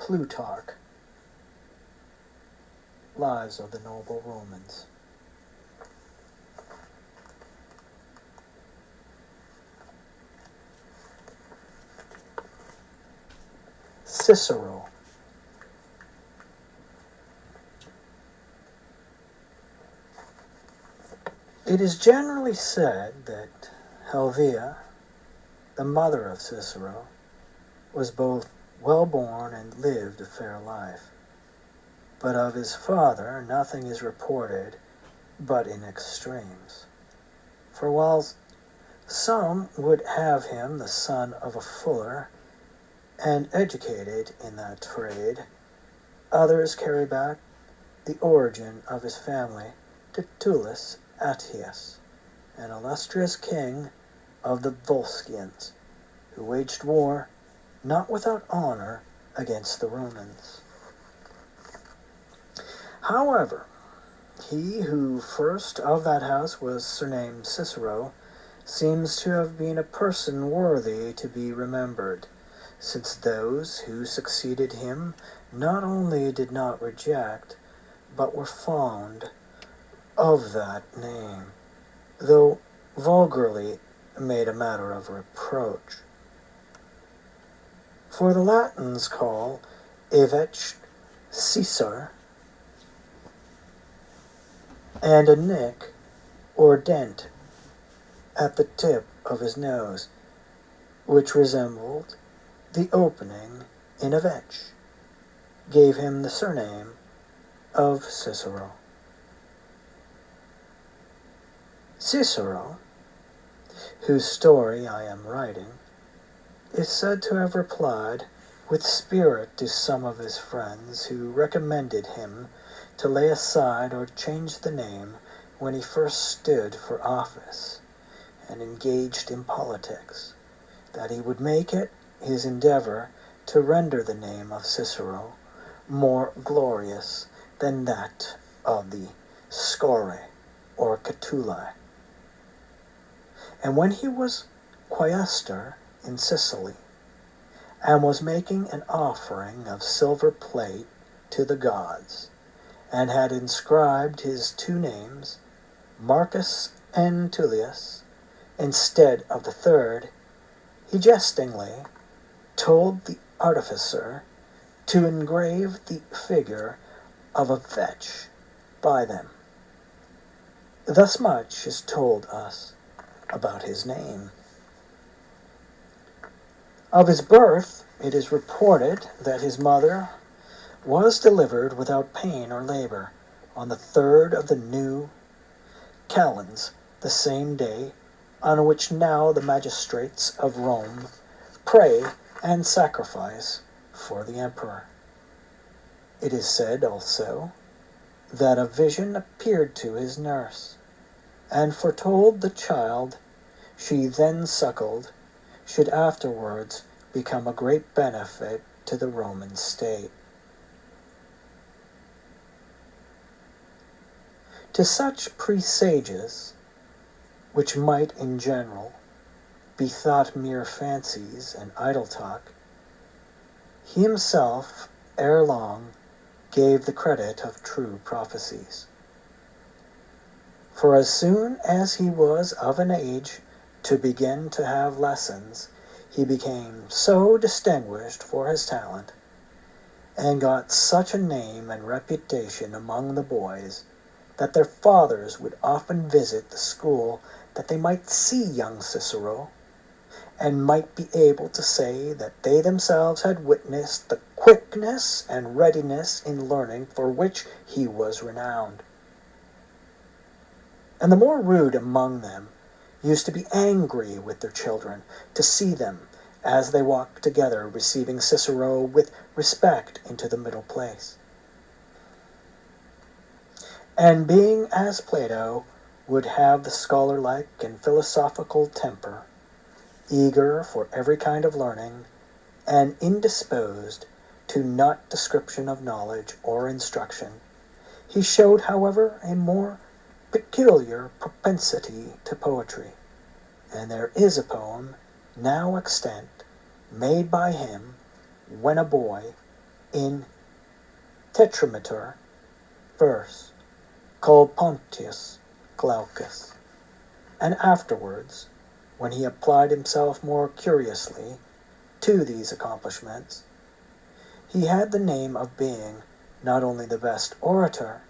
Plutarch, Lives of the Noble Romans. Cicero. It is generally said that Helvia, the mother of Cicero, was both well-born and lived a fair life. But of his father nothing is reported but in extremes. For whilst some would have him the son of a fuller, and educated in that trade, others carry back the origin of his family to Tullus Attius, an illustrious king of the Volscians, who waged war not without honor against the Romans. However, he who first of that house was surnamed Cicero seems to have been a person worthy to be remembered, since those who succeeded him not only did not reject, but were fond of that name, though vulgarly made a matter of reproach. For the Latins call Evec Caesar, and a nick or dent at the tip of his nose, which resembled the opening in a vetch, gave him the surname of Cicero. Cicero, whose story I am writing, is said to have replied with spirit to some of his friends who recommended him to lay aside or change the name when he first stood for office and engaged in politics, that he would make it his endeavor to render the name of Cicero more glorious than that of the Scaurae or Catuli. And when he was quaestor in Sicily, and was making an offering of silver plate to the gods, and had inscribed his two names, Marcus and Tullius, instead of the third, he jestingly told the artificer to engrave the figure of a vetch by them. Thus much is told us about his name. Of his birth, it is reported that his mother was delivered without pain or labor on the 3rd of the new calends, the same day on which now the magistrates of Rome pray and sacrifice for the emperor. It is said also that a vision appeared to his nurse, and foretold the child she then suckled should afterwards become a great benefit to the Roman state. To such presages, which might in general be thought mere fancies and idle talk, he himself ere long gave the credit of true prophecies. For as soon as he was of an age to begin to have lessons, he became so distinguished for his talent, and got such a name and reputation among the boys, that their fathers would often visit the school that they might see young Cicero, and might be able to say that they themselves had witnessed the quickness and readiness in learning for which he was renowned. And the more rude among them used to be angry with their children to see them, as they walked together, receiving Cicero with respect into the middle place. And being as Plato would have the scholar-like and philosophical temper, eager for every kind of learning, and indisposed to not description of knowledge or instruction, he showed, however, a more peculiar propensity to poetry, and there is a poem now extant made by him when a boy, in Tetrameter verse, called Pontius Glaucus, and afterwards, when he applied himself more curiously to these accomplishments, he had the name of being not only the best orator,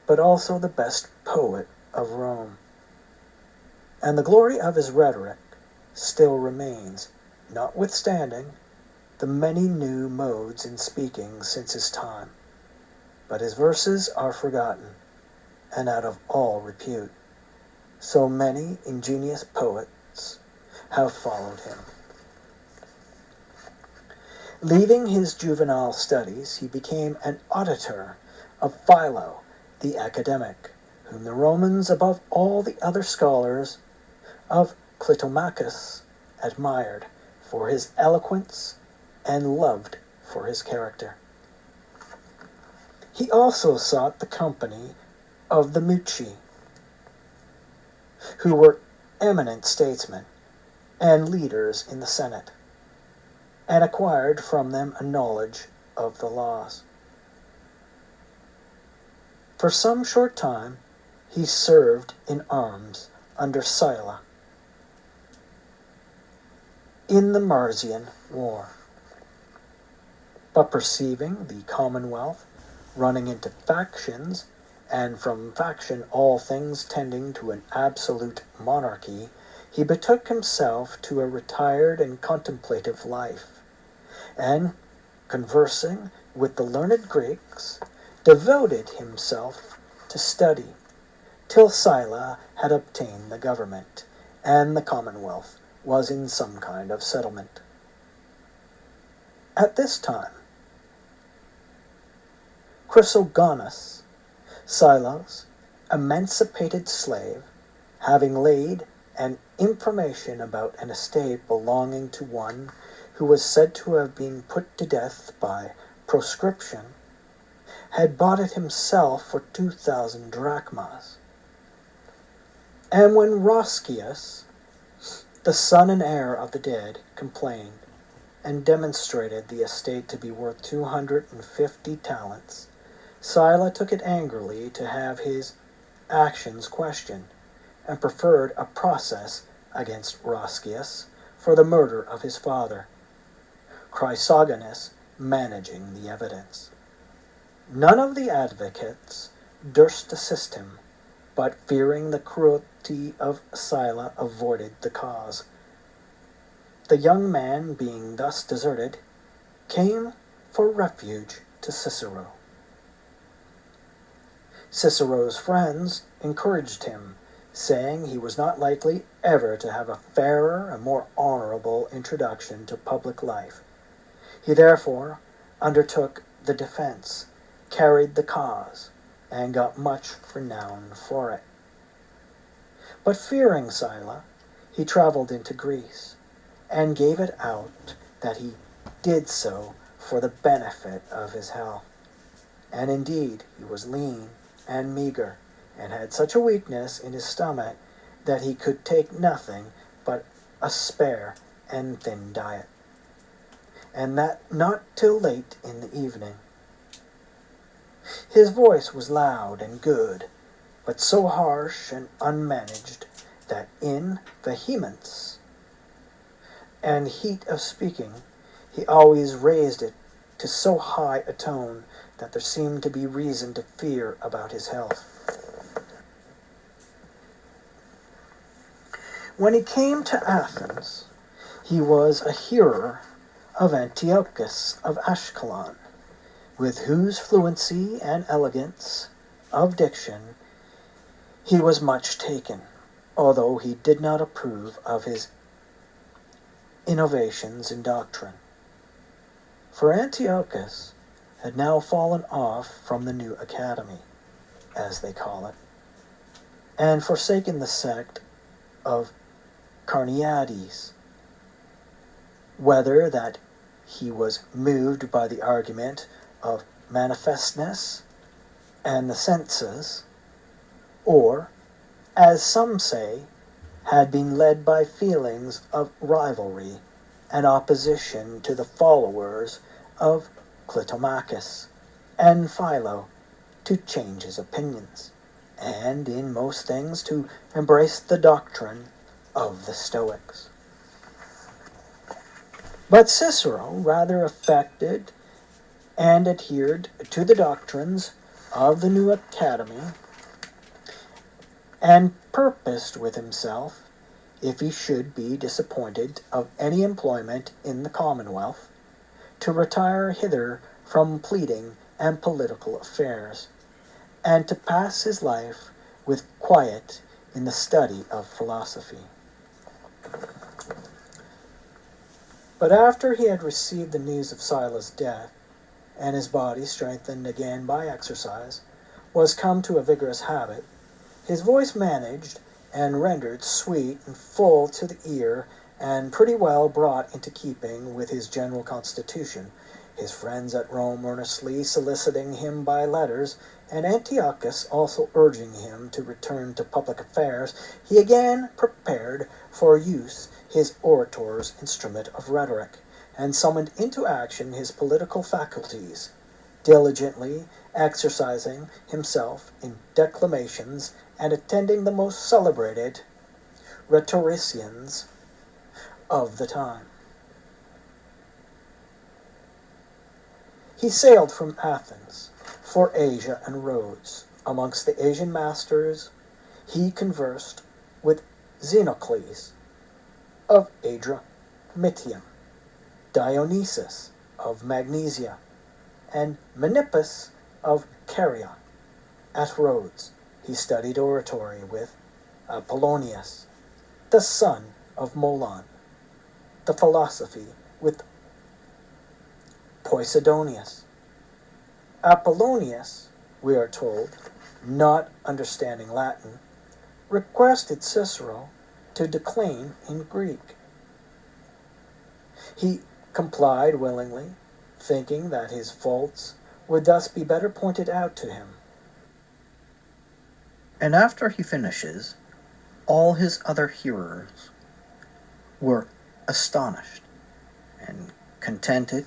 but also the best poet of Rome. And the glory of his rhetoric still remains, notwithstanding the many new modes in speaking since his time. But his verses are forgotten, and out of all repute. So many ingenious poets have followed him. Leaving his juvenile studies, he became an auditor of Philo, the academic, whom the Romans, above all the other scholars of Clitomachus, admired for his eloquence and loved for his character. He also sought the company of the Mucci, who were eminent statesmen and leaders in the Senate, and acquired from them a knowledge of the laws. For some short time he served in arms under Sylla in the Marsian War. But perceiving the commonwealth running into factions, and from faction all things tending to an absolute monarchy, he betook himself to a retired and contemplative life, and, conversing with the learned Greeks, devoted himself to study, till Sylla had obtained the government, and the commonwealth was in some kind of settlement. At this time, Chrysogonus, Sylla's emancipated slave, having laid an information about an estate belonging to one who was said to have been put to death by proscription, had bought it himself for 2,000 drachmas. And when Roscius, the son and heir of the dead, complained, and demonstrated the estate to be worth 250 talents, Sylla took it angrily to have his actions questioned, and preferred a process against Roscius for the murder of his father, Chrysogonus managing the evidence. None of the advocates durst assist him, but fearing the cruelty of Sylla avoided the cause. The young man, being thus deserted, came for refuge to Cicero. Cicero's friends encouraged him, saying he was not likely ever to have a fairer and more honorable introduction to public life. He therefore undertook the defense, carried the cause, and got much renown for it. But fearing Sylla, he traveled into Greece, and gave it out that he did so for the benefit of his health. And indeed he was lean and meager, and had such a weakness in his stomach that he could take nothing but a spare and thin diet, and that not till late in the evening. His voice was loud and good, but so harsh and unmanaged that in vehemence and heat of speaking he always raised it to so high a tone that there seemed to be reason to fear about his health. When he came to Athens, he was a hearer of Antiochus of Ashkelon, with whose fluency and elegance of diction he was much taken, although he did not approve of his innovations in doctrine. For Antiochus had now fallen off from the new academy, as they call it, and forsaken the sect of Carneades, whether that he was moved by the argument of manifestness and the senses, or, as some say, had been led by feelings of rivalry and opposition to the followers of Clitomachus, and Philo to change his opinions, and in most things to embrace the doctrine of the Stoics. But Cicero rather affected and adhered to the doctrines of the new academy, and purposed with himself, if he should be disappointed of any employment in the commonwealth, to retire hither from pleading and political affairs, and to pass his life with quiet in the study of philosophy. But after he had received the news of Silas' death, and his body, strengthened again by exercise, was come to a vigorous habit, his voice managed and rendered sweet and full to the ear, and pretty well brought into keeping with his general constitution, his friends at Rome earnestly soliciting him by letters, and Antiochus also urging him to return to public affairs, he again prepared for use his orator's instrument of rhetoric, and summoned into action his political faculties, diligently exercising himself in declamations and attending the most celebrated rhetoricians of the time. He sailed from Athens for Asia and Rhodes. Amongst the Asian masters he conversed with Xenocles of Adramyttium, Dionysius of Magnesia, and Menippus of Caria. At Rhodes he studied oratory with Apollonius, the son of Molon, the philosophy with Posidonius. Apollonius, we are told, not understanding Latin, requested Cicero to declaim in Greek. He complied willingly, thinking that his faults would thus be better pointed out to him. And after he finishes, all his other hearers were astonished and contented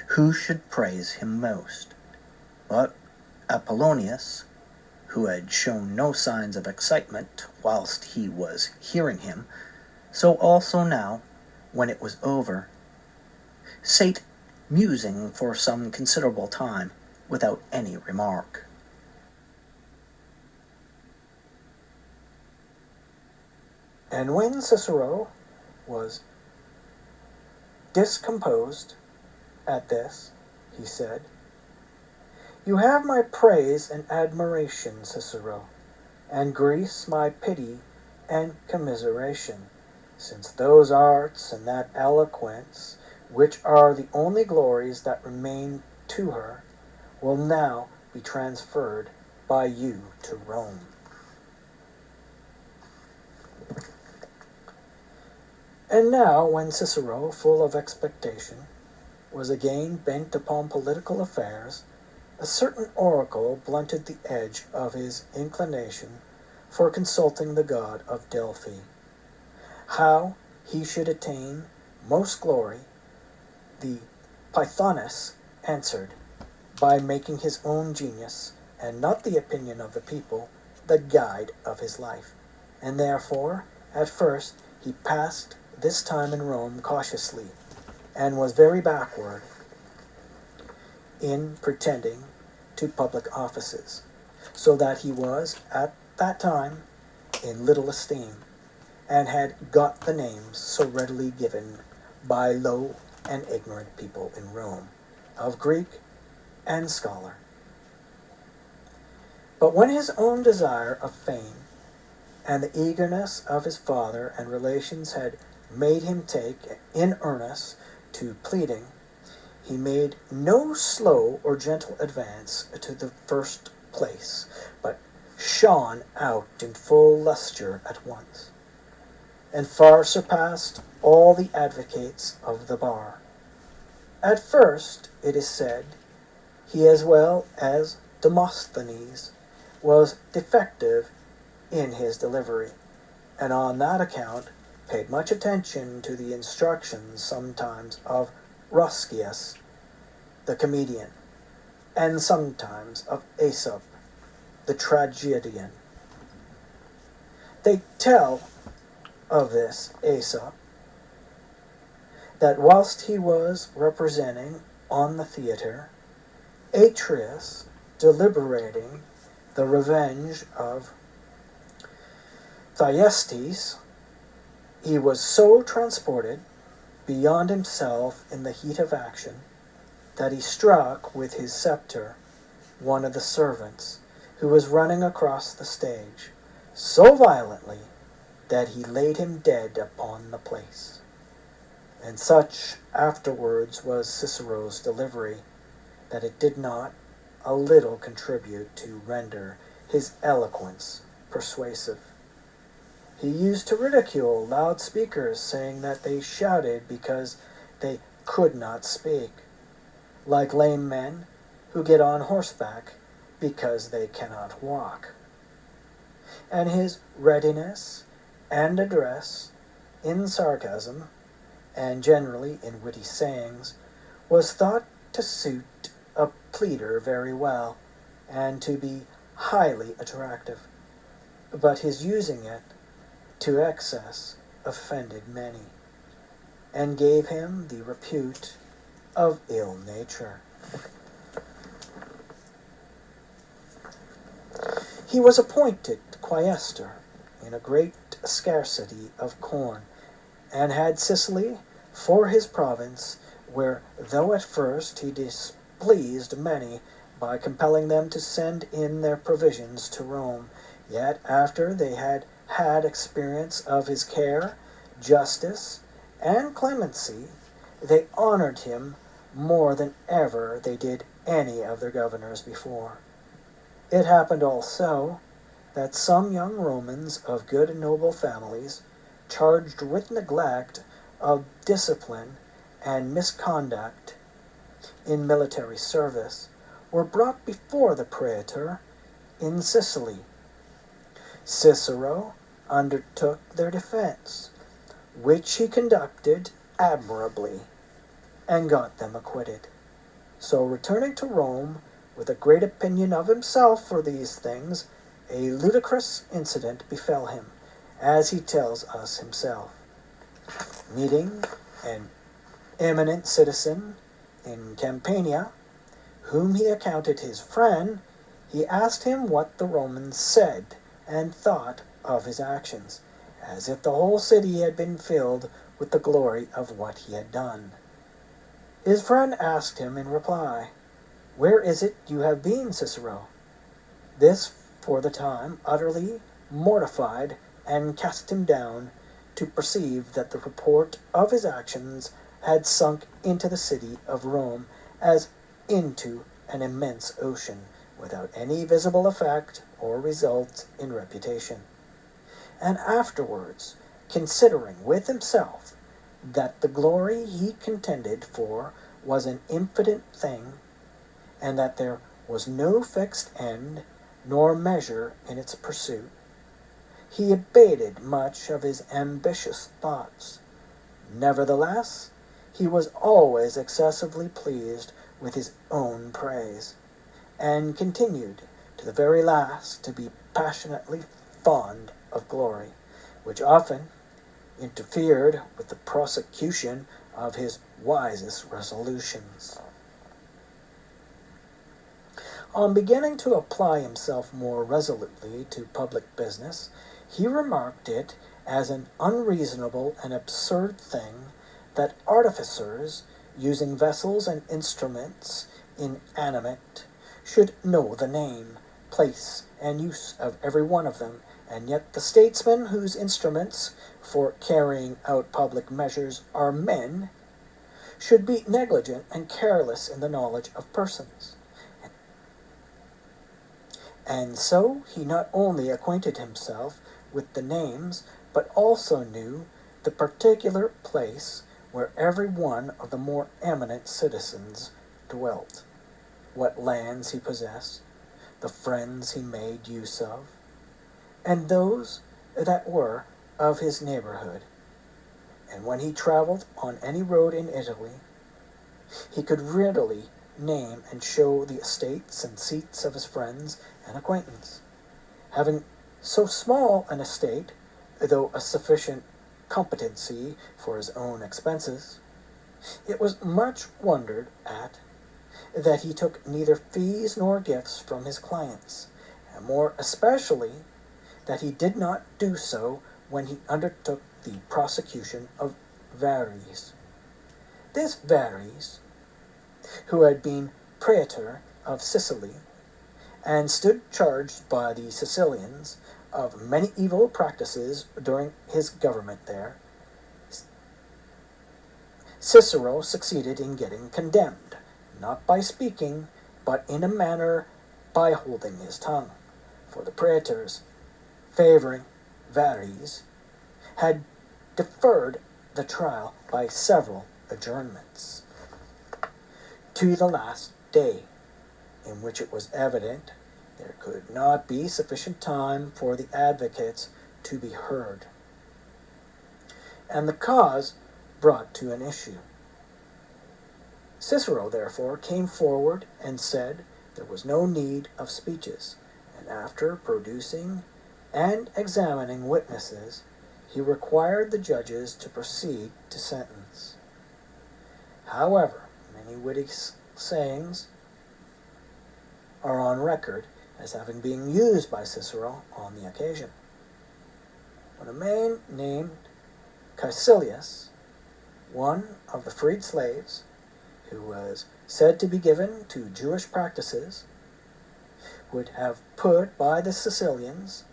who should praise him most. But Apollonius, who had shown no signs of excitement whilst he was hearing him, so also now, when it was over, sate musing for some considerable time without any remark. And when Cicero was discomposed at this, he said, "You have my praise and admiration, Cicero, and Greece my pity and commiseration, since those arts and that eloquence, which are the only glories that remain to her, will now be transferred by you to Rome." And now, when Cicero, full of expectation, was again bent upon political affairs, a certain oracle blunted the edge of his inclination for consulting the god of Delphi. How he should attain most glory, the Pythoness answered, by making his own genius, and not the opinion of the people, the guide of his life. And therefore, at first, he passed this time in Rome cautiously, and was very backward in pretending to public offices, so that he was at that time in little esteem, and had got the names so readily given by low and ignorant people in Rome, of Greek and scholar. But when his own desire of fame and the eagerness of his father and relations had made him take in earnest to pleading, he made no slow or gentle advance to the first place, but shone out in full lustre at once, and far surpassed all the advocates of the bar. At first, it is said, he as well as Demosthenes was defective in his delivery, and on that account paid much attention to the instructions sometimes of Roscius, the comedian, and sometimes of Aesop, the tragedian. They tell of this Aesop that whilst he was representing on the theatre Atreus deliberating the revenge of Thyestes, he was so transported beyond himself in the heat of action that he struck with his scepter one of the servants who was running across the stage so violently that he laid him dead upon the place. And such afterwards was Cicero's delivery, that it did not a little contribute to render his eloquence persuasive. He used to ridicule loud speakers, saying that they shouted because they could not speak, like lame men who get on horseback because they cannot walk. And his readiness and address in sarcasm, and generally in witty sayings, was thought to suit a pleader very well, and to be highly attractive. But his using it to excess offended many, and gave him the repute of ill nature. He was appointed quaestor in a great scarcity of corn, and had Sicily for his province, where, though at first he displeased many by compelling them to send in their provisions to Rome, yet after they had had experience of his care, justice, and clemency, they honored him more than ever they did any of their governors before. It happened also that some young Romans of good and noble families, charged with neglect of discipline and misconduct in military service, were brought before the praetor in Sicily. Cicero undertook their defense, which he conducted admirably, and got them acquitted. So returning to Rome with a great opinion of himself for these things, a ludicrous incident befell him, as he tells us himself. Meeting an eminent citizen in Campania, whom he accounted his friend, he asked him what the Romans said and thought of his actions, as if the whole city had been filled with the glory of what he had done. His friend asked him in reply, "Where is it you have been, Cicero?" This, for the time, utterly mortified and cast him down, to perceive that the report of his actions had sunk into the city of Rome as into an immense ocean, without any visible effect or result in reputation. And afterwards, considering with himself that the glory he contended for was an infinite thing, and that there was no fixed end nor measure in its pursuit, he abated much of his ambitious thoughts. Nevertheless, he was always excessively pleased with his own praise, and continued to the very last to be passionately fond of glory, which often interfered with the prosecution of his wisest resolutions. On beginning to apply himself more resolutely to public business, he remarked it as an unreasonable and absurd thing that artificers, using vessels and instruments inanimate, should know the name, place, and use of every one of them, and yet the statesmen whose instruments for carrying out public measures are men, should be negligent and careless in the knowledge of persons. And so he not only acquainted himself with the names, but also knew the particular place where every one of the more eminent citizens dwelt, what lands he possessed, the friends he made use of, and those that were of his neighborhood. And when he traveled on any road in Italy, he could readily name and show the estates and seats of his friends and acquaintance. Having so small an estate, though a sufficient competency for his own expenses, it was much wondered at that he took neither fees nor gifts from his clients, and more especially that he did not do so when he undertook the prosecution of Varres. This Varres, who had been praetor of Sicily, and stood charged by the Sicilians of many evil practices during his government there, Cicero succeeded in getting condemned, not by speaking, but in a manner by holding his tongue, for the praetors, favoring Varres, had deferred the trial by several adjournments to the last day, in which it was evident there could not be sufficient time for the advocates to be heard, and the cause brought to an issue. Cicero, therefore, came forward and said there was no need of speeches, and after producing and examining witnesses, he required the judges to proceed to sentence. However, many witty sayings are on record as having been used by Cicero on the occasion. When a man named Caecilius, one of the freed slaves, who was said to be given to Jewish practices, would have put by the Sicilians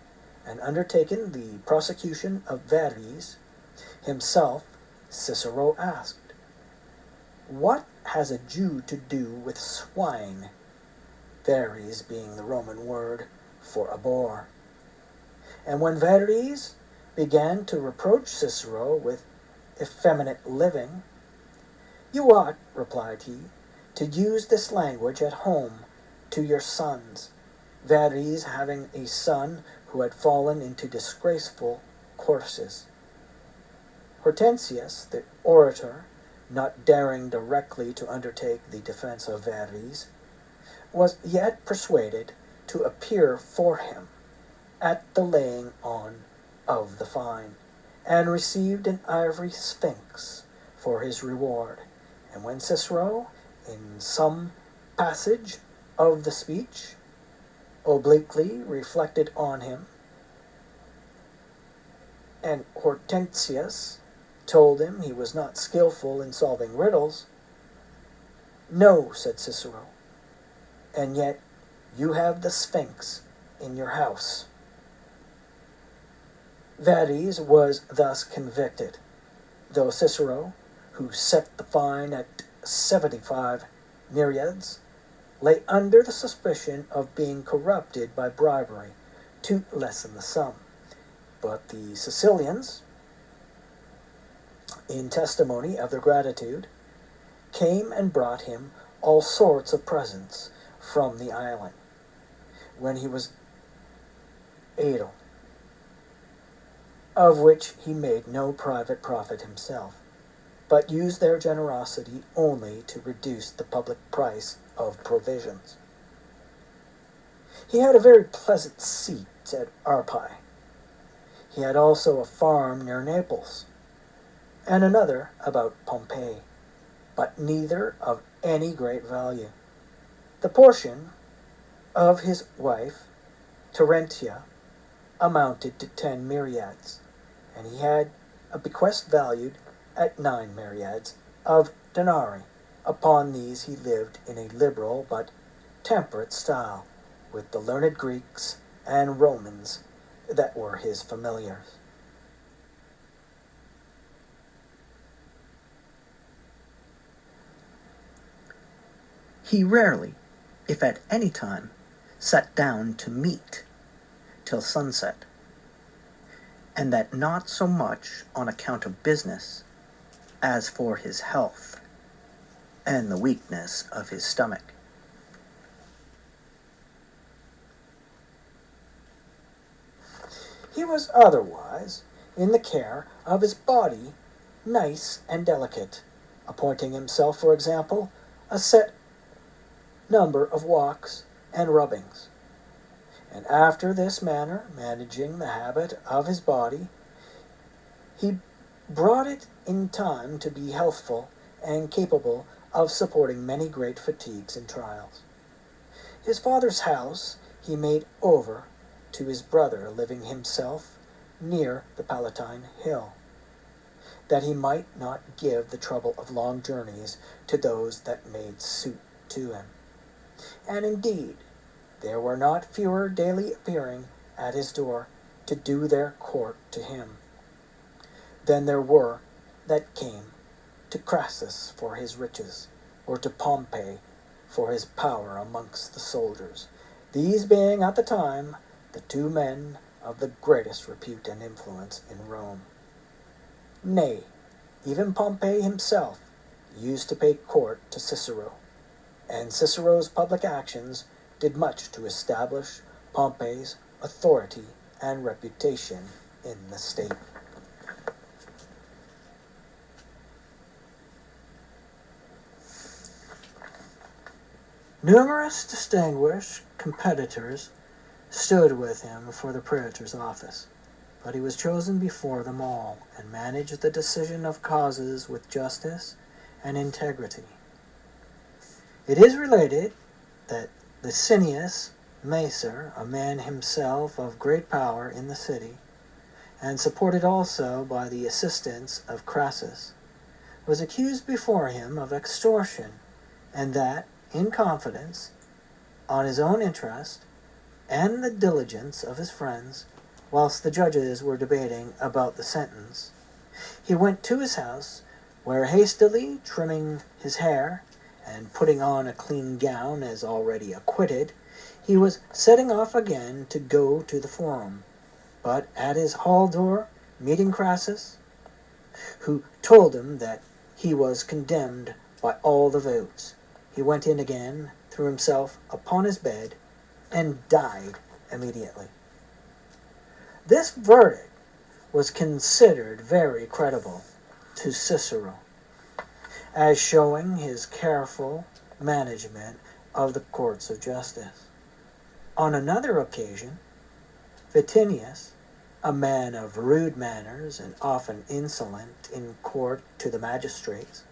and undertaken the prosecution of Varres, himself Cicero asked, "What has a Jew to do with swine?" Varres being the Roman word for a boar. And when Varres began to reproach Cicero with effeminate living, "You ought," replied he, "to use this language at home to your sons," Varres having a son who had fallen into disgraceful courses. Hortensius, the orator, not daring directly to undertake the defense of Varres, was yet persuaded to appear for him at the laying on of the fine, and received an ivory sphinx for his reward. And when Cicero, in some passage of the speech, obliquely reflected on him, and Hortensius told him he was not skillful in solving riddles, "No," said Cicero, "and yet you have the Sphinx in your house." Varres was thus convicted, though Cicero, who set the fine at 75 myriads, lay under the suspicion of being corrupted by bribery to lessen the sum. But the Sicilians, in testimony of their gratitude, came and brought him all sorts of presents from the island, when he was idle, of which he made no private profit himself, but used their generosity only to reduce the public price of provisions. He had a very pleasant seat at Arpi. He had also a farm near Naples, and another about Pompeii, but neither of any great value. The portion of his wife, Terentia, amounted to 10 myriads, and he had a bequest valued at 9 myriads of denarii. Upon these he lived in a liberal but temperate style, with the learned Greeks and Romans that were his familiars. He rarely, if at any time, sat down to meat till sunset, and that not so much on account of business as for his health and the weakness of his stomach. He was otherwise, in the care of his body, nice and delicate, appointing himself, for example, a set number of walks and rubbings. And after this manner, managing the habit of his body, he brought it in time to be healthful and capable of supporting many great fatigues and trials. His father's house he made over to his brother, living himself near the Palatine Hill, that he might not give the trouble of long journeys to those that made suit to him. And indeed, there were not fewer daily appearing at his door to do their court to him than there were that came to Crassus for his riches, or to Pompey for his power amongst the soldiers, these being at the time the two men of the greatest repute and influence in Rome. Nay, even Pompey himself used to pay court to Cicero, and Cicero's public actions did much to establish Pompey's authority and reputation in the state. Numerous distinguished competitors stood with him for the praetor's office, but he was chosen before them all, and managed the decision of causes with justice and integrity. It is related that Licinius Macer, a man himself of great power in the city, and supported also by the assistance of Crassus, was accused before him of extortion, and that, in confidence, on his own interest, and the diligence of his friends, whilst the judges were debating about the sentence, he went to his house, where hastily trimming his hair, and putting on a clean gown as already acquitted, he was setting off again to go to the forum, but at his hall door, meeting Crassus, who told him that he was condemned by all the votes, he went in again, threw himself upon his bed, and died immediately. This verdict was considered very credible to Cicero, as showing his careful management of the courts of justice. On another occasion, Vatinius, a man of rude manners and often insolent in court to the magistrates,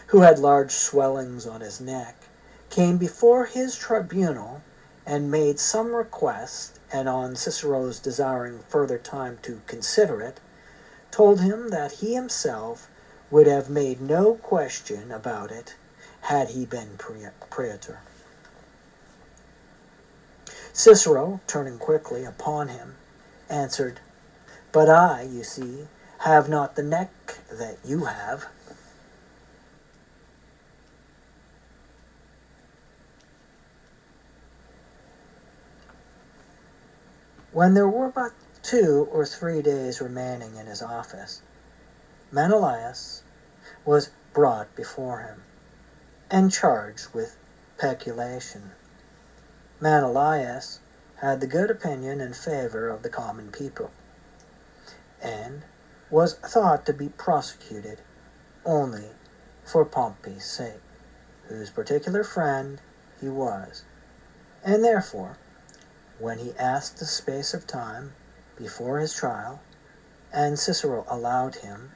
who had large swellings on his neck, came before his tribunal and made some request, and on Cicero's desiring further time to consider it, told him that he himself would have made no question about it had he been praetor. Cicero, turning quickly upon him, answered, "But I, you see, have not the neck that you have." When there were but 2 or 3 days remaining in his office, Menelaus was brought before him, and charged with peculation. Menelaus had the good opinion and favor of the common people, and was thought to be prosecuted only for Pompey's sake, whose particular friend he was, and therefore, when he asked the space of time before his trial, and Cicero allowed him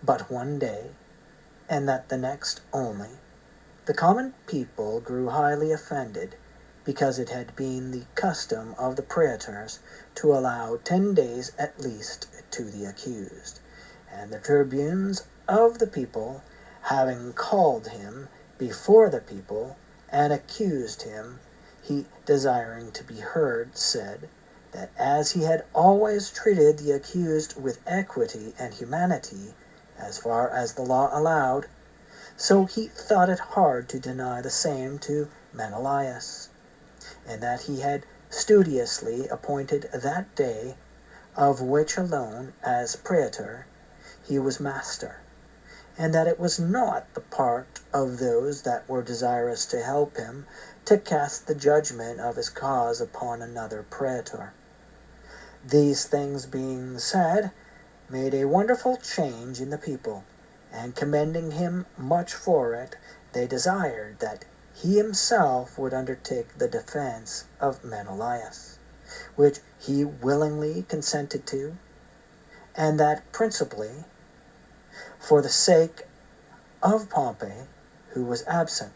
but 1 day, and that the next only, the common people grew highly offended, because it had been the custom of the praetors to allow 10 days at least to the accused, and the tribunes of the people, having called him before the people and accused him, he, desiring to be heard, said that as he had always treated the accused with equity and humanity, as far as the law allowed, so he thought it hard to deny the same to Menelaus, and that he had studiously appointed that day, of which alone, as praetor, he was master, and that it was not the part of those that were desirous to help him to cast the judgment of his cause upon another praetor. These things being said, made a wonderful change in the people, and commending him much for it, they desired that he himself would undertake the defense of Menelaus, which he willingly consented to, and that principally for the sake of Pompey, who was absent.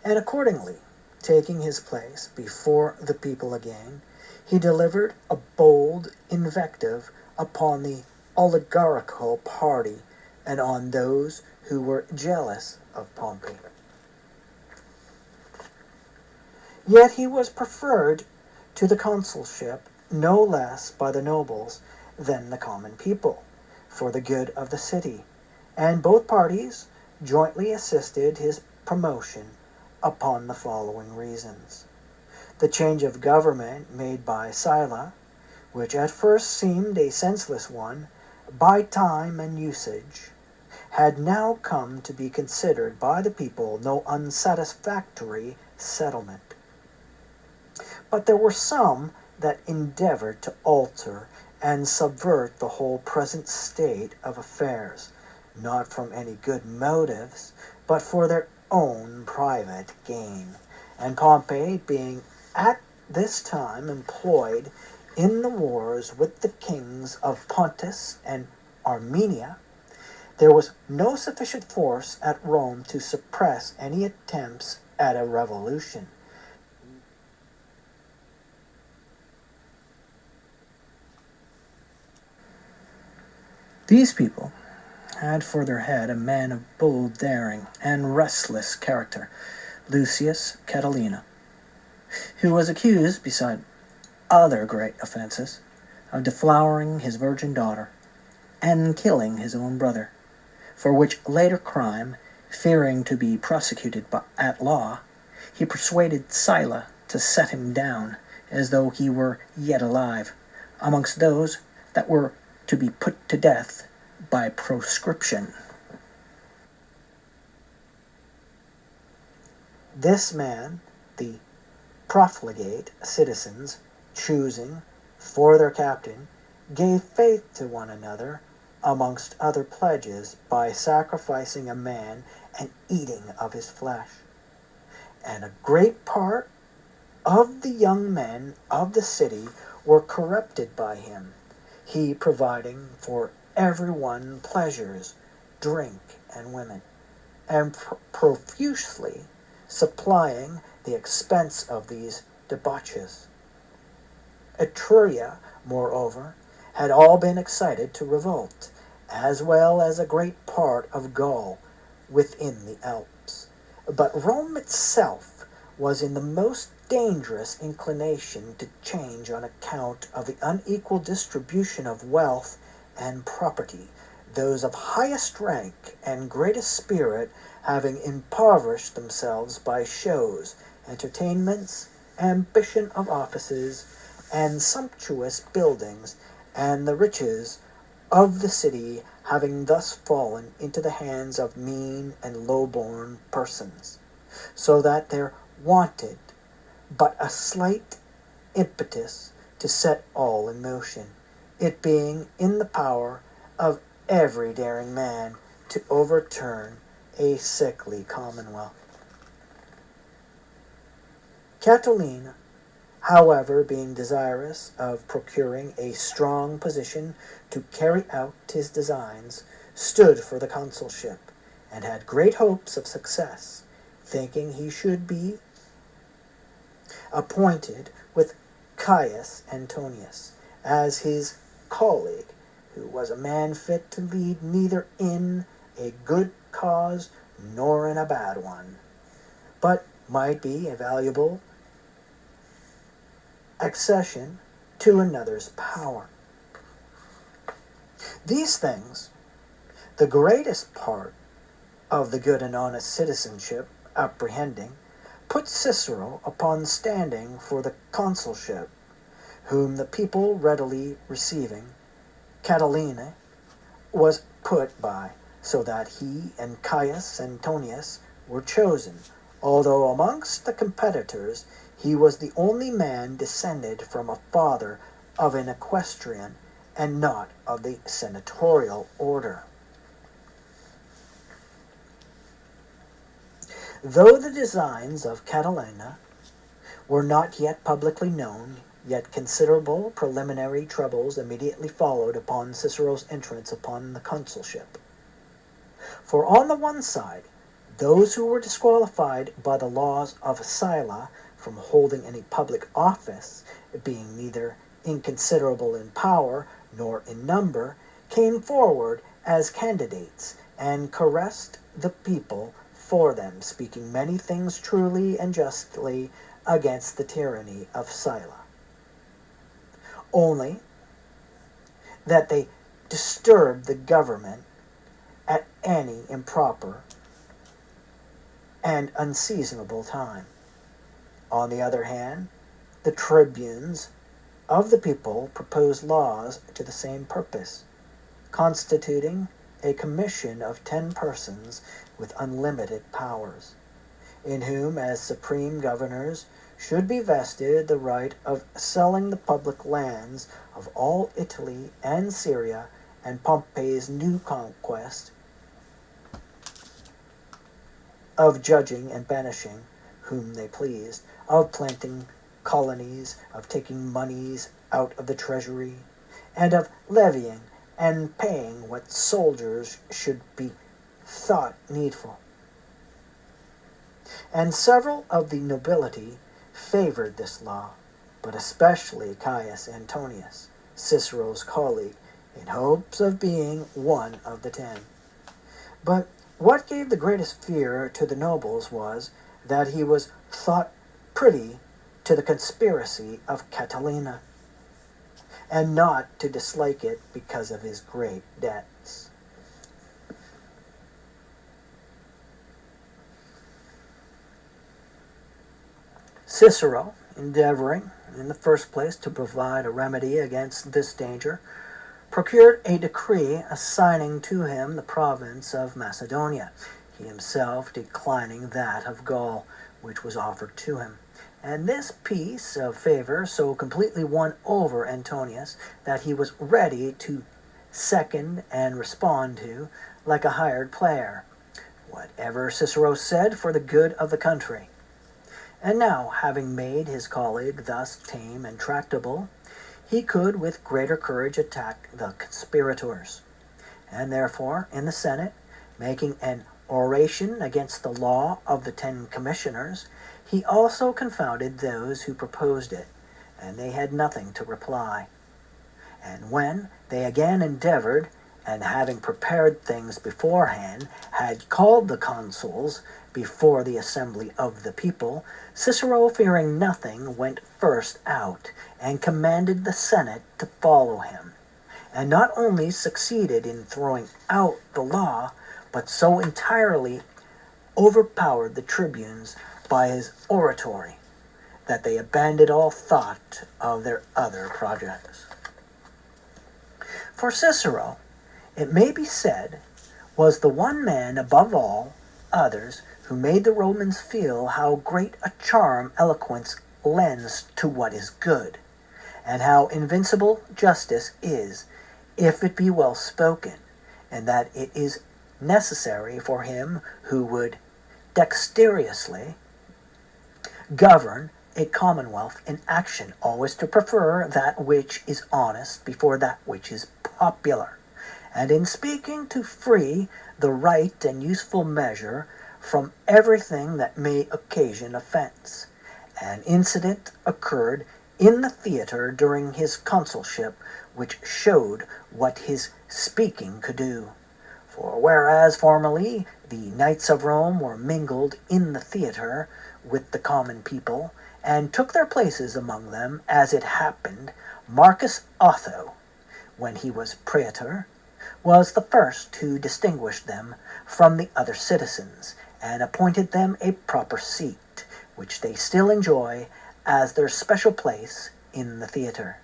And accordingly, taking his place before the people again, he delivered a bold invective upon the oligarchical party and on those who were jealous of Pompey. Yet he was preferred to the consulship no less by the nobles than the common people, for the good of the city, and both parties jointly assisted his promotion upon the following reasons. The change of government made by Sylla, which at first seemed a senseless one, by time and usage, had now come to be considered by the people no unsatisfactory settlement. But there were some that endeavored to alter and subvert the whole present state of affairs, not from any good motives, but for their own private gain. And Pompey, being at this time employed in the wars with the kings of Pontus and Armenia, there was no sufficient force at Rome to suppress any attempts at a revolution. These people had for their head a man of bold daring and restless character, Lucius Catilina, who was accused, beside other great offenses, of deflowering his virgin daughter and killing his own brother, for which later crime, fearing to be prosecuted at law, he persuaded Sylla to set him down, as though he were yet alive, amongst those that were to be put to death by proscription. This man, the profligate citizens, choosing for their captain, gave faith to one another, amongst other pledges, by sacrificing a man and eating of his flesh. And a great part of the young men of the city were corrupted by him, he providing for everyone pleasures, drink, and women, and profusely supplying the expense of these debauches. Etruria, moreover, had all been excited to revolt, as well as a great part of Gaul within the Alps. But Rome itself was in the most dangerous inclination to change on account of the unequal distribution of wealth and property, those of highest rank and greatest spirit having impoverished themselves by shows, entertainments, ambition of offices, and sumptuous buildings, and the riches of the city having thus fallen into the hands of mean and low-born persons, so that there wanted but a slight impetus to set all in motion, it being in the power of every daring man to overturn a sickly commonwealth. Catilina, however, being desirous of procuring a strong position to carry out his designs, stood for the consulship, and had great hopes of success, thinking he should be appointed with Caius Antonius as his colleague, who was a man fit to lead neither in a good cause nor in a bad one, but might be a valuable accession to another's power. These things, the greatest part of the good and honest citizenship apprehending, put Cicero upon standing for the consulship, whom the people readily receiving, Catilina was put by, so that he and Caius Antonius were chosen, although amongst the competitors he was the only man descended from a father of an equestrian and not of the senatorial order. Though the designs of Catalina were not yet publicly known, yet considerable preliminary troubles immediately followed upon Cicero's entrance upon the consulship. For on the one side, those who were disqualified by the laws of Sylla from holding any public office, being neither inconsiderable in power nor in number, came forward as candidates, and caressed the people for them, speaking many things truly and justly against the tyranny of Sylla. Only that they disturbed the government at any improper and unseasonable time. On the other hand, the tribunes of the people proposed laws to the same purpose, constituting a commission of 10 persons with unlimited powers, in whom, as supreme governors, should be vested the right of selling the public lands of all Italy and Syria and Pompey's new conquest, of judging and banishing whom they pleased, of planting colonies, of taking moneys out of the treasury, and of levying and paying what soldiers should be thought needful. And several of the nobility favored this law, but especially Caius Antonius, Cicero's colleague, in hopes of being one of the 10. But what gave the greatest fear to the nobles was that he was thought privy to the conspiracy of Catalina, and not to dislike it because of his great debts. Cicero, endeavoring, in the first place, to provide a remedy against this danger, procured a decree assigning to him the province of Macedonia, he himself declining that of Gaul, which was offered to him. And this piece of favor so completely won over Antonius that he was ready to second and respond to, like a hired player, whatever Cicero said for the good of the country. And now, having made his colleague thus tame and tractable, he could with greater courage attack the conspirators. And therefore, in the Senate, making an oration against the law of the 10 commissioners, he also confounded those who proposed it, and they had nothing to reply. And when they again endeavored, and having prepared things beforehand, had called the consuls before the assembly of the people, Cicero, fearing nothing, went first out, and commanded the Senate to follow him, and not only succeeded in throwing out the law, but so entirely overpowered the tribunes by his oratory, that they abandoned all thought of their other projects. For Cicero, it may be said, was the one man above all others who made the Romans feel how great a charm eloquence lends to what is good, and how invincible justice is, if it be well spoken, and that it is necessary for him who would dexterously govern a commonwealth in action always to prefer that which is honest before that which is popular, and in speaking to free the right and useful measure from everything that may occasion offense. An incident occurred in the theater during his consulship which showed what his speaking could do. For whereas formerly the knights of Rome were mingled in the theater with the common people, and took their places among them, as it happened, Marcus Otho, when he was praetor, was the first to distinguish them from the other citizens, and appointed them a proper seat, which they still enjoy as their special place in the theater.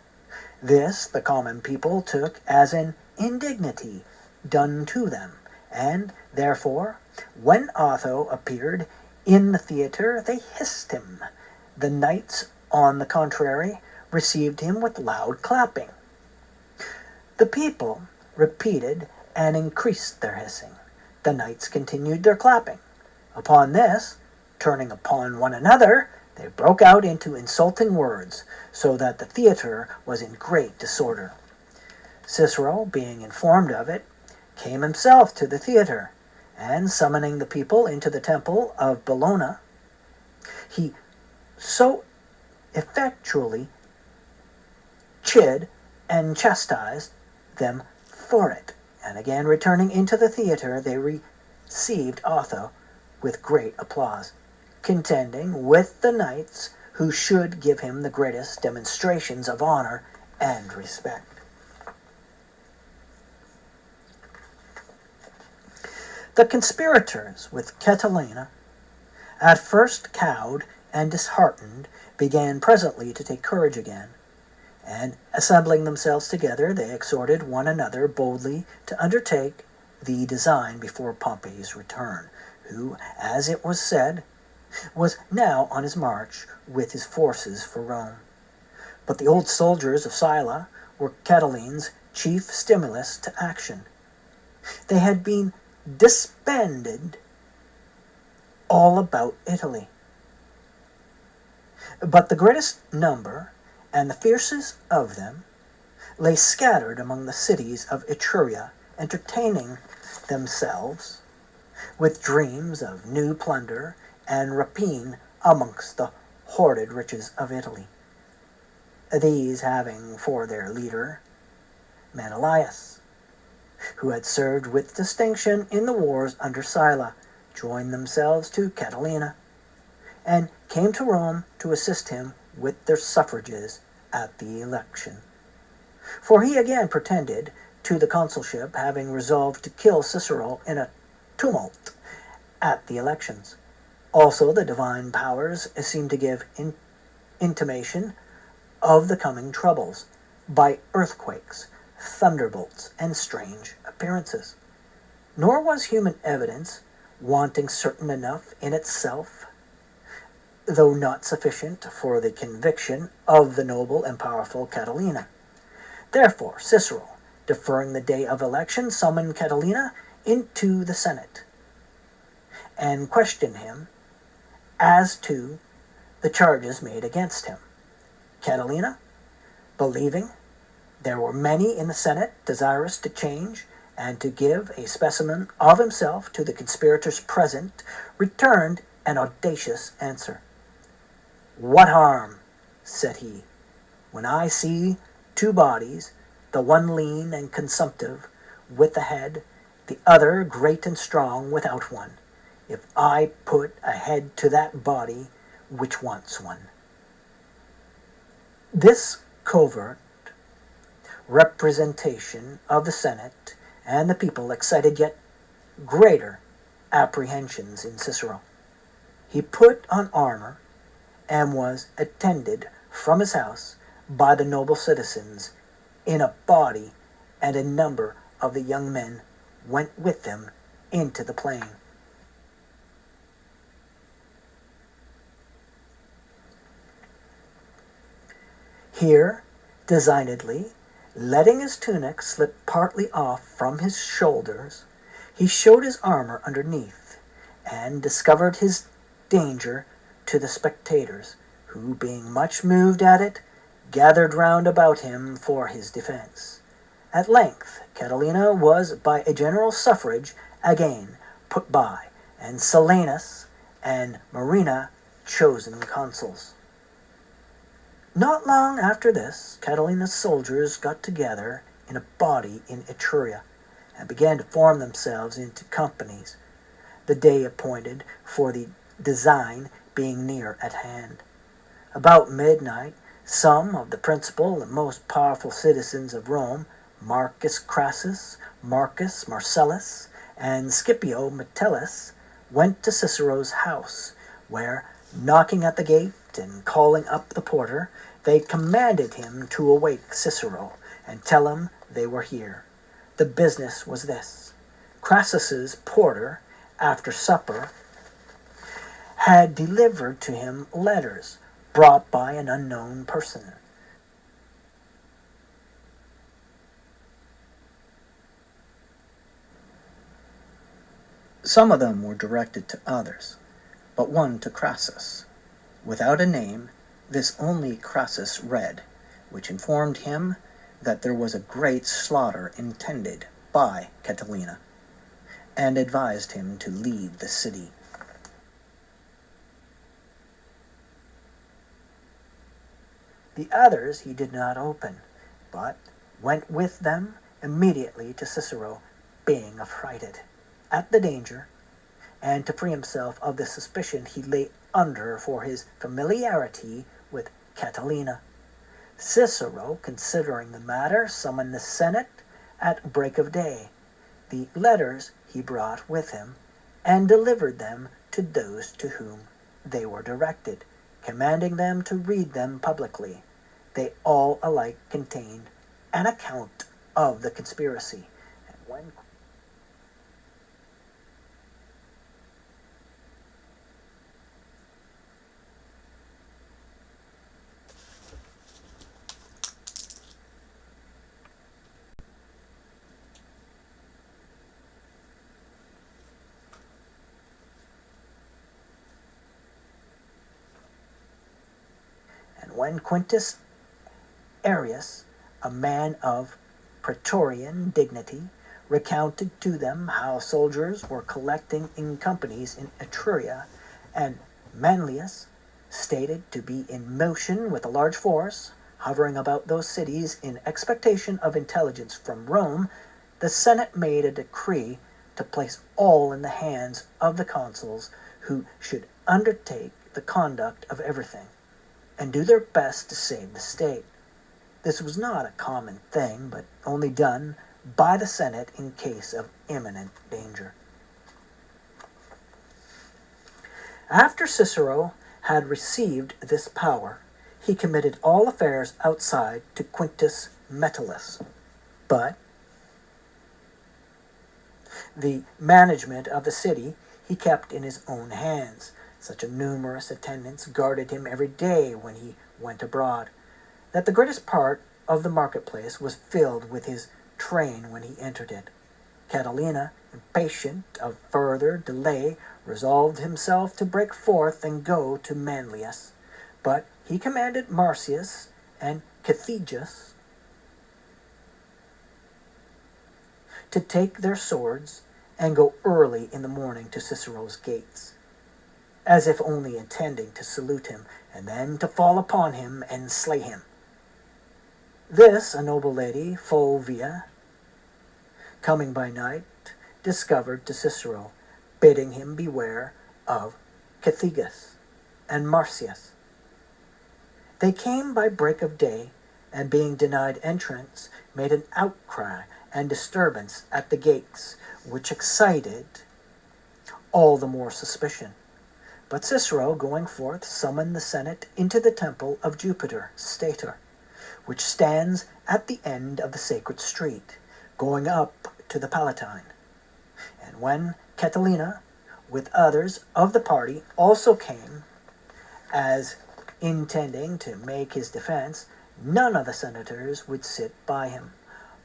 This the common people took as an indignity done to them, and therefore, when Otho appeared in the theater, they hissed him. The knights, on the contrary, received him with loud clapping. The people repeated and increased their hissing. The knights continued their clapping. Upon this, Turning upon one another, they broke out into insulting words, so that the theatre was in great disorder. Cicero, being informed of it, came himself to the theatre, and summoning the people into the temple of Bellona, he so effectually chid and chastised them for it. And again returning into the theatre, they received Otho with great applause, contending with the knights who should give him the greatest demonstrations of honor and respect. The conspirators with Catilina, at first cowed and disheartened, began presently to take courage again, and assembling themselves together, they exhorted one another boldly to undertake the design before Pompey's return, who, as it was said, was now on his march with his forces for Rome. But the old soldiers of Scylla were Catiline's chief stimulus to action. They had been disbanded all about Italy, but the greatest number and the fiercest of them lay scattered among the cities of Etruria, entertaining themselves with dreams of new plunder and rapine amongst the hoarded riches of Italy. These having for their leader Menelaus, who had served with distinction in the wars under Scylla, joined themselves to Catilina, and came to Rome to assist him with their suffrages at the election. For he again pretended to the consulship, having resolved to kill Cicero in a tumult at the elections. Also the divine powers seemed to give intimation of the coming troubles by earthquakes, thunderbolts, and strange appearances. Nor was human evidence wanting certain enough in itself, though not sufficient for the conviction of the noble and powerful Catilina. Therefore Cicero, deferring the day of election, summoned Catilina into the Senate, and questioned him as to the charges made against him. Catilina, believing there were many in the Senate desirous to change and to give a specimen of himself to the conspirators present, returned an audacious answer. "What harm," said he, "when I see two bodies, the one lean and consumptive, with a head, the other great and strong without one, if I put a head to that body which wants one?" This covert representation of the Senate and the people excited yet greater apprehensions in Cicero. He put on armor and was attended from his house by the noble citizens in a body, and a number of the young men went with them into the plain. Here, designedly, letting his tunic slip partly off from his shoulders, he showed his armor underneath, and discovered his danger to the spectators, who, being much moved at it, gathered round about him for his defense. At length Catilina was by a general suffrage again put by, and Silanus and Marina chosen consuls. Not long after this, Catilina's soldiers got together in a body in Etruria, and began to form themselves into companies, the day appointed for the design being near at hand. About midnight, some of the principal and most powerful citizens of Rome, Marcus Crassus, Marcus Marcellus, and Scipio Metellus, went to Cicero's house, where, knocking at the gate and calling up the porter, they commanded him to awake Cicero and tell him they were here. The business was this: Crassus's porter, after supper, had delivered to him letters brought by an unknown person. Some of them were directed to others, but one to Crassus. Without a name, this only Crassus read, which informed him that there was a great slaughter intended by Catilina, and advised him to leave the city. The others he did not open, but went with them immediately to Cicero, being affrighted at the danger, and to free himself of the suspicion he lay under for his familiarity with Catilina. Cicero, considering the matter, summoned the Senate at break of day. The letters he brought with him, and delivered them to those to whom they were directed, commanding them to read them publicly. They all alike contained an account of the conspiracy, and when Quintus Arrius, a man of praetorian dignity, recounted to them how soldiers were collecting in companies in Etruria, and Manlius, stated to be in motion with a large force, hovering about those cities in expectation of intelligence from Rome, the Senate made a decree to place all in the hands of the consuls, who should undertake the conduct of everything, and do their best to save the state. This was not a common thing, but only done by the Senate in case of imminent danger. After Cicero had received this power, he committed all affairs outside to Quintus Metellus. But the management of the city he kept in his own hands. Such a numerous attendants guarded him every day when he went abroad, that the greatest part of the marketplace was filled with his train when he entered it. Catilina, impatient of further delay, resolved himself to break forth and go to Manlius, but he commanded Marcius and Cethegus to take their swords and go early in the morning to Cicero's gates, as if only intending to salute him, and then to fall upon him and slay him. This a noble lady, Fulvia, coming by night, discovered to Cicero, bidding him beware of Cethegus and Marcius. They came by break of day, and being denied entrance, made an outcry and disturbance at the gates, which excited all the more suspicion. But Cicero, going forth, summoned the Senate into the temple of Jupiter, Stator, which stands at the end of the sacred street, going up to the Palatine. And when Catilina, with others of the party, also came, as intending to make his defense, none of the senators would sit by him,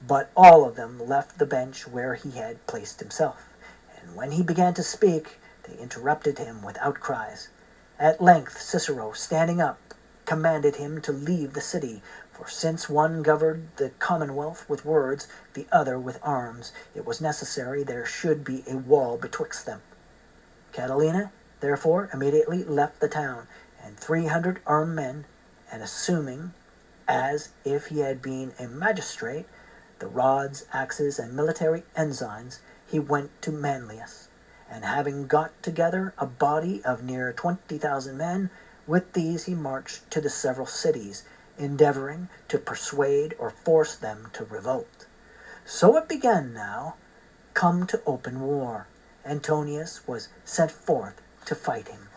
but all of them left the bench where he had placed himself. And when he began to speak, they interrupted him with outcries. At length Cicero, standing up, commanded him to leave the city, for since one governed the commonwealth with words, the other with arms, it was necessary there should be a wall betwixt them. Catilina, therefore, immediately left the town, and 300 armed men, and assuming, as if he had been a magistrate, the rods, axes, and military ensigns, he went to Manlius, and having got together a body of near 20,000 men, with these he marched to the several cities, endeavoring to persuade or force them to revolt. So it began now, come to open war. Antonius was sent forth to fight him.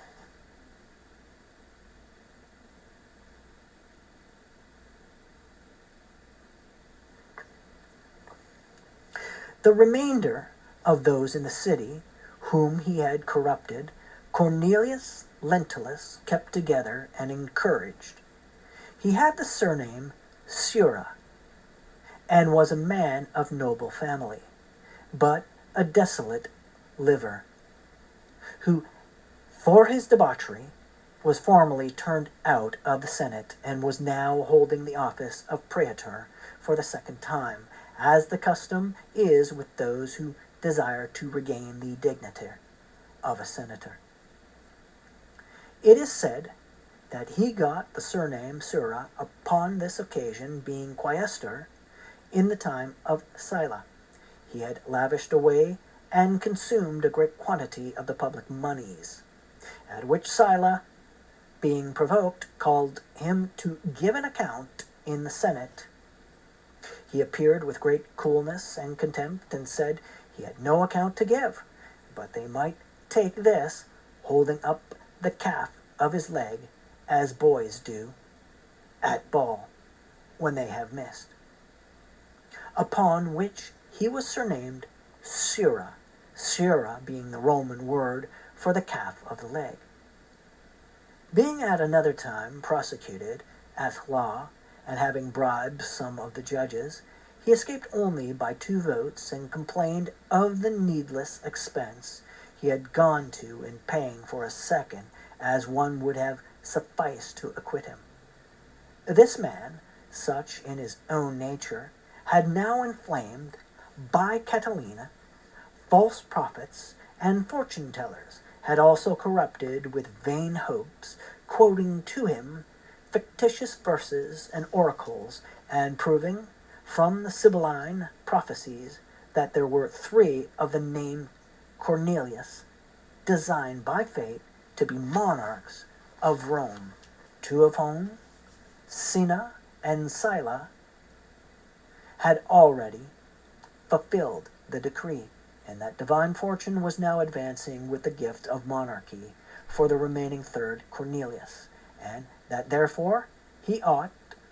The remainder of those in the city whom he had corrupted, Cornelius Lentulus kept together and encouraged. He had the surname Sura, and was a man of noble family, but a desolate liver, who for his debauchery, was formally turned out of the Senate, and was now holding the office of praetor for the second time, as the custom is with those who desire to regain the dignity of a senator. It is said that he got the surname Sura upon this occasion, being quaestor in the time of Sylla. He had lavished away and consumed a great quantity of the public moneys, at which Sylla, being provoked, called him to give an account in the Senate. He appeared with great coolness and contempt, and said he had no account to give, but they might take this, holding up the calf of his leg, as boys do at ball when they have missed. Upon which he was surnamed Sura, Sura being the Roman word for the calf of the leg. Being at another time prosecuted at law, and having bribed some of the judges, he escaped only by 2 votes, and complained of the needless expense he had gone to in paying for a second, as one would have sufficed to acquit him. This man, such in his own nature, had now inflamed by Catilina false prophets and fortune-tellers, had also corrupted with vain hopes, quoting to him fictitious verses and oracles, and proving from the Sibylline prophecies that there were 3 of the name Cornelius, designed by fate to be monarchs of Rome, 2 of whom, Cinna and Sylla, had already fulfilled the decree, and that divine fortune was now advancing with the gift of monarchy for the remaining 3rd Cornelius, and that therefore he ought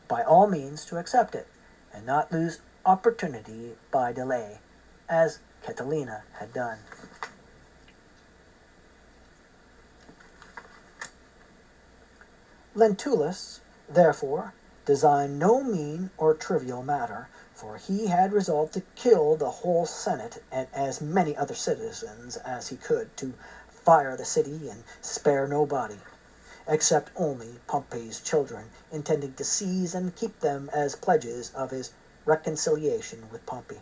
by all means to accept it, and not lose opportunity by delay, as Catilina had done. Lentulus, therefore, designed no mean or trivial matter, for he had resolved to kill the whole Senate and as many other citizens as he could, to fire the city and spare nobody, except only Pompey's children, intending to seize and keep them as pledges of his reconciliation with Pompey.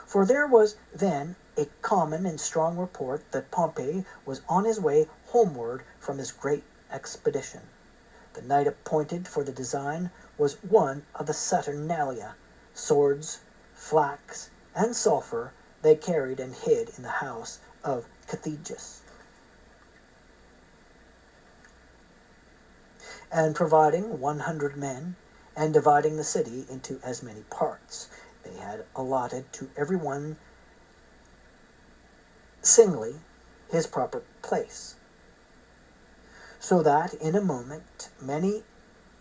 For there was then a common and strong report that Pompey was on his way homeward from his great expedition. The night appointed for the design was one of the Saturnalia. Swords, flax, and sulphur they carried and hid in the house of Cathegus. And providing 100 men, and dividing the city into as many parts, they had allotted to every one singly his proper place, so that in a moment, many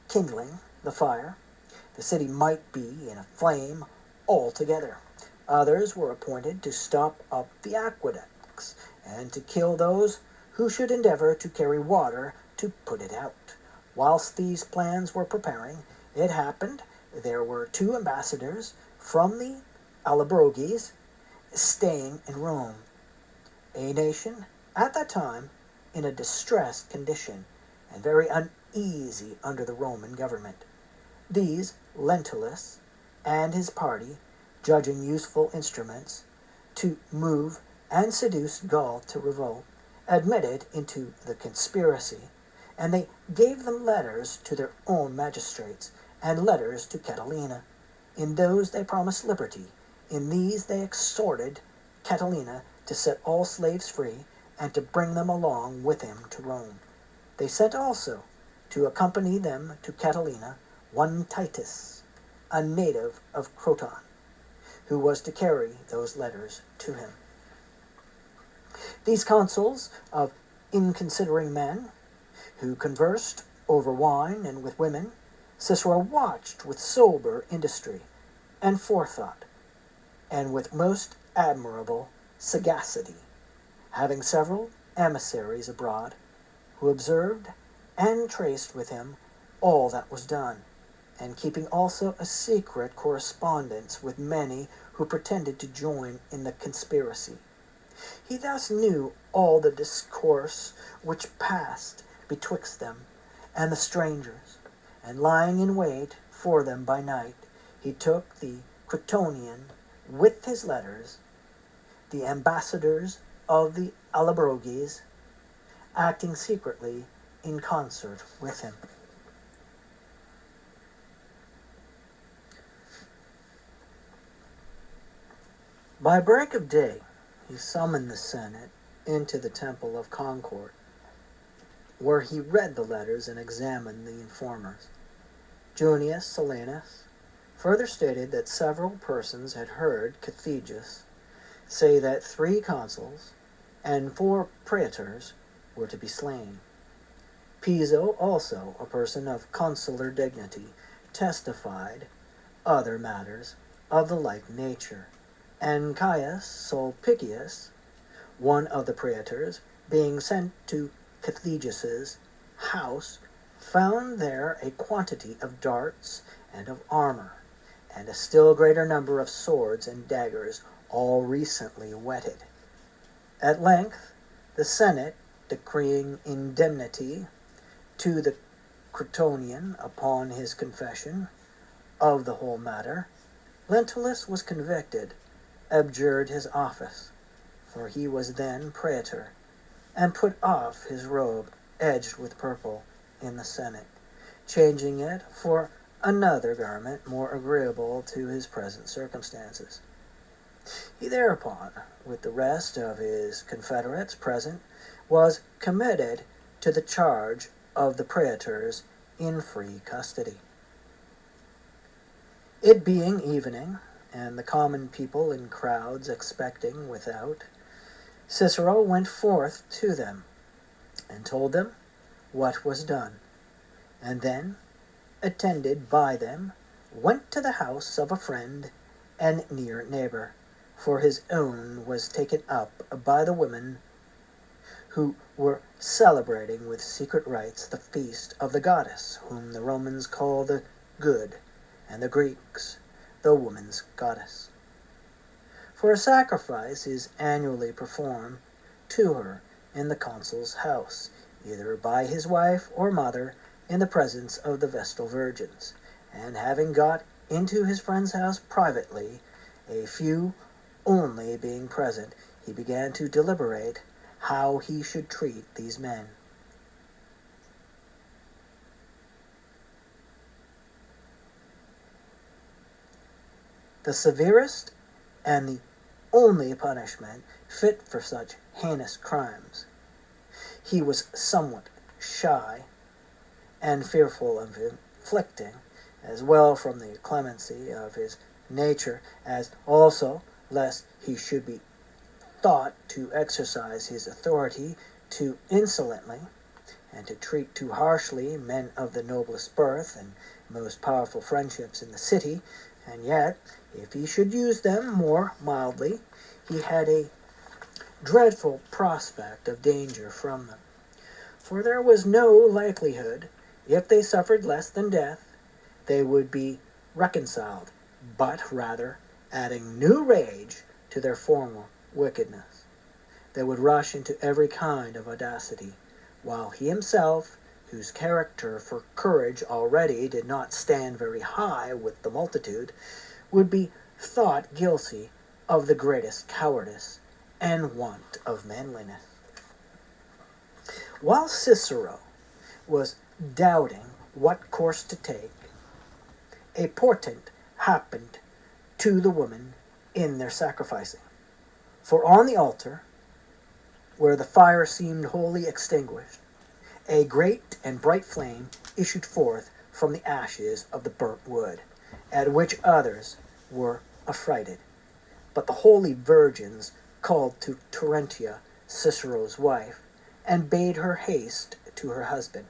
kindling the fire, the city might be in a flame altogether. Others were appointed to stop up the aqueducts, and to kill those who should endeavor to carry water to put it out. Whilst these plans were preparing, it happened there were 2 ambassadors from the Allobroges staying in Rome, a nation at that time in a distressed condition, and very uneasy under the Roman government. These Lentulus and his party, judging useful instruments to move and seduce Gaul to revolt, admitted into the conspiracy, and they gave them letters to their own magistrates, and letters to Catilina. In those they promised liberty. In these they exhorted Catilina to set all slaves free, and to bring them along with him to Rome. They sent also, to accompany them to Catilina, one Titus, a native of Croton, who was to carry those letters to him. These consuls of inconsidering men, who conversed over wine and with women, Cicero watched with sober industry and forethought, and with most admirable sagacity, having several emissaries abroad, who observed and traced with him all that was done, and keeping also a secret correspondence with many who pretended to join in the conspiracy. He thus knew all the discourse which passed betwixt them and the strangers, and lying in wait for them by night, he took the Cretonian with his letters, the ambassadors of the Allobroges acting secretly in concert with him. By break of day he summoned the Senate into the Temple of Concord, where he read the letters and examined the informers. Junius Silanus further stated that several persons had heard Cethegus say that 3 consuls and 4 praetors were to be slain. Piso, also a person of consular dignity, testified other matters of the like nature, and Caius Sulpicius, one of the praetors, being sent to Cethegus's house, found there a quantity of darts and of armor, and a still greater number of swords and daggers, all recently whetted. At length, the Senate, decreeing indemnity to the Cretonian upon his confession of the whole matter, Lentulus was convicted, abjured his office, for he was then praetor, and put off his robe edged with purple in the Senate, changing it for another garment more agreeable to his present circumstances. He thereupon, with the rest of his confederates present, was committed to the charge of the praetors in free custody. It being evening, and the common people in crowds expecting without, Cicero went forth to them, and told them what was done, and then, attended by them, went to the house of a friend and near neighbor, for his own was taken up by the women who were celebrating with secret rites the feast of the goddess, whom the Romans call the Good, and the Greeks the Woman's Goddess. For a sacrifice is annually performed to her in the consul's house, either by his wife or mother, in the presence of the Vestal Virgins, and having got into his friend's house privately, a few only being present, he began to deliberate how he should treat these men. The severest and the only punishment fit for such heinous crimes he was somewhat shy and fearful of inflicting, as well from the clemency of his nature as also lest he should be thought to exercise his authority too insolently, and to treat too harshly men of the noblest birth and most powerful friendships in the city, and yet, if he should use them more mildly, he had a dreadful prospect of danger from them. For there was no likelihood, if they suffered less than death, they would be reconciled, but rather adding new rage to their former wickedness. They would rush into every kind of audacity, while he himself, whose character for courage already did not stand very high with the multitude, would be thought guilty of the greatest cowardice and want of manliness. While Cicero was doubting what course to take, a portent happened to the women in their sacrificing. For on the altar, where the fire seemed wholly extinguished, a great and bright flame issued forth from the ashes of the burnt wood, at which others were affrighted. But the holy virgins called to Terentia, Cicero's wife, and bade her haste to her husband,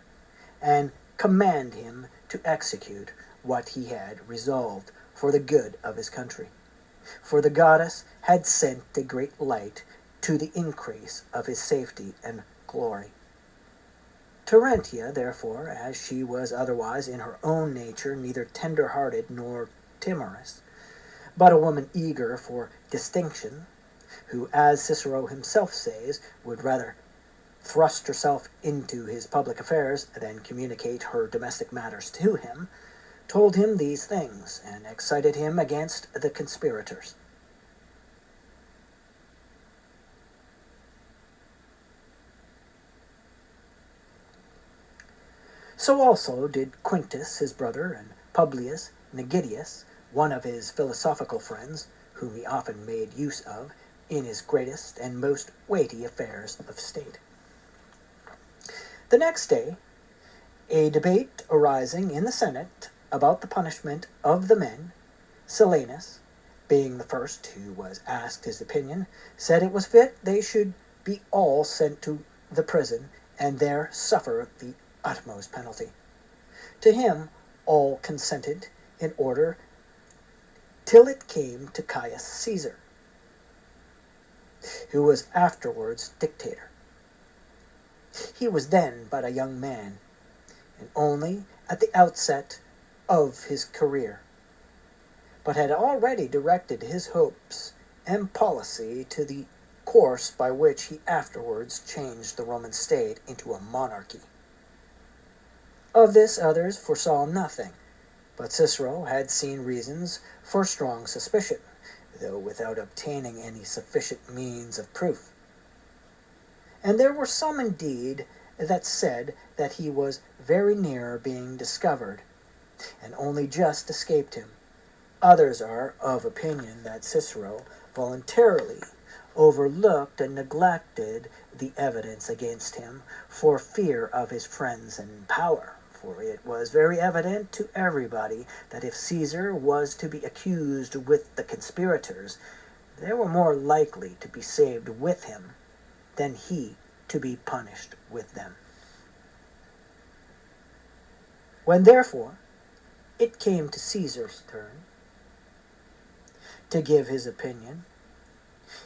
and command him to execute what he had resolved for the good of his country. For the goddess had sent a great light to the increase of his safety and glory. Terentia, therefore, as she was otherwise in her own nature neither tender-hearted nor timorous, but a woman eager for distinction, who, as Cicero himself says, would rather thrust herself into his public affairs than communicate her domestic matters to him, told him these things, and excited him against the conspirators. So also did Quintus his brother, and Publius Nigidius, one of his philosophical friends, whom he often made use of in his greatest and most weighty affairs of state. The next day, a debate arising in the Senate about the punishment of the men, Silanus, being the first who was asked his opinion, said it was fit they should be all sent to the prison, and there suffer the utmost penalty. To him all consented, in order till it came to Caius Caesar, who was afterwards dictator. He was then but a young man, and only at the outset of his career, but had already directed his hopes and policy to the course by which he afterwards changed the Roman state into a monarchy. Of this others foresaw nothing, but Cicero had seen reasons for strong suspicion, though without obtaining any sufficient means of proof. And there were some indeed that said that he was very near being discovered, and only just escaped him. Others are of opinion that Cicero voluntarily overlooked and neglected the evidence against him for fear of his friends and power. For it was very evident to everybody that if Caesar was to be accused with the conspirators, they were more likely to be saved with him than he to be punished with them. When therefore it came to Caesar's turn to give his opinion,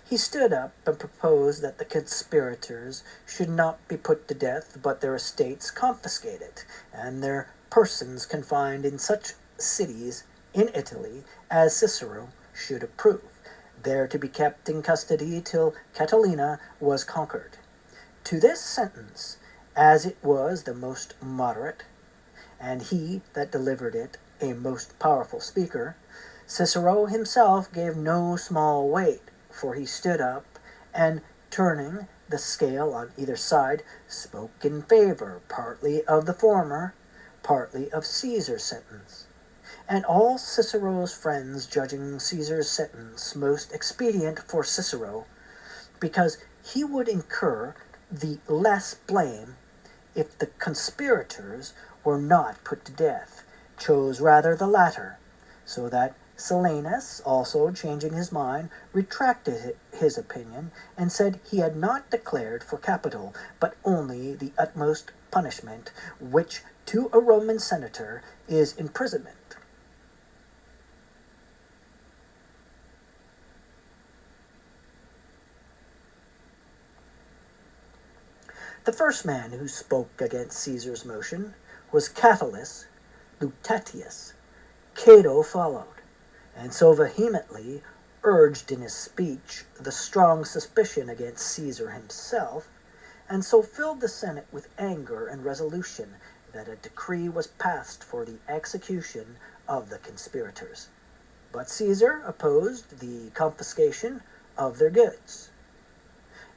he stood up and proposed that the conspirators should not be put to death, but their estates confiscated, and their persons confined in such cities in Italy as Cicero should approve, there to be kept in custody till Catilina was conquered. To this sentence, as it was the most moderate, and he that delivered it a most powerful speaker, Cicero himself gave no small weight, for he stood up, and turning the scale on either side, spoke in favor partly of the former, partly of Caesar's sentence. And all Cicero's friends judging Caesar's sentence most expedient for Cicero, because he would incur the less blame if the conspirators were not put to death, chose rather the latter, so that Silanus, also changing his mind, retracted his opinion, and said he had not declared for capital, but only the utmost punishment, which to a Roman senator is imprisonment. The first man who spoke against Caesar's motion was Catulus Lutatius. Cato followed, and so vehemently urged in his speech the strong suspicion against Caesar himself, and so filled the Senate with anger and resolution, that a decree was passed for the execution of the conspirators. But Caesar opposed the confiscation of their goods,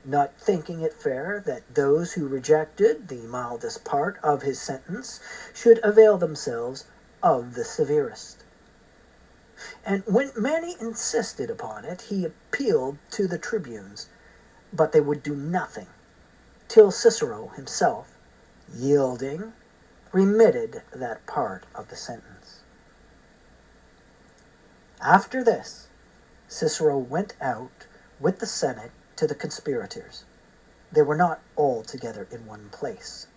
not thinking it fair that those who rejected the mildest part of his sentence should avail themselves of the severest. And when many insisted upon it, he appealed to the tribunes, but they would do nothing, till Cicero himself, yielding, remitted that part of the sentence. After this, Cicero went out with the Senate to the conspirators. They were not all together in one place,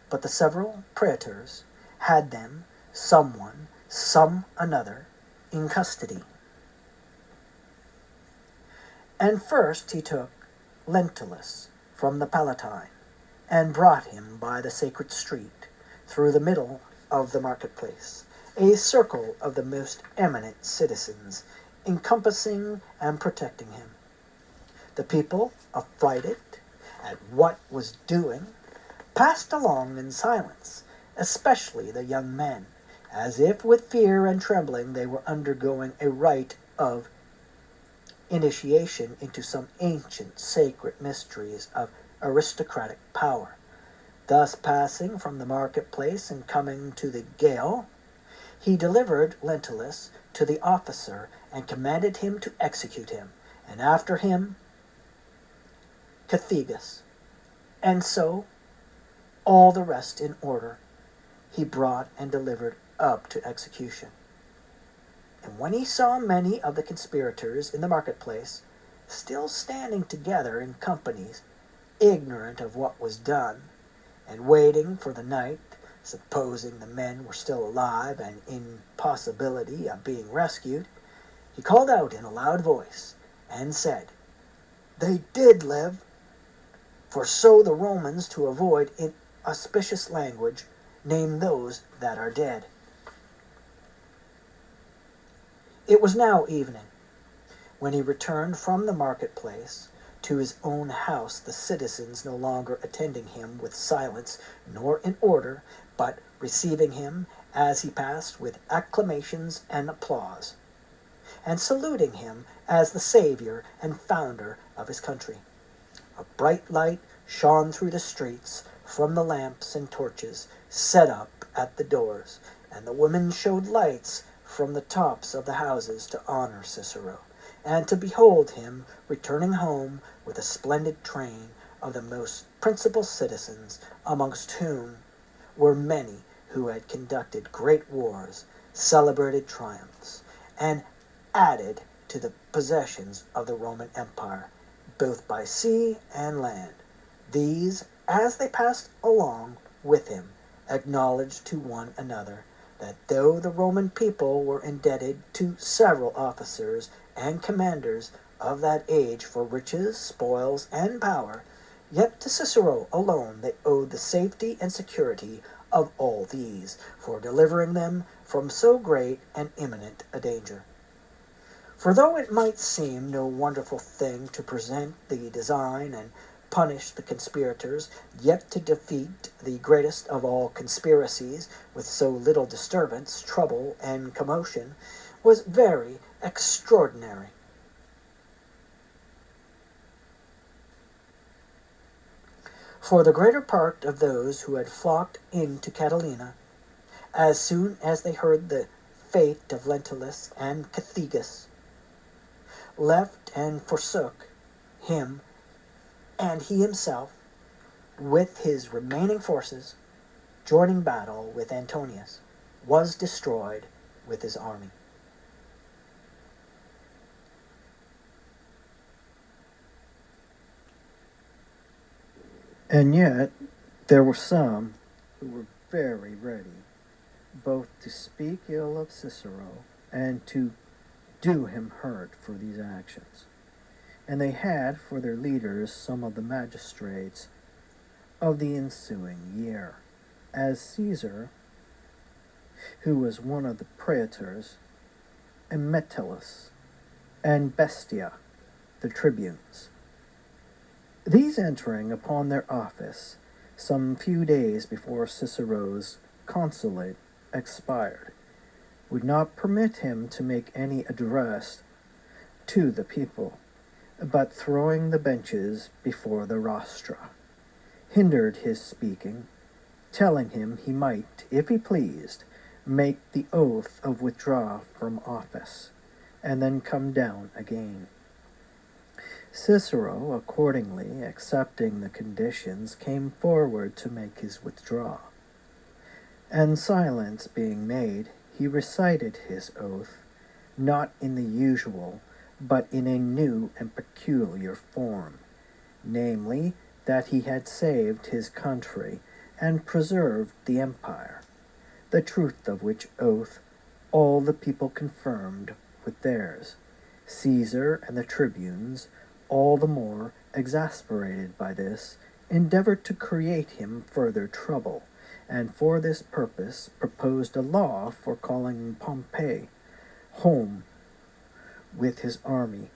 but the several praetors had them, some one, some another, in custody. And first he took Lentulus from the Palatine, and brought him by the sacred street, through the middle of the marketplace, a circle of the most eminent citizens, encompassing and protecting him. The people, affrighted at what was doing, passed along in silence, especially the young men, as if with fear and trembling they were undergoing a rite of initiation into some ancient sacred mysteries of aristocratic power. Thus passing from the marketplace and coming to the gale, he delivered Lentulus to the officer and commanded him to execute him, and after him Cethegus. And so, all the rest in order, he brought and delivered up to execution. And when he saw many of the conspirators in the marketplace, still standing together in companies, ignorant of what was done, and waiting for the night, supposing the men were still alive and in possibility of being rescued, he called out in a loud voice, and said, "They did live," for so the Romans, to avoid inauspicious language, name those that are dead. It was now evening. When he returned from the marketplace to his own house, the citizens no longer attending him with silence nor in order, but receiving him as he passed with acclamations and applause, and saluting him as the Saviour and founder of his country. A bright light shone through the streets from the lamps and torches set up at the doors, and the women showed lights from the tops of the houses to honor Cicero, and to behold him returning home with a splendid train of the most principal citizens, amongst whom were many who had conducted great wars, celebrated triumphs, and added to the possessions of the Roman Empire, both by sea and land. These, as they passed along with him, acknowledged to one another that though the Roman people were indebted to several officers and commanders of that age for riches, spoils, and power, yet to Cicero alone they owed the safety and security of all these, for delivering them from so great and imminent a danger. For though it might seem no wonderful thing to present the design and punish the conspirators, yet to defeat the greatest of all conspiracies with so little disturbance, trouble, and commotion was very extraordinary. For the greater part of those who had flocked into Catalina, as soon as they heard the fate of Lentulus and Cethegus, left and forsook him, and he himself, with his remaining forces, joining battle with Antonius, was destroyed with his army. And yet there were some who were very ready both to speak ill of Cicero and to do him hurt for these actions. And they had for their leaders some of the magistrates of the ensuing year, as Caesar, who was one of the praetors, and Metellus, and Bestia, the tribunes. These entering upon their office some few days before Cicero's consulate expired, would not permit him to make any address to the people, but throwing the benches before the rostra, hindered his speaking, telling him he might, if he pleased, make the oath of withdraw from office, and then come down again. Cicero, accordingly, accepting the conditions, came forward to make his withdrawal. And silence being made, he recited his oath, not in the usual, but in a new and peculiar form, namely, that he had saved his country and preserved the empire, the truth of which oath all the people confirmed with theirs. Caesar and the tribunes, all the more exasperated by this, endeavored to create him further trouble, and for this purpose proposed a law for calling Pompey home with his army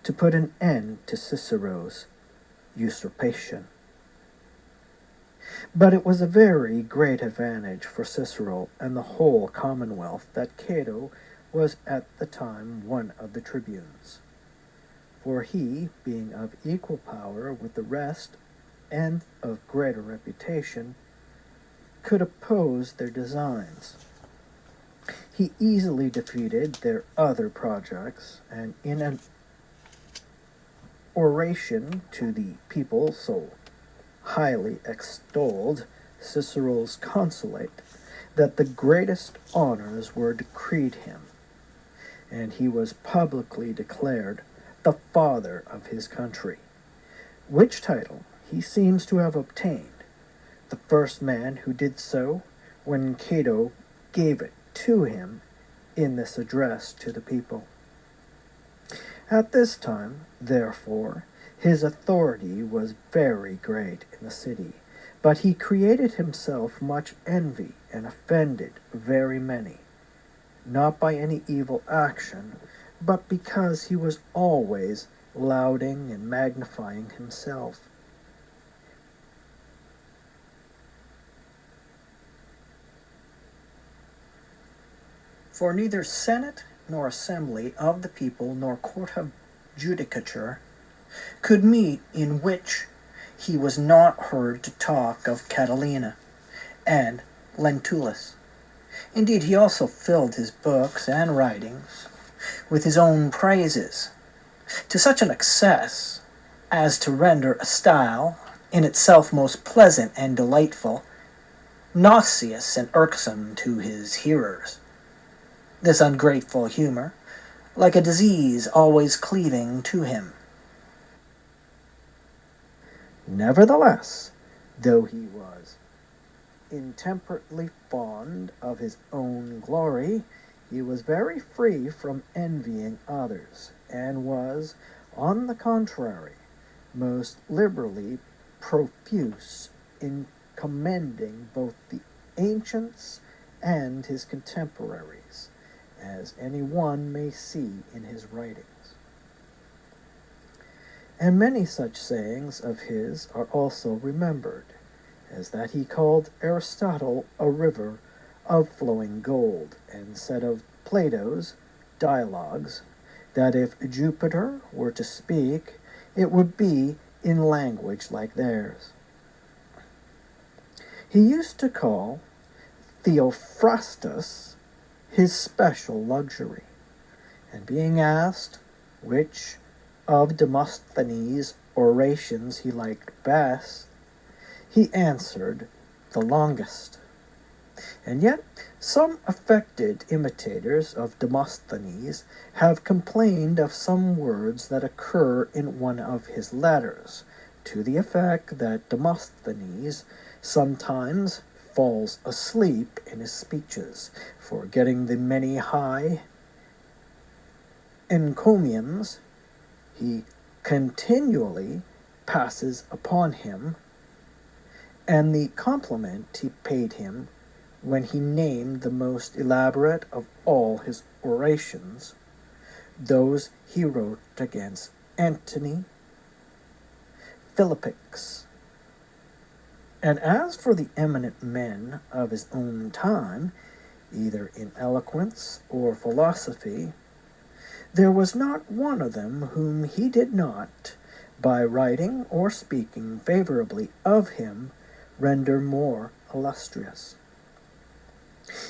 to put an end to Cicero's usurpation. But it was a very great advantage for Cicero and the whole commonwealth that Cato was at the time one of the tribunes. For he, being of equal power with the rest and of greater reputation, could oppose their designs. He easily defeated their other projects, and in an oration to the people so highly extolled Cicero's consulate that the greatest honors were decreed him, and he was publicly declared the father of his country, which title he seems to have obtained, the first man who did so when Cato gave it to him in this address to the people. At this time, therefore, his authority was very great in the city, but he created himself much envy and offended very many, not by any evil action, but because he was always lauding and magnifying himself. For neither senate nor assembly of the people nor court of judicature could meet in which he was not heard to talk of Catilina and Lentulus. Indeed, he also filled his books and writings with his own praises, to such an excess as to render a style, in itself most pleasant and delightful, nauseous and irksome to his hearers. This ungrateful humor, like a disease always cleaving to him. Nevertheless, though he was intemperately fond of his own glory, he was very free from envying others, and was, on the contrary, most liberally profuse in commending both the ancients and his contemporaries, as any one may see in his writings. And many such sayings of his are also remembered, as that he called Aristotle a river of flowing gold, and said of Plato's dialogues that if Jupiter were to speak, it would be in language like theirs. He used to call Theophrastus his special luxury, and being asked which of Demosthenes' orations he liked best, he answered the longest. And yet some affected imitators of Demosthenes have complained of some words that occur in one of his letters, to the effect that Demosthenes sometimes falls asleep in his speeches, forgetting the many high encomiums he continually passes upon him, and the compliment he paid him when he named the most elaborate of all his orations, those he wrote against Antony, Philippix. And as for the eminent men of his own time, either in eloquence or philosophy, there was not one of them whom he did not, by writing or speaking favorably of him, render more illustrious.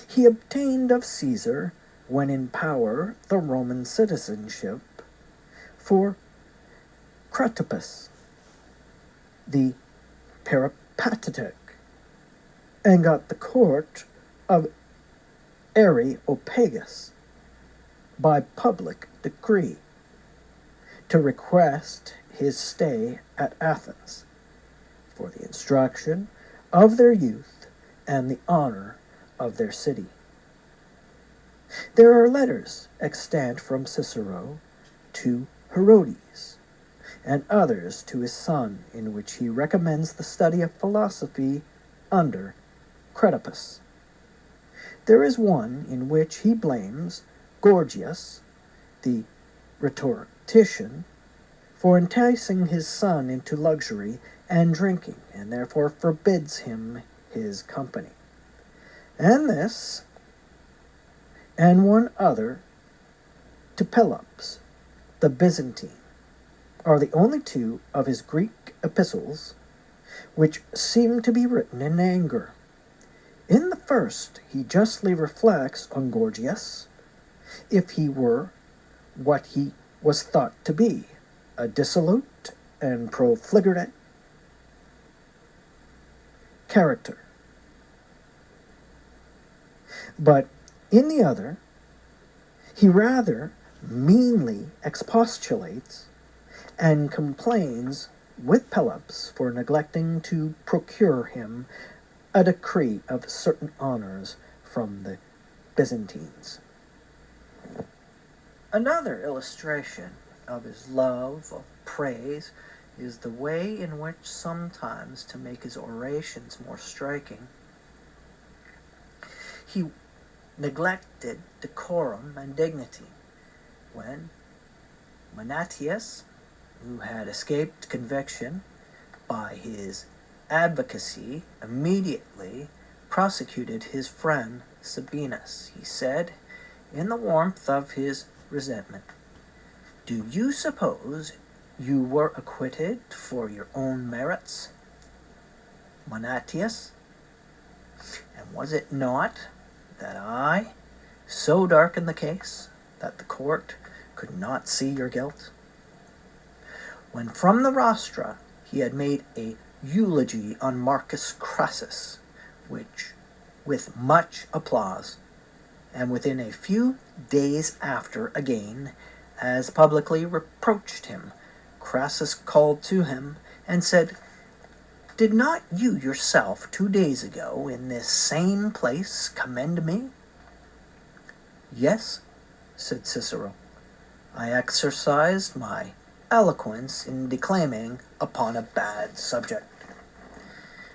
He obtained of Caesar, when in power, the Roman citizenship for Cratopus, the Peripatetic, and got the court of Areopagus by public decree, to request his stay at Athens, for the instruction of their youth and the honor of their city. There are letters extant from Cicero to Herodes, and others to his son, in which he recommends the study of philosophy under Cratopus. There is one in which he blames Gorgias, the rhetorician, for enticing his son into luxury and drinking, and therefore forbids him his company. And this, and one other, to Pelops, the Byzantine, are the only two of his Greek epistles which seem to be written in anger. In the first, he justly reflects on Gorgias, if he were what he was thought to be, a dissolute and profligate character. But in the other, he rather meanly expostulates and complains with Pelops for neglecting to procure him a decree of certain honors from the Byzantines. Another illustration of his love of praise is the way in which sometimes, to make his orations more striking, he neglected decorum and dignity. When Manatius, who had escaped conviction by his advocacy, immediately prosecuted his friend Sabinus, he said, in the warmth of his resentment, "Do you suppose you were acquitted for your own merits, Manatius? And was it not that I so darkened the case that the court could not see your guilt?" When from the rostra he had made a eulogy on Marcus Crassus, which, with much applause, and within a few days after again, as publicly reproached him, Crassus called to him and said, "Did not you yourself 2 days ago in this same place commend me?" "Yes," said Cicero, "I exercised my eloquence in declaiming upon a bad subject."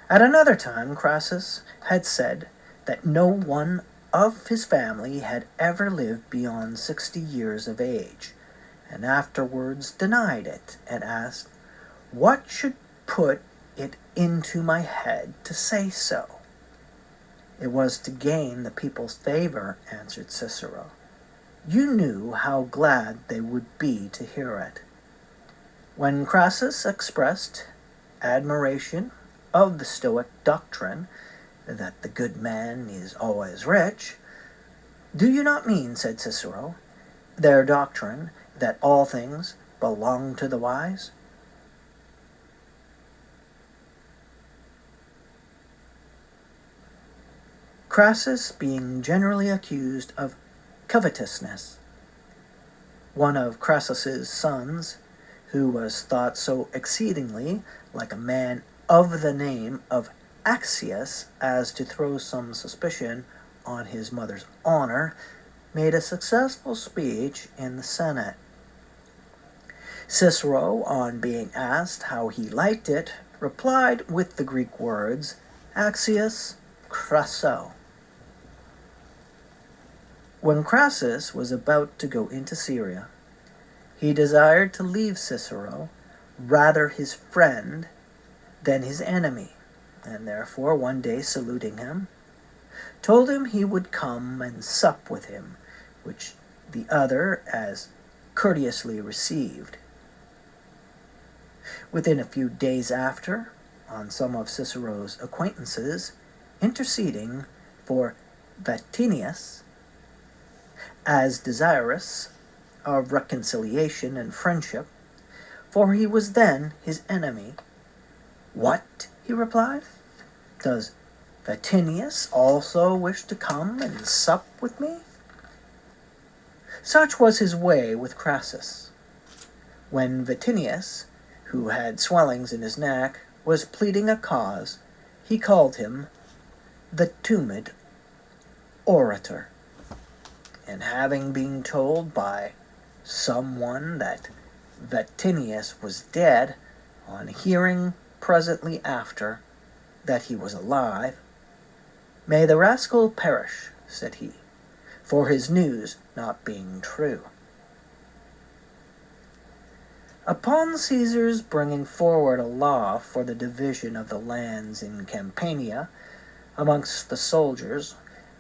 At another time Crassus had said that no one of his family had ever lived beyond 60 years of age, and afterwards denied it, and asked, "What should put it into my head to say so?" "It was to gain the people's favor," answered Cicero. "You knew how glad they would be to hear it." When Crassus expressed admiration of the Stoic doctrine that the good man is always rich, "Do you not mean," said Cicero, "their doctrine that all things belong to the wise?" Crassus being generally accused of covetousness, one of Crassus's sons, who was thought so exceedingly like a man of the name of Axius as to throw some suspicion on his mother's honor, made a successful speech in the Senate. Cicero, on being asked how he liked it, replied with the Greek words, "Axius Crasso." When Crassus was about to go into Syria, he desired to leave Cicero rather his friend than his enemy, and therefore one day saluting him, told him he would come and sup with him, which the other as courteously received. Within a few days after, on some of Cicero's acquaintances interceding for Vatinius, as desirous of reconciliation and friendship, for he was then his enemy, "What?" he replied, "does Vatinius also wish to come and sup with me?" Such was his way with Crassus. When Vatinius, who had swellings in his neck, was pleading a cause, he called him the tumid orator. And having been told by some one that Vatinius was dead, on hearing presently after that he was alive, "May the rascal perish," said he, "for his news not being true." Upon Caesar's bringing forward a law for the division of the lands in Campania amongst the soldiers,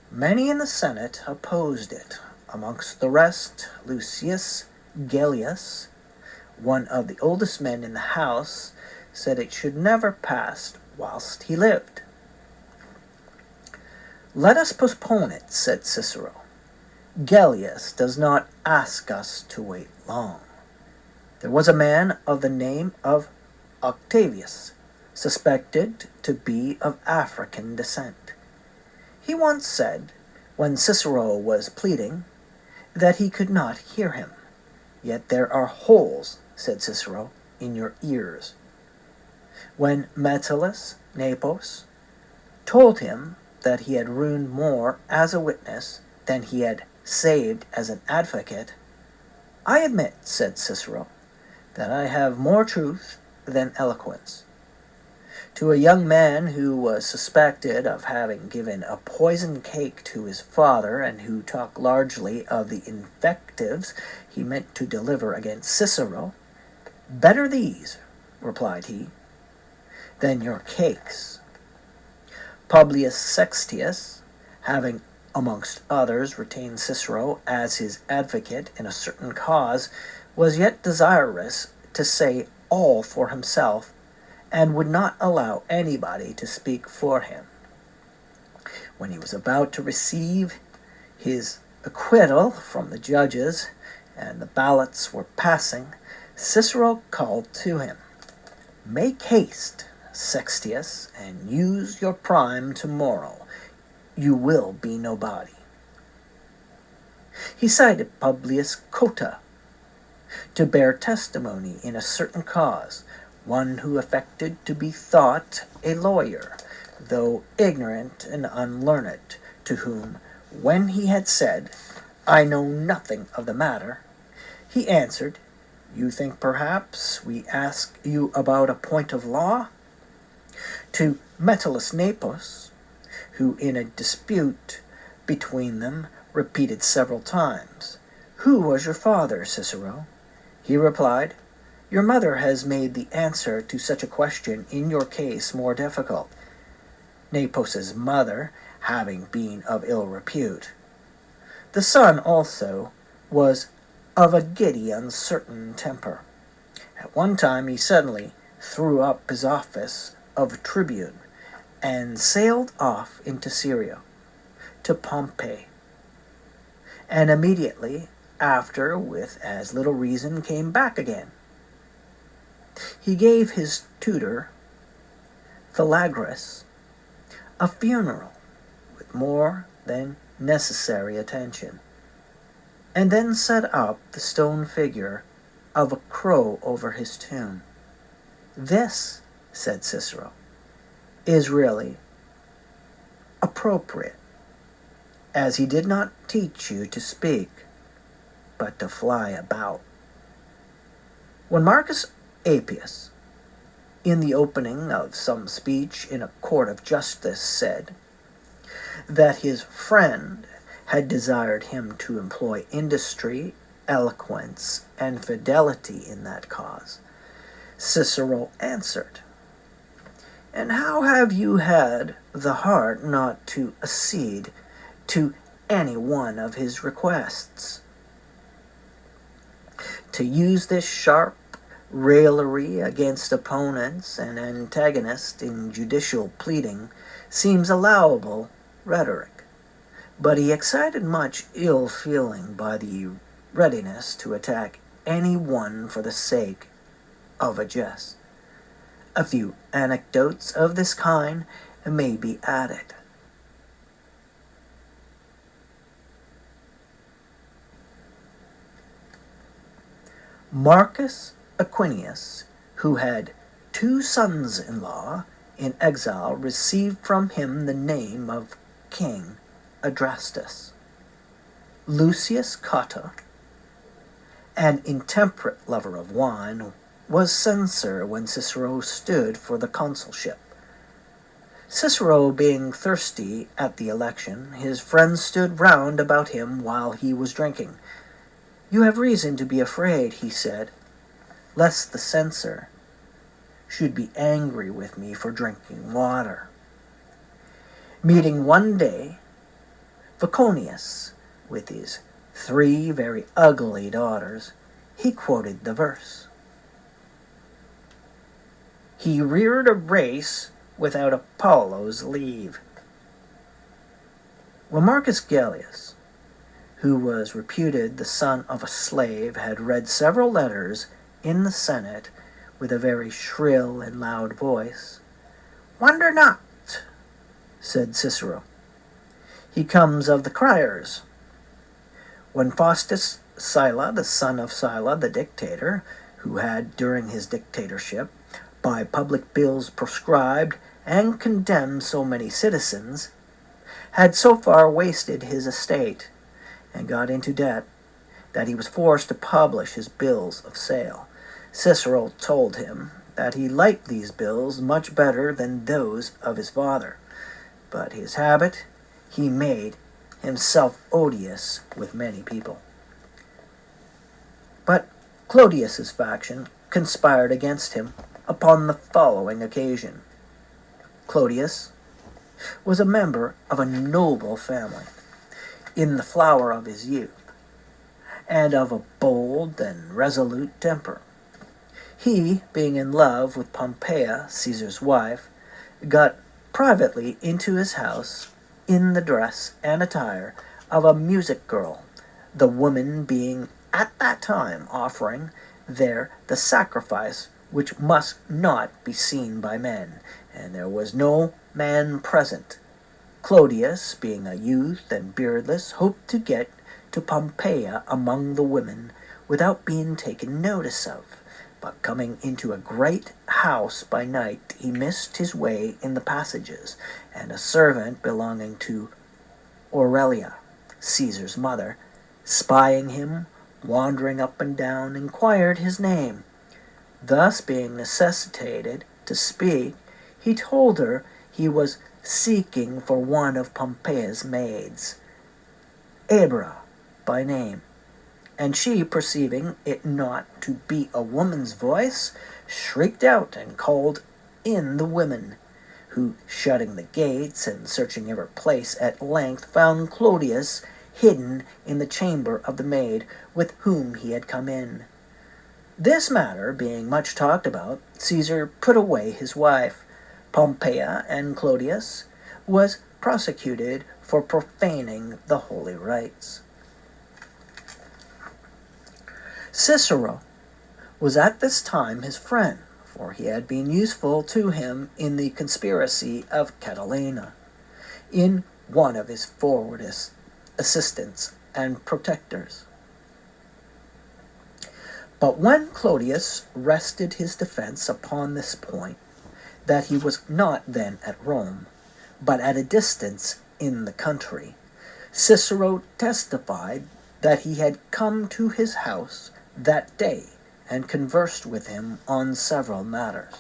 many in the Senate opposed it. Amongst the rest, Lucius Gellius, one of the oldest men in the house, said it should never pass whilst he lived. "Let us postpone it," said Cicero. "Gellius does not ask us to wait long. There was a man of the name of Octavius, suspected to be of African descent. He once said, when Cicero was pleading, that he could not hear him. Yet there are holes, said Cicero, in your ears. When Metellus Nepos told him that he had ruined more as a witness than he had saved as an advocate, I admit, said Cicero, that I have more truth than eloquence. To a young man who was suspected of having given a poisoned cake to his father, and who talked largely of the invectives he meant to deliver against Cicero, better these, replied he, than your cakes. Publius Sextius, having amongst others retained Cicero as his advocate in a certain cause, was yet desirous to say all for himself, and would not allow anybody to speak for him. When he was about to receive his acquittal from the judges, and the ballots were passing, Cicero called to him, "Make haste, Sextius, and use your prime tomorrow. You will be nobody." He cited Publius Cotta to bear testimony in a certain cause, one who affected to be thought a lawyer, though ignorant and unlearned, to whom, when he had said, "I know nothing of the matter," he answered, "You think perhaps we ask you about a point of law?" To Metellus Nepos, who in a dispute between them repeated several times, "Who was your father, Cicero?" he replied, "Your mother has made the answer to such a question in your case more difficult, Nepos's mother having been of ill repute. The son also was of a giddy, uncertain temper. At one time he suddenly threw up his office of tribune and sailed off into Syria, to Pompey, and immediately after, with as little reason, came back again. He gave his tutor, Philagris, a funeral with more than necessary attention, and then set up the stone figure of a crow over his tomb. This, said Cicero, is really appropriate, as he did not teach you to speak, but to fly about. When Marcus Appius, in the opening of some speech in a court of justice, said that his friend had desired him to employ industry, eloquence, and fidelity in that cause, Cicero answered, "And how have you had the heart not to accede to any one of his requests? To use this sharp raillery against opponents and antagonists in judicial pleading seems allowable rhetoric, but he excited much ill feeling by the readiness to attack any one for the sake of a jest. A few anecdotes of this kind may be added. Marcus Aquinius, who had 2 sons-in-law in exile, received from him the name of King Adrastus. Lucius Cotta, an intemperate lover of wine, was censor when Cicero stood for the consulship. Cicero being thirsty at the election, his friends stood round about him while he was drinking. "You have reason to be afraid," he said, lest the censor should be angry with me for drinking water. Meeting one day Voconius with his 3 very ugly daughters, he quoted the verse. He reared a race without Apollo's leave. When Marcus Gellius, who was reputed the son of a slave, had read several letters in the Senate with a very shrill and loud voice, "Wonder not," said Cicero, "he comes of the criers." When Faustus Sylla, the son of Sylla the dictator, who had during his dictatorship by public bills proscribed and condemned so many citizens, had so far wasted his estate and got into debt that he was forced to publish his bills of sale, Cicero told him that he liked these bills much better than those of his father, but his habit he made himself odious with many people. But Clodius's faction conspired against him upon the following occasion. Clodius was a member of a noble family, in the flower of his youth, and of a bold and resolute temper. He, being in love with Pompeia, Caesar's wife, got privately into his house in the dress and attire of a music girl, the woman being at that time offering there the sacrifice which must not be seen by men, and there was no man present. Clodius, being a youth and beardless, hoped to get to Pompeia among the women without being taken notice of. But coming into a great house by night, he missed his way in the passages, and a servant belonging to Aurelia, Caesar's mother, spying him wandering up and down, inquired his name. Thus, being necessitated to speak, he told her he was seeking for one of Pompeia's maids, Abra by name. And she, perceiving it not to be a woman's voice, shrieked out and called in the women, who, shutting the gates and searching every place, at length found Clodius hidden in the chamber of the maid with whom he had come in. This matter being much talked about, Caesar put away his wife. Pompeia, and Clodius was prosecuted for profaning the holy rites. Cicero was at this time his friend, for he had been useful to him in the conspiracy of Catiline, in one of his forwardest assistants and protectors. But when Clodius rested his defense upon this point, that he was not then at Rome, but at a distance in the country, Cicero testified that he had come to his house that day and conversed with him on several matters,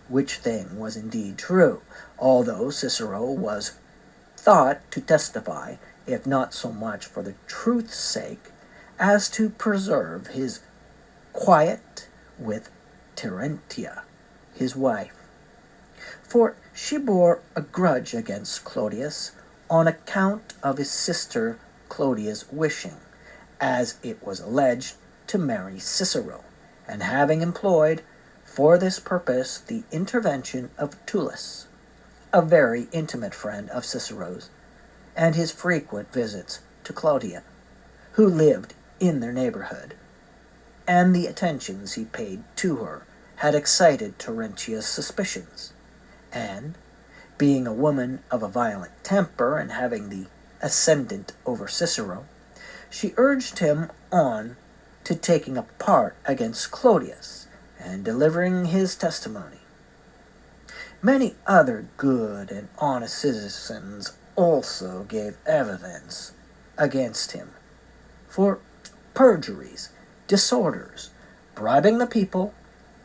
which thing was indeed true, although Cicero was thought to testify, if not so much for the truth's sake, as to preserve his quiet with Terentia, his wife, for she bore a grudge against Clodius on account of his sister Clodia's wishing, as it was alleged, to marry Cicero, and having employed for this purpose the intervention of Tullus, a very intimate friend of Cicero's, and his frequent visits to Clodia, who lived in their neighborhood, and the attentions he paid to her had excited Terentia's suspicions, and, being a woman of a violent temper and having the ascendant over Cicero, she urged him on to taking a part against Clodius and delivering his testimony. Many other good and honest citizens also gave evidence against him for perjuries, disorders, bribing the people,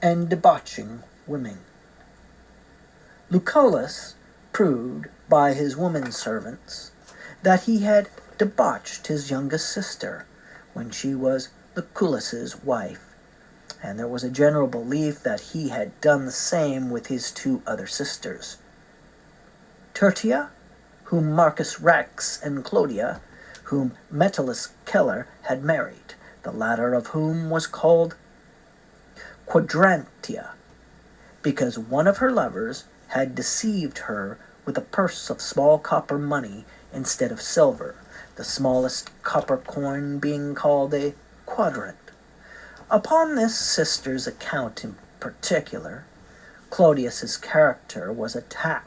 and debauching women. Lucullus proved by his women servants that he had debauched his youngest sister when she was Lucullus's wife, and there was a general belief that he had done the same with his two other sisters, Tertia, whom Marcus Rex, and Clodia, whom Metellus Celer had married, the latter of whom was called Quadrantia, because one of her lovers had deceived her with a purse of small copper money instead of silver, the smallest copper coin being called a quadrant. Upon this sister's account in particular, Clodius's character was attacked.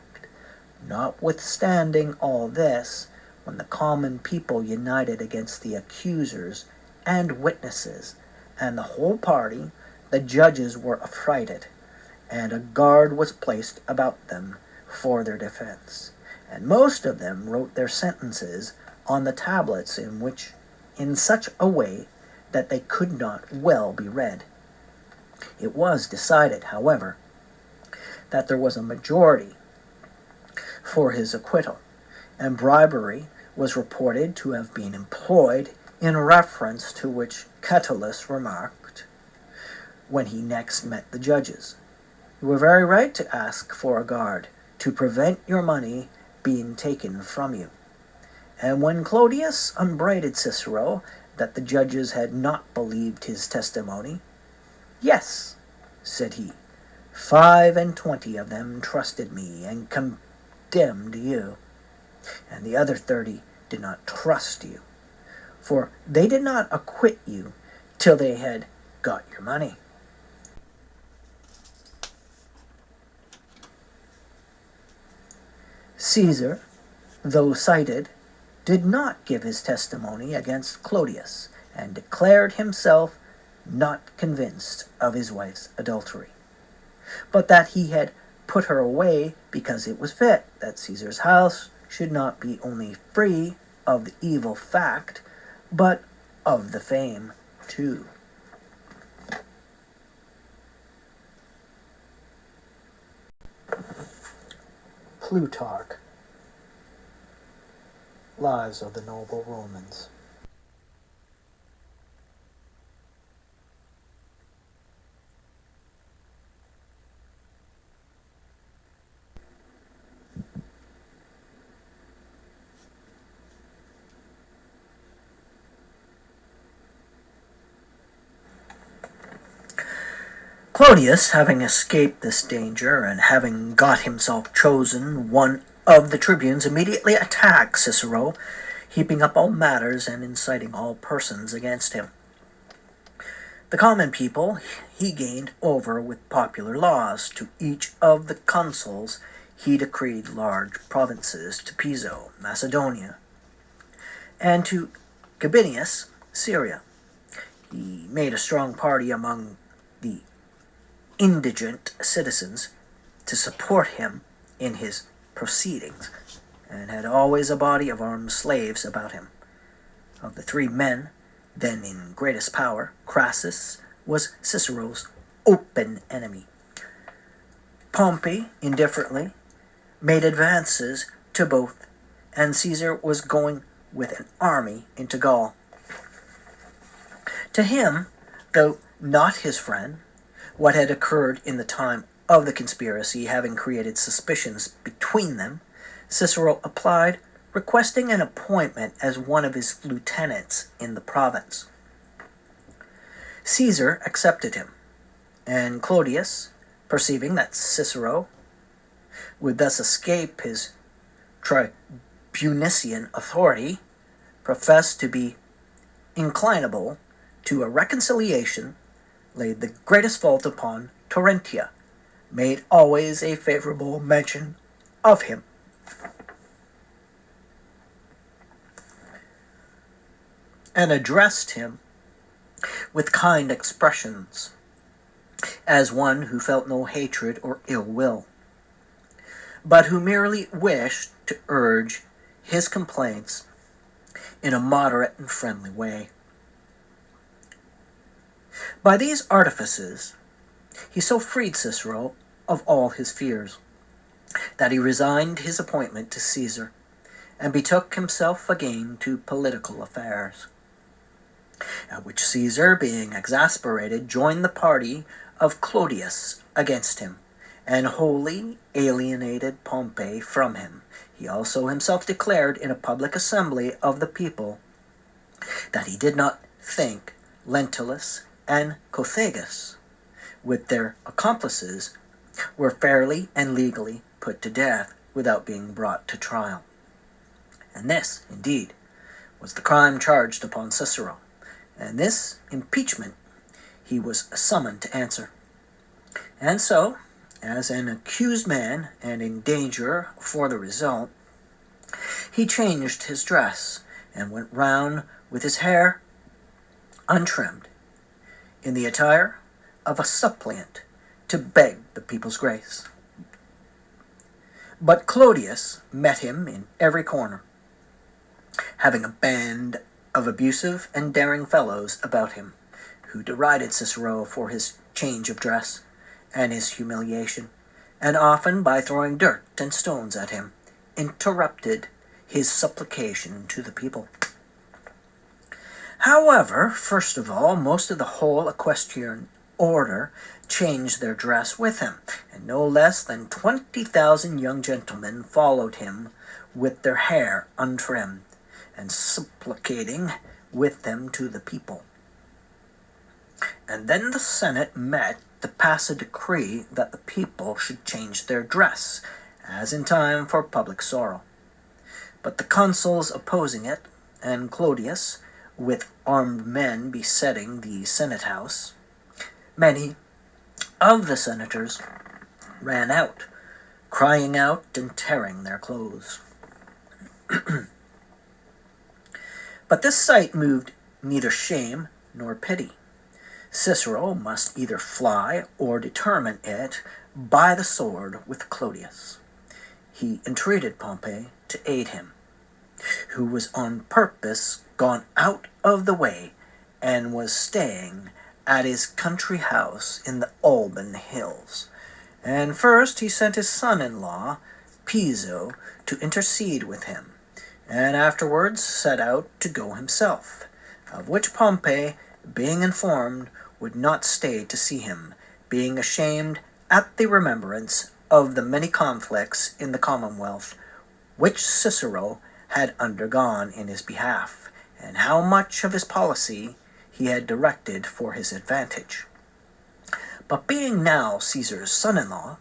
Notwithstanding all this, when the common people united against the accusers and witnesses, and the whole party, the judges were affrighted, and a guard was placed about them for their defense, and most of them wrote their sentences on the tablets in such a way that they could not well be read. It was decided, however, that there was a majority for his acquittal, and bribery was reported to have been employed, in reference to which Catullus remarked, when he next met the judges, "You were very right to ask for a guard, to prevent your money being taken from you." And when Clodius upbraided Cicero that the judges had not believed his testimony, "Yes," said he, 25 of them trusted me and condemned you, and the other 30 did not trust you, for they did not acquit you till they had got your money." Caesar, though cited, did not give his testimony against Clodius, and declared himself not convinced of his wife's adultery, but that he had put her away because it was fit that Caesar's house should not be only free of the evil fact, but of the fame too. Plutarch, Lives of the Noble Romans. Clodius, having escaped this danger, and having got himself chosen one of the tribunes, immediately attacked Cicero, heaping up all matters and inciting all persons against him. The common people he gained over with popular laws. To each of the consuls he decreed large provinces, to Piso, Macedonia, and to Gabinius, Syria. He made a strong party among the indigent citizens to support him in his proceedings, and had always a body of armed slaves about him. Of the 3 men then in greatest power, Crassus was Cicero's open enemy. Pompey, indifferently, made advances to both, and Caesar was going with an army into Gaul. To him, though not his friend, what had occurred in the time of the conspiracy having created suspicions between them, Cicero applied, requesting an appointment as one of his lieutenants in the province. Caesar accepted him, and Clodius, perceiving that Cicero would thus escape his tribunician authority, professed to be inclinable to a reconciliation, laid the greatest fault upon Terentia, made always a favorable mention of him, and addressed him with kind expressions, as one who felt no hatred or ill will, but who merely wished to urge his complaints in a moderate and friendly way. By these artifices he so freed Cicero of all his fears, that he resigned his appointment to Caesar, and betook himself again to political affairs. at which Caesar, being exasperated, joined the party of Clodius against him, and wholly alienated Pompey from him. He also himself declared in a public assembly of the people that he did not think Lentulus and Cethegus, with their accomplices, were fairly and legally put to death without being brought to trial. And this, indeed, was the crime charged upon Cicero, and this impeachment he was summoned to answer. And so, as an accused man and in danger for the result, he changed his dress and went round with his hair untrimmed, in the attire of a suppliant, to beg the people's grace. But Clodius met him in every corner, having a band of abusive and daring fellows about him, who derided Cicero for his change of dress and his humiliation, and often, by throwing dirt and stones at him, interrupted his supplication to the people. However, first of all, most of the whole equestrian order changed their dress with him, and no less than 20,000 young gentlemen followed him with their hair untrimmed, and supplicating with them to the people. And then the Senate met to pass a decree that the people should change their dress, as in time for public sorrow. But the consuls opposing it, and Clodius, with armed men besetting the Senate house, many of the senators ran out, crying out and tearing their clothes. But this sight moved neither shame nor pity. Cicero must either fly or determine it by the sword with Clodius. He entreated Pompey to aid him, who was on purpose gone out of the way and was staying at his country house in the Alban hills. And first he sent his son-in-law, Piso, to intercede with him, and afterwards set out to go himself, of which Pompey, being informed, would not stay to see him, being ashamed at the remembrance of the many conflicts in the commonwealth which Cicero had undergone in his behalf, and how much of his policy he had directed for his advantage. But being now Caesar's son-in-law,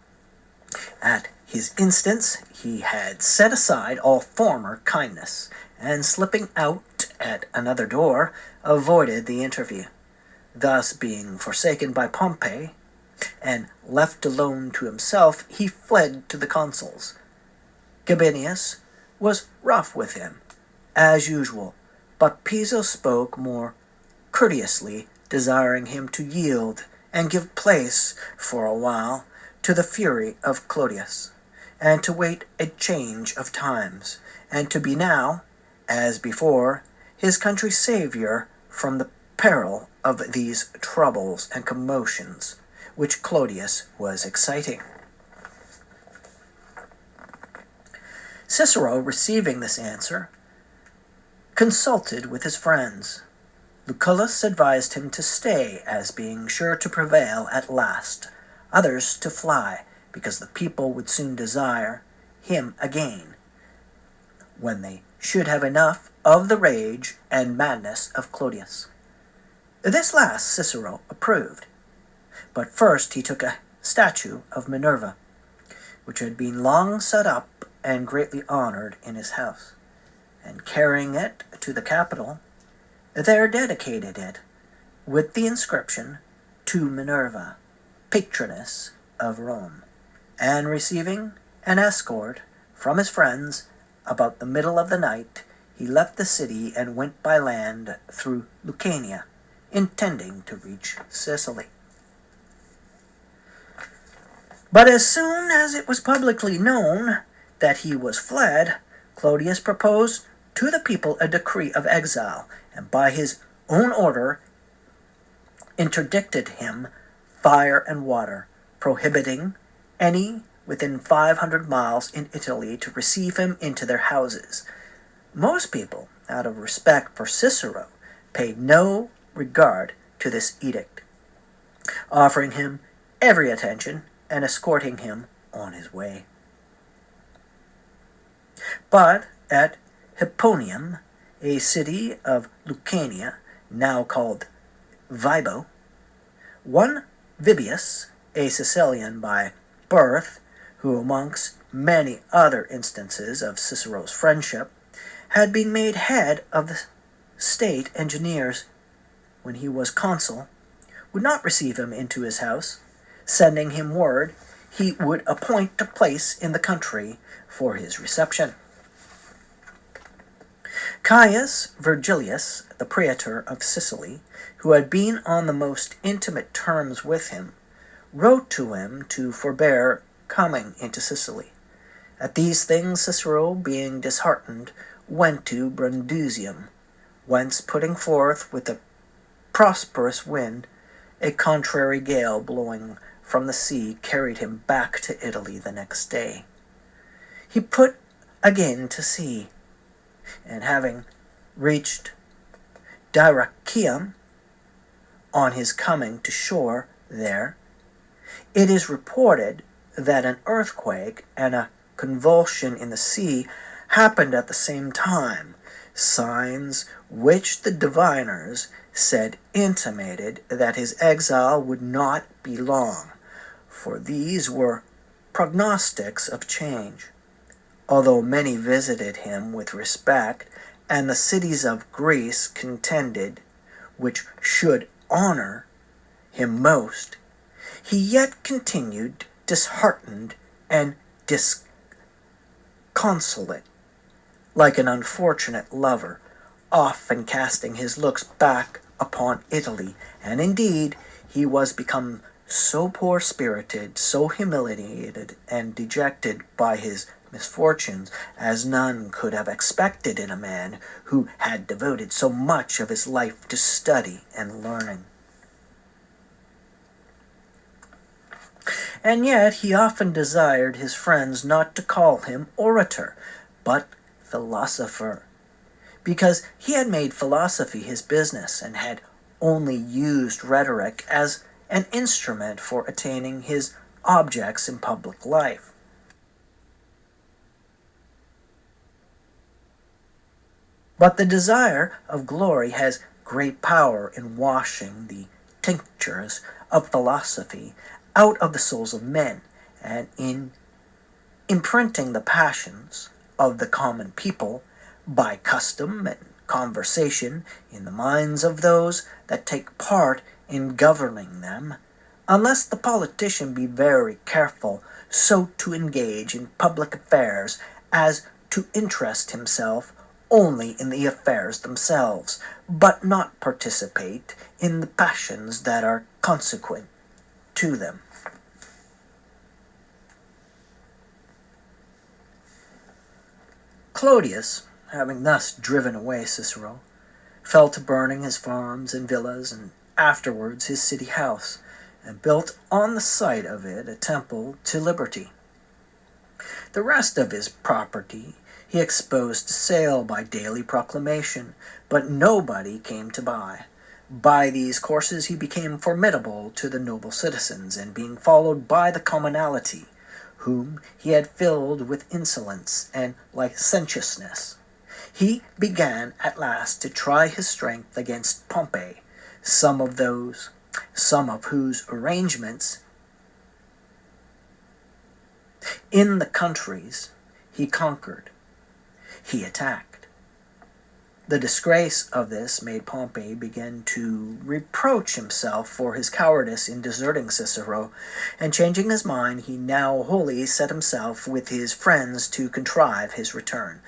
at his instance he had set aside all former kindness, and slipping out at another door, avoided the interview. Thus, being forsaken by Pompey, and left alone to himself, he fled to the consuls. Gabinius was rough with him, as usual, but Piso spoke more courteously, desiring him to yield and give place for a while to the fury of Clodius, and to wait a change of times, and to be now, as before, his country's savior from the peril of these troubles and commotions which Clodius was exciting. Cicero, receiving this answer, consulted with his friends. Lucullus advised him to stay, as being sure to prevail at last, others to fly, because the people would soon desire him again, when they should have enough of the rage and madness of Clodius. This last Cicero approved, but first he took a statue of Minerva, which had been long set up and greatly honored in his house, and carrying it to the Capitol, there dedicated it with the inscription, "To Minerva, patroness of Rome," and receiving an escort from his friends about the middle of the night, he left the city and went by land through Lucania, intending to reach Sicily. But as soon as it was publicly known that he was fled, Clodius proposed to the people a decree of exile, and by his own order interdicted him fire and water, prohibiting any within 500 miles in Italy to receive him into their houses. Most people, out of respect for Cicero, paid no regard to this edict, offering him every attention and escorting him on his way. But at Hipponium, a city of Lucania, now called Vibo, one Vibius, a Sicilian by birth, who amongst many other instances of Cicero's friendship, had been made head of the state engineers when he was consul, would not receive him into his house, sending him word he would appoint a place in the country for his reception. Caius Virgilius, the praetor of Sicily, who had been on the most intimate terms with him, wrote to him to forbear coming into Sicily. At these things Cicero, being disheartened, went to Brundusium, whence putting forth with a prosperous wind, a contrary gale blowing from the sea carried him back to Italy the next day. He put again to sea, and having reached Dyrrhachium, on his coming to shore there, it is reported that an earthquake and a convulsion in the sea happened at the same time, signs which the diviners said intimated that his exile would not be long, for these were prognostics of change. Although many visited him with respect, and the cities of Greece contended which should honor him most, he yet continued disheartened and disconsolate, like an unfortunate lover, often casting his looks back upon Italy, and indeed he was become so poor-spirited, so humiliated and dejected by his misfortunes, as none could have expected in a man who had devoted so much of his life to study and learning. And yet he often desired his friends not to call him orator, but philosopher, because he had made philosophy his business, and had only used rhetoric as an instrument for attaining his objects in public life. But the desire of glory has great power in washing the tinctures of philosophy out of the souls of men, and in imprinting the passions of the common people by custom and conversation in the minds of those that take part in governing them, unless the politician be very careful so to engage in public affairs as to interest himself only in the affairs themselves, but not participate in the passions that are consequent to them. Clodius, having thus driven away Cicero, fell to burning his farms and villas, and afterwards his city house, and built on the site of it a temple to Liberty. The rest of his property he exposed to sale by daily proclamation, but nobody came to buy. By these courses he became formidable to the noble citizens, and being followed by the commonalty, whom he had filled with insolence and licentiousness, he began at last to try his strength against Pompey, some of whose arrangements in the countries he conquered, he attacked. The disgrace of this made Pompey begin to reproach himself for his cowardice in deserting Cicero, and changing his mind, he now wholly set himself with his friends to contrive his return.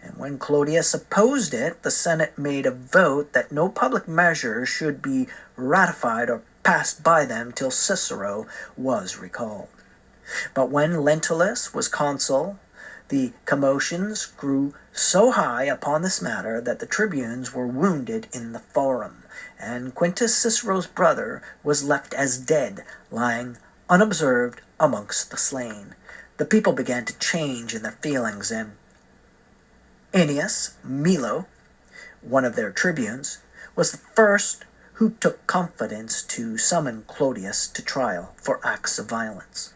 And when Clodius opposed it, the Senate made a vote that no public measure should be ratified or passed by them till Cicero was recalled. But when Lentulus was consul, the commotions grew so high upon this matter that the tribunes were wounded in the forum, and Quintus Cicero's brother was left as dead, lying unobserved amongst the slain. The people began to change in their feelings, and Aeneas Milo, one of their tribunes, was the first who took confidence to summon Clodius to trial for acts of violence.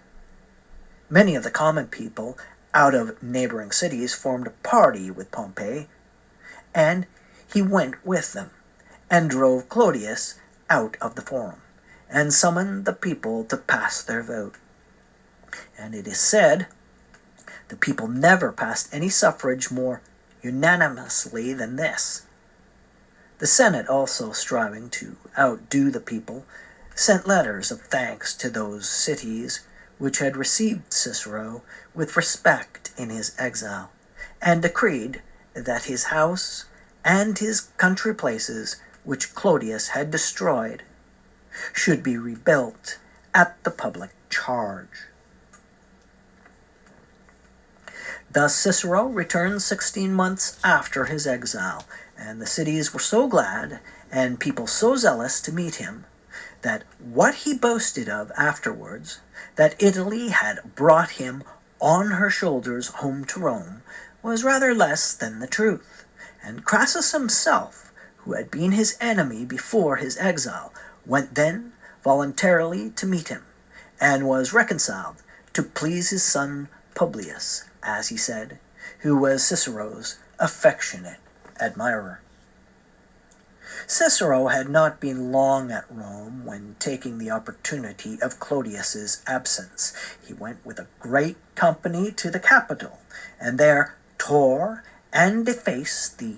Many of the common people out of neighboring cities formed a party with Pompey, and he went with them, and drove Clodius out of the forum, and summoned the people to pass their vote. And it is said, the people never passed any suffrage more unanimously than this. The Senate, also striving to outdo the people, sent letters of thanks to those cities which had received Cicero with respect in his exile, and decreed that his house and his country places, which Clodius had destroyed, should be rebuilt at the public charge. Thus Cicero returned 16 months after his exile, and the cities were so glad, and people so zealous to meet him, that what he boasted of afterwards, that Italy had brought him on her shoulders home to Rome, was rather less than the truth. And Crassus himself, who had been his enemy before his exile, went then voluntarily to meet him, and was reconciled to please his son Publius, as he said, who was Cicero's affectionate admirer. Cicero had not been long at Rome when, taking the opportunity of Clodius's absence, he went with a great company to the capital, and there tore and defaced the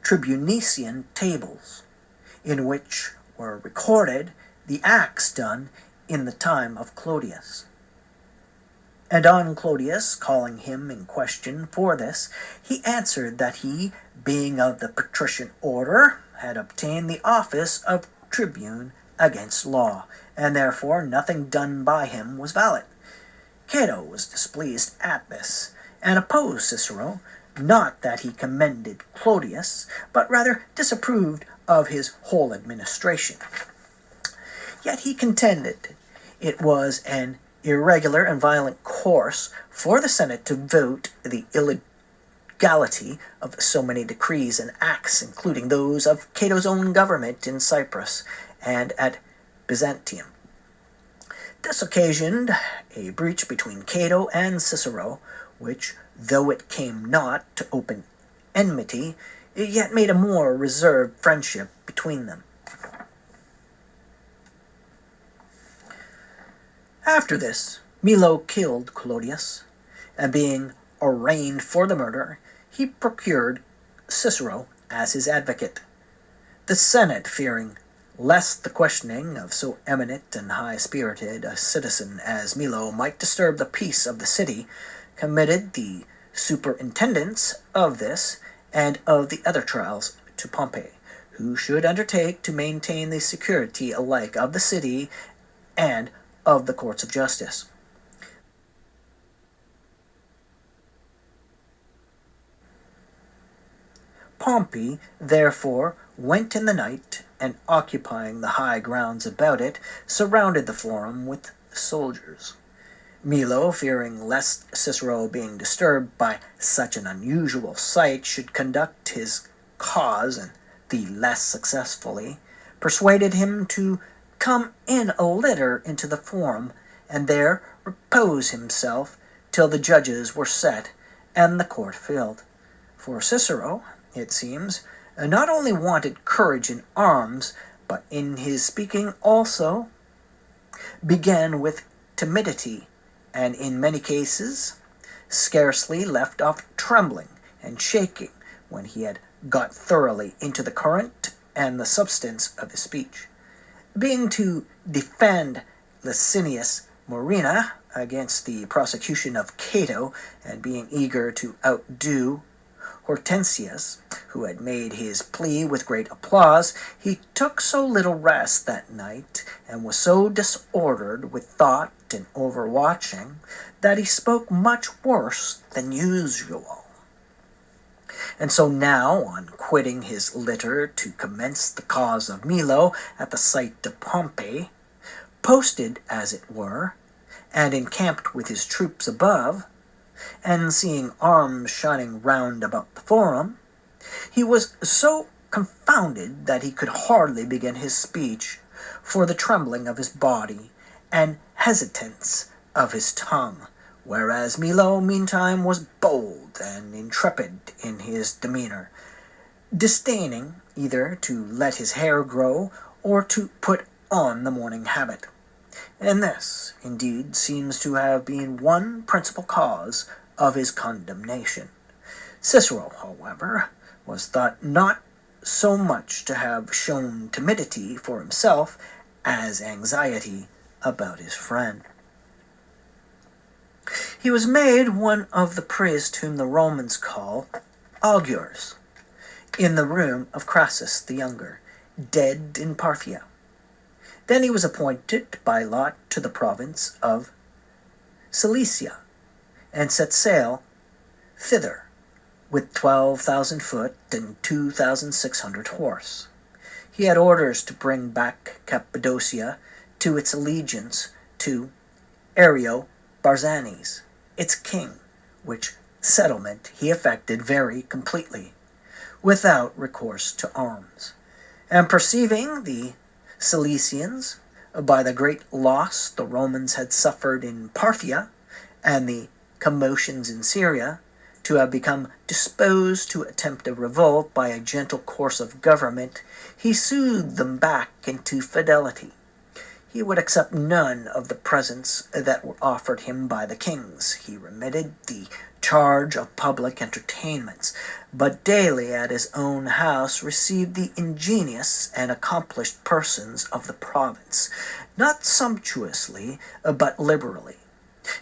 tribunician tables, in which were recorded the acts done in the time of Clodius. And on Clodius calling him in question for this, he answered that he, being of the patrician order, had obtained the office of tribune against law, and therefore nothing done by him was valid. Cato was displeased at this, and opposed Cicero, not that he commended Clodius, but rather disapproved of his whole administration. Yet he contended it was an irregular and violent course for the Senate to vote the illegality of so many decrees and acts, including those of Cato's own government in Cyprus and at Byzantium. This occasioned a breach between Cato and Cicero, which, though it came not to open enmity, it yet made a more reserved friendship between them. After this, Milo killed Clodius, and being arraigned for the murder, he procured Cicero as his advocate. The Senate, fearing lest the questioning of so eminent and high-spirited a citizen as Milo might disturb the peace of the city, committed the superintendence of this and of the other trials to Pompey, who should undertake to maintain the security alike of the city and of the courts of justice. Pompey, therefore, went in the night, and occupying the high grounds about it, surrounded the forum with soldiers. Milo, fearing lest Cicero, being disturbed by such an unusual sight, should conduct his cause and the less successfully, persuaded him to come in a litter into the forum, and there repose himself till the judges were set and the court filled. For Cicero, it seems, not only wanted courage in arms, but in his speaking also began with timidity, and in many cases scarcely left off trembling and shaking when he had got thoroughly into the current and the substance of his speech. Being to defend Licinius Murena against the prosecution of Cato, and being eager to outdo Hortensius, who had made his plea with great applause, he took so little rest that night, and was so disordered with thought and overwatching, that he spoke much worse than usual. And so now, on quitting his litter to commence the cause of Milo at the sight of Pompey, posted, as it were, and encamped with his troops above, and seeing arms shining round about the forum, he was so confounded that he could hardly begin his speech for the trembling of his body and hesitance of his tongue, whereas Milo meantime was bold and intrepid in his demeanor, disdaining either to let his hair grow or to put on the morning habit. And this, indeed, seems to have been one principal cause of his condemnation. Cicero, however, was thought not so much to have shown timidity for himself as anxiety about his friend. He was made one of the priests whom the Romans call augurs, in the room of Crassus the younger, dead in Parthia. Then he was appointed by lot to the province of Cilicia, and set sail thither with 12,000 foot and 2,600 horse. He had orders to bring back Cappadocia to its allegiance to Ariobarzanes, its king, which settlement he effected very completely, without recourse to arms. And perceiving the Cilicians, by the great loss the Romans had suffered in Parthia, and the commotions in Syria, to have become disposed to attempt a revolt by a gentle course of government, he soothed them back into fidelity. He would accept none of the presents that were offered him by the kings. He remitted the charge of public entertainments, but daily at his own house received the ingenious and accomplished persons of the province, not sumptuously, but liberally.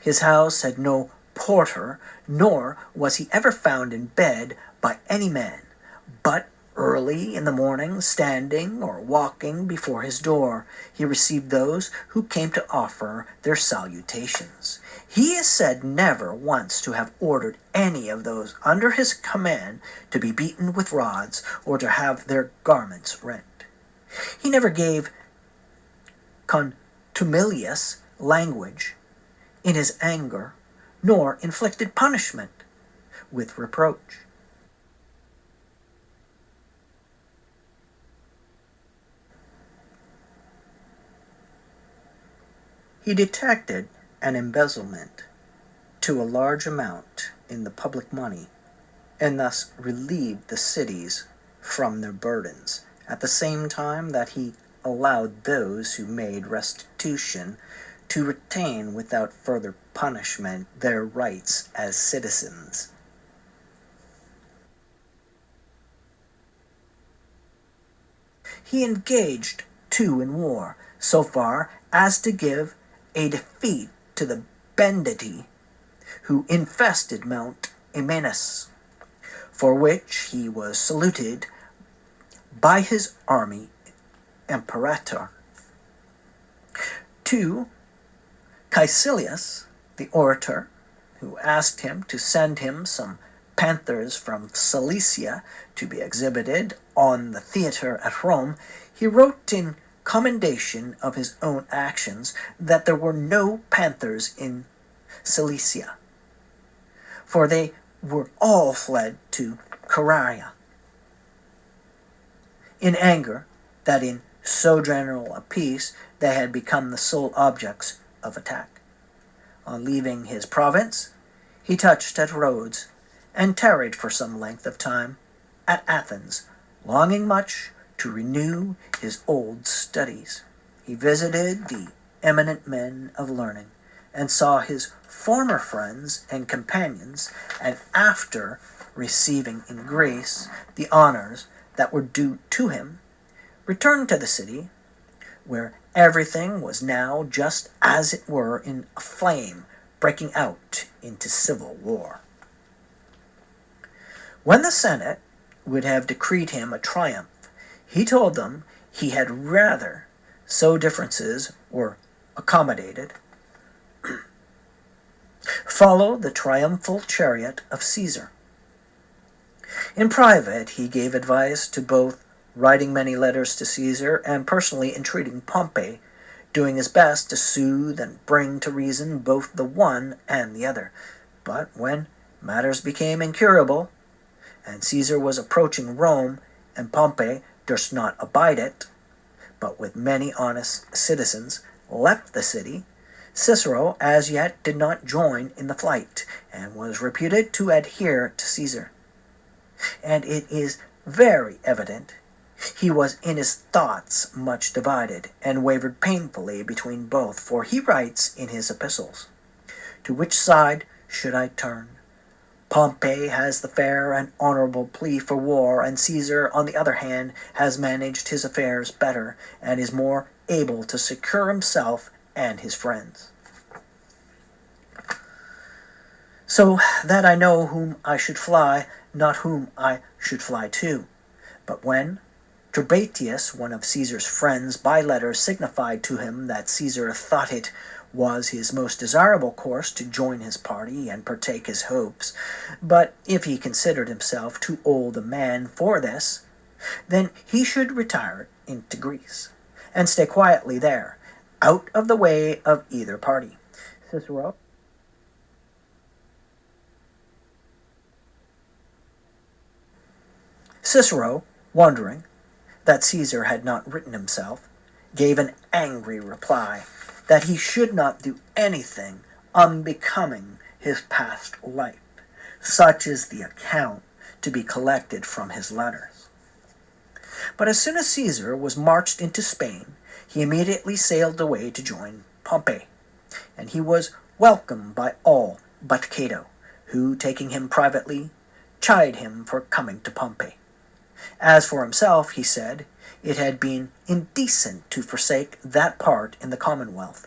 His house had no porter, nor was he ever found in bed by any man, but early in the morning, standing or walking before his door, he received those who came to offer their salutations. He is said never once to have ordered any of those under his command to be beaten with rods or to have their garments rent. He never gave contumelious language in his anger, nor inflicted punishment with reproach. He detected an embezzlement to a large amount in the public money, and thus relieved the cities from their burdens, at the same time that he allowed those who made restitution to retain without further punishment their rights as citizens. He engaged, too, in war, so far as to give a defeat to the banditti who infested Mount Emanus, for which he was saluted by his army imperator. To Caecilius, the orator, who asked him to send him some panthers from Cilicia to be exhibited on the theatre at Rome, he wrote in commendation of his own actions that there were no panthers in Cilicia, for they were all fled to Caria, in anger that in so general a peace they had become the sole objects of attack. On leaving his province, he touched at Rhodes, and tarried for some length of time at Athens, longing much to renew his old studies. He visited the eminent men of learning, and saw his former friends and companions, and after receiving in Greece the honors that were due to him, returned to the city, where everything was now just as it were in a flame, breaking out into civil war. When the Senate would have decreed him a triumph, he told them he had rather, so differences were accommodated, follow the triumphal chariot of Caesar. In private, he gave advice to both, writing many letters to Caesar and personally entreating Pompey, doing his best to soothe and bring to reason both the one and the other. But when matters became incurable, and Caesar was approaching Rome, and Pompey durst not abide it, but with many honest citizens left the city, Cicero as yet did not join in the flight, and was reputed to adhere to Caesar. And it is very evident he was in his thoughts much divided, and wavered painfully between both, for he writes in his epistles, "To which side should I turn? Pompey has the fair and honorable plea for war, and Caesar, on the other hand, has managed his affairs better, and is more able to secure himself and his friends. So that I know whom I should fly, not whom I should fly to. But when Trebatius, one of Caesar's friends, by letter signified to him that Caesar thought it was his most desirable course to join his party and partake his hopes, but if he considered himself too old a man for this, then he should retire into Greece, and stay quietly there, out of the way of either party. Cicero, wondering that Caesar had not written himself, gave an angry reply that he should not do anything unbecoming his past life. Such is the account to be collected from his letters. But as soon as Caesar was marched into Spain, he immediately sailed away to join Pompey, and he was welcomed by all but Cato, who, taking him privately, chid him for coming to Pompey. As for himself, he said, it had been indecent to forsake that part in the commonwealth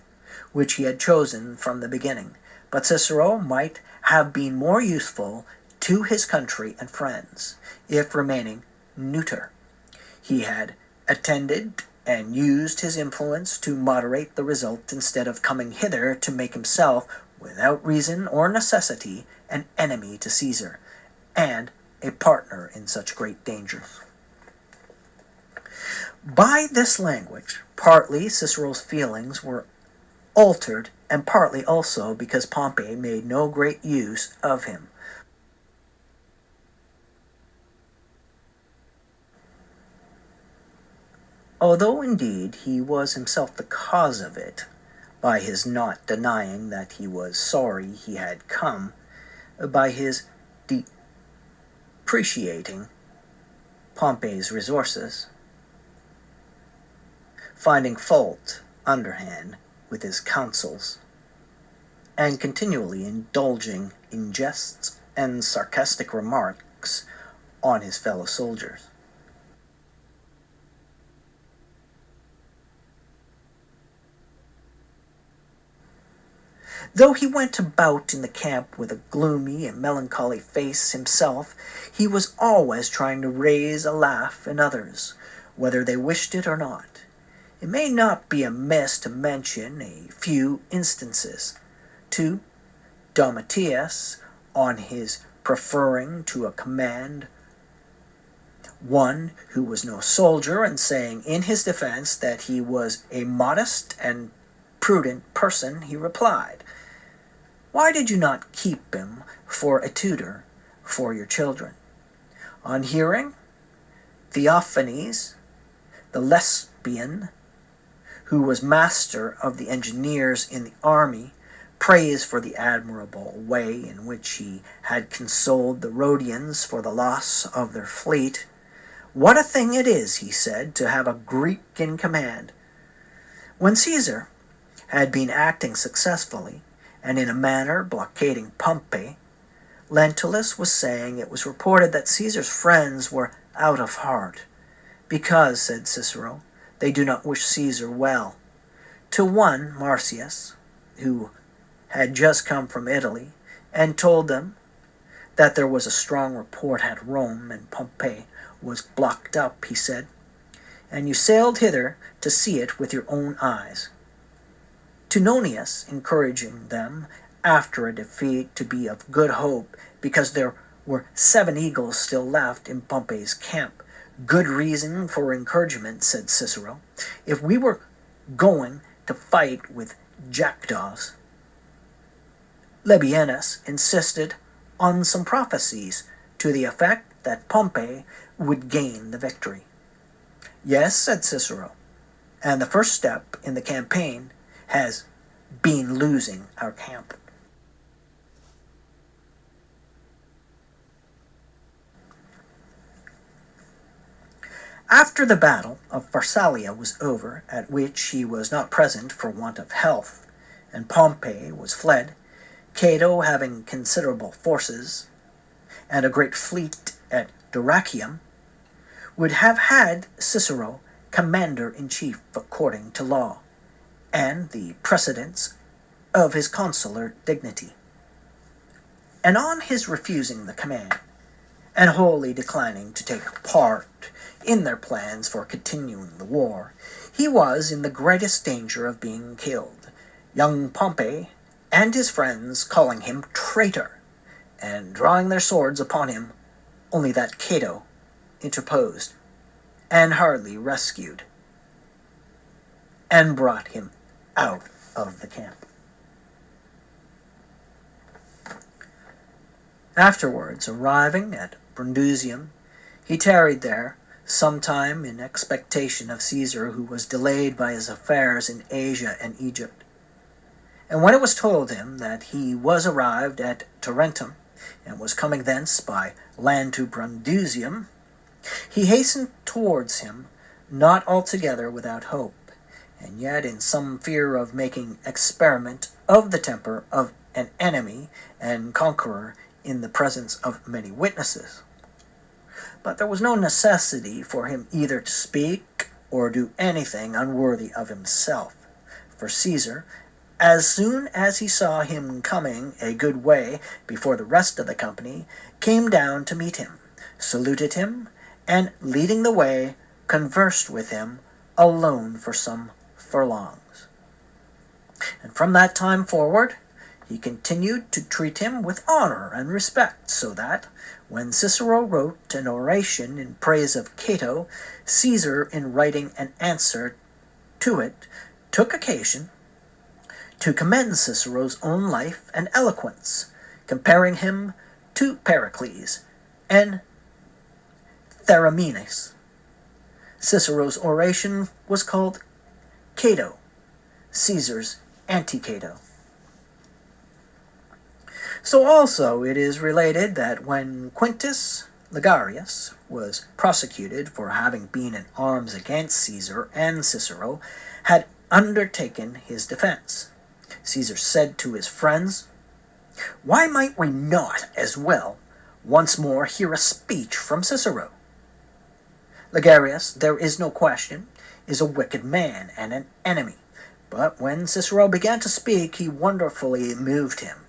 which he had chosen from the beginning, but Cicero might have been more useful to his country and friends, if remaining neuter. He had attended and used his influence to moderate the result, instead of coming hither to make himself, without reason or necessity, an enemy to Caesar, and a partner in such great dangers. By this language, partly Cicero's feelings were altered, and partly also because Pompey made no great use of him. Although indeed he was himself the cause of it, by his not denying that he was sorry he had come, by his depreciating Pompey's resources, finding fault underhand with his counsels, and continually indulging in jests and sarcastic remarks on his fellow soldiers. Though he went about in the camp with a gloomy and melancholy face himself, he was always trying to raise a laugh in others, whether they wished it or not. It may not be amiss to mention a few instances. To Domitius, on his preferring to a command one who was no soldier, and saying in his defense that he was a modest and prudent person, he replied, "Why did you not keep him for a tutor for your children?" On hearing Theophanes, the Lesbian, who was master of the engineers in the army, praise for the admirable way in which he had consoled the Rhodians for the loss of their fleet, "What a thing it is," he said, "to have a Greek in command." When Caesar had been acting successfully, and in a manner blockading Pompey, Lentulus was saying it was reported that Caesar's friends were out of heart, because, said Cicero, they do not wish Caesar well. To one, Marcius, who had just come from Italy, and told them that there was a strong report at Rome, and Pompey was blocked up, he said, "And you sailed hither to see it with your own eyes." To Nonius, encouraging them after a defeat to be of good hope, because there were 7 eagles still left in Pompey's camp. "Good reason for encouragement," said Cicero, "if we were going to fight with jackdaws." Labienus insisted on some prophecies to the effect that Pompey would gain the victory. "Yes," said Cicero, "and the first step in the campaign has been losing our camp." After the battle of Pharsalia was over, at which he was not present for want of health, and Pompey was fled, Cato, having considerable forces and a great fleet at Dyrrhachium, would have had Cicero commander-in-chief according to law, and the precedents of his consular dignity. And on his refusing the command, and wholly declining to take part in their plans for continuing the war, he was in the greatest danger of being killed, young Pompey and his friends calling him traitor, and drawing their swords upon him, only that Cato interposed, and hardly rescued, and brought him out of the camp. Afterwards, arriving at Brundusium, he tarried there some time in expectation of Caesar, who was delayed by his affairs in Asia and Egypt. And when it was told him that he was arrived at Tarentum, and was coming thence by land to Brundusium, he hastened towards him, not altogether without hope, and yet in some fear of making experiment of the temper of an enemy and conqueror in the presence of many witnesses. But there was no necessity for him either to speak or do anything unworthy of himself, for Caesar, as soon as he saw him coming a good way before the rest of the company, came down to meet him, saluted him, and, leading the way, conversed with him alone for some furlongs. And from that time forward, he continued to treat him with honor and respect, so that, when Cicero wrote an oration in praise of Cato, Caesar, in writing an answer to it, took occasion to commend Cicero's own life and eloquence, comparing him to Pericles and Theramenes. Cicero's oration was called Cato, Caesar's Anti-Cato. So also it is related that when Quintus Ligarius was prosecuted for having been in arms against Caesar and Cicero, had undertaken his defense, Caesar said to his friends, "Why might we not as well once more hear a speech from Cicero? Ligarius, there is no question, is a wicked man and an enemy, but when Cicero began to speak, he wonderfully moved him,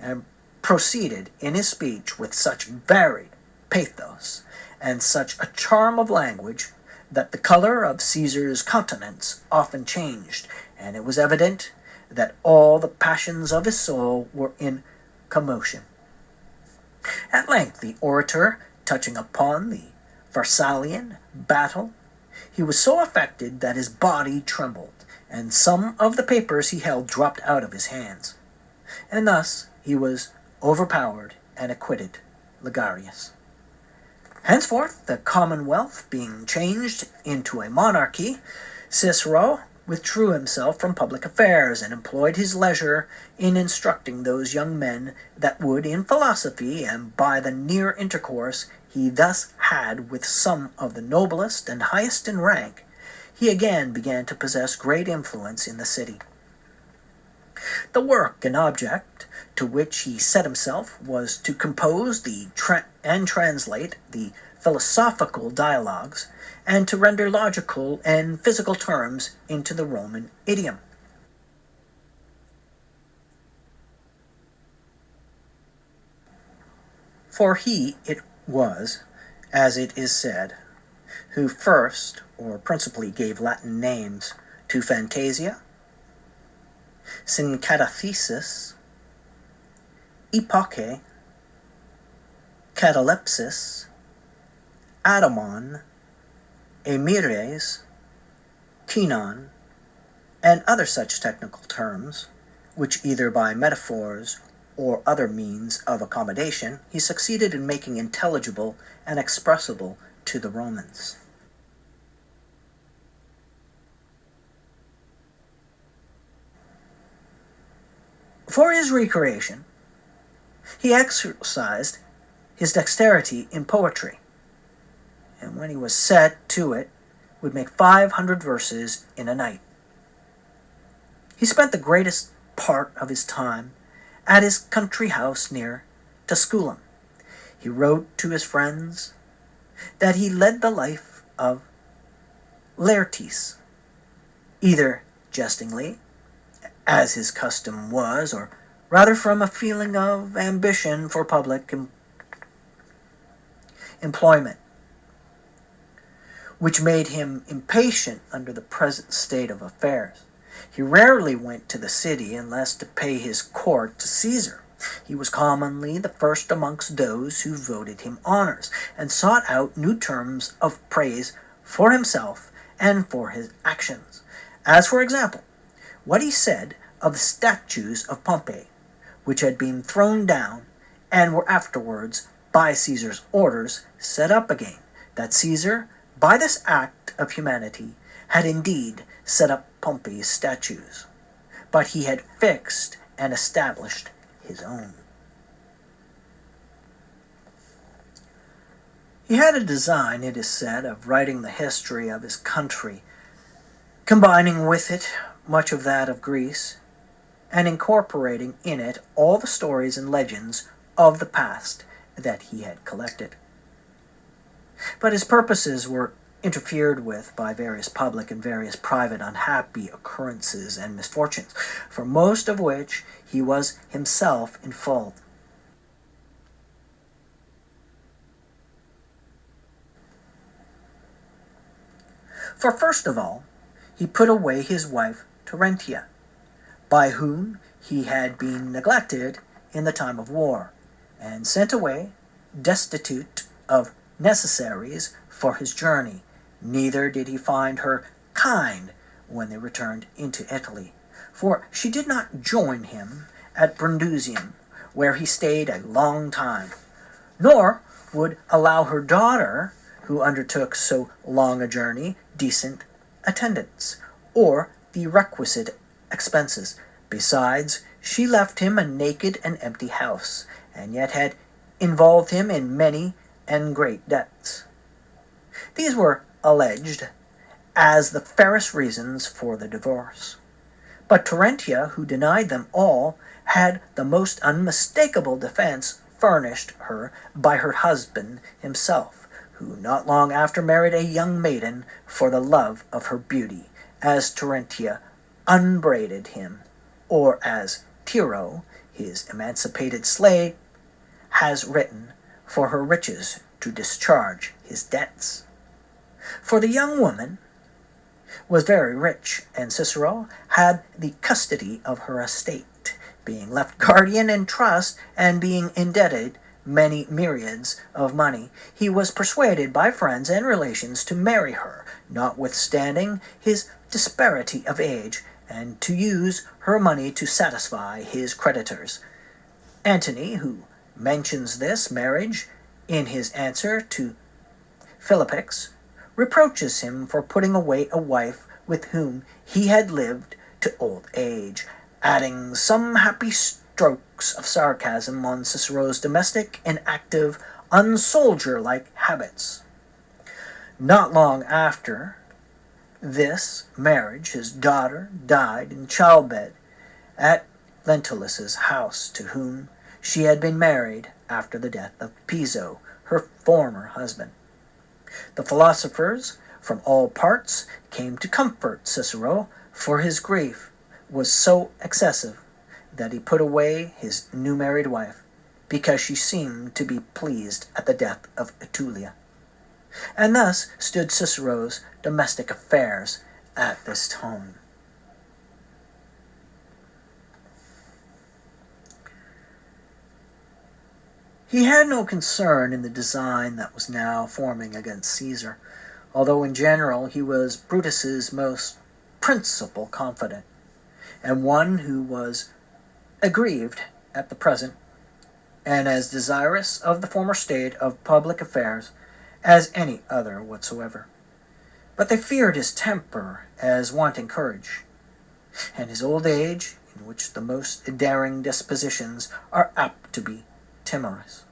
and proceeded in his speech with such varied pathos and such a charm of language that the color of Caesar's countenance often changed, and it was evident that all the passions of his soul were in commotion. At length the orator, touching upon the Pharsalian battle, he was so affected that his body trembled, and some of the papers he held dropped out of his hands. And thus he was overpowered and acquitted Ligarius. Henceforth, the commonwealth being changed into a monarchy, Cicero withdrew himself from public affairs, and employed his leisure in instructing those young men that would, in philosophy, and by the near intercourse he thus had with some of the noblest and highest in rank, he again began to possess great influence in the city. The work and object to which he set himself was to compose and translate the philosophical dialogues, and to render logical and physical terms into the Roman idiom. For he it was, as it is said, who first or principally gave Latin names to Fantasia, Syncatathesis, Epoche, Catalepsis, Adomon, Emires, Kinon, and other such technical terms, which either by metaphors or other means of accommodation, he succeeded in making intelligible and expressible to the Romans. For his recreation, he exercised his dexterity in poetry, and when he was set to it, would make 500 verses in a night. He spent the greatest part of his time at his country house near Tusculum. He wrote to his friends that he led the life of Laertes, either jestingly, as his custom was, or rather from a feeling of ambition for public employment, which made him impatient under the present state of affairs. He rarely went to the city unless to pay his court to Caesar. He was commonly the first amongst those who voted him honors, and sought out new terms of praise for himself and for his actions. As, for example, what he said of the statues of Pompey, which had been thrown down and were afterwards, by Caesar's orders, set up again, that Caesar, by this act of humanity, had indeed set up Pompey's statues, but he had fixed and established his own. He had a design, it is said, of writing the history of his country, combining with it much of that of Greece, and incorporating in it all the stories and legends of the past that he had collected. But his purposes were interfered with by various public and various private unhappy occurrences and misfortunes, for most of which he was himself in fault. For first of all, he put away his wife Terentia, by whom he had been neglected in the time of war, and sent away, destitute of necessaries for his journey. Neither did he find her kind when they returned into Italy, for she did not join him at Brundusium, where he stayed a long time, nor would allow her daughter, who undertook so long a journey, decent attendance, or the requisite expenses. Besides, she left him a naked and empty house, and yet had involved him in many and great debts. These were alleged as the fairest reasons for the divorce. But Terentia, who denied them all, had the most unmistakable defense furnished her by her husband himself, who not long after married a young maiden for the love of her beauty, as Terentia unbraided him, or as Tiro, his emancipated slave, has written, for her riches to discharge his debts. For the young woman was very rich, and Cicero had the custody of her estate, being left guardian in trust, and being indebted many myriads of money. He was persuaded by friends and relations to marry her, notwithstanding his disparity of age, and to use her money to satisfy his creditors. Antony, who mentions this marriage in his answer to Philippics, reproaches him for putting away a wife with whom he had lived to old age, adding some happy strokes of sarcasm on Cicero's domestic and active, unsoldier-like habits. Not long after this marriage, his daughter died in childbed at Lentulus's house, to whom she had been married after the death of Piso, her former husband. The philosophers from all parts came to comfort Cicero, for his grief was so excessive that he put away his new married wife, because she seemed to be pleased at the death of Aetulia. And thus stood Cicero's domestic affairs at this time. He had no concern in the design that was now forming against Caesar, although in general he was Brutus's most principal confidant, and one who was aggrieved at the present, and as desirous of the former state of public affairs as any other whatsoever. But they feared his temper as wanting courage, and his old age, in which the most daring dispositions are apt to be timorous.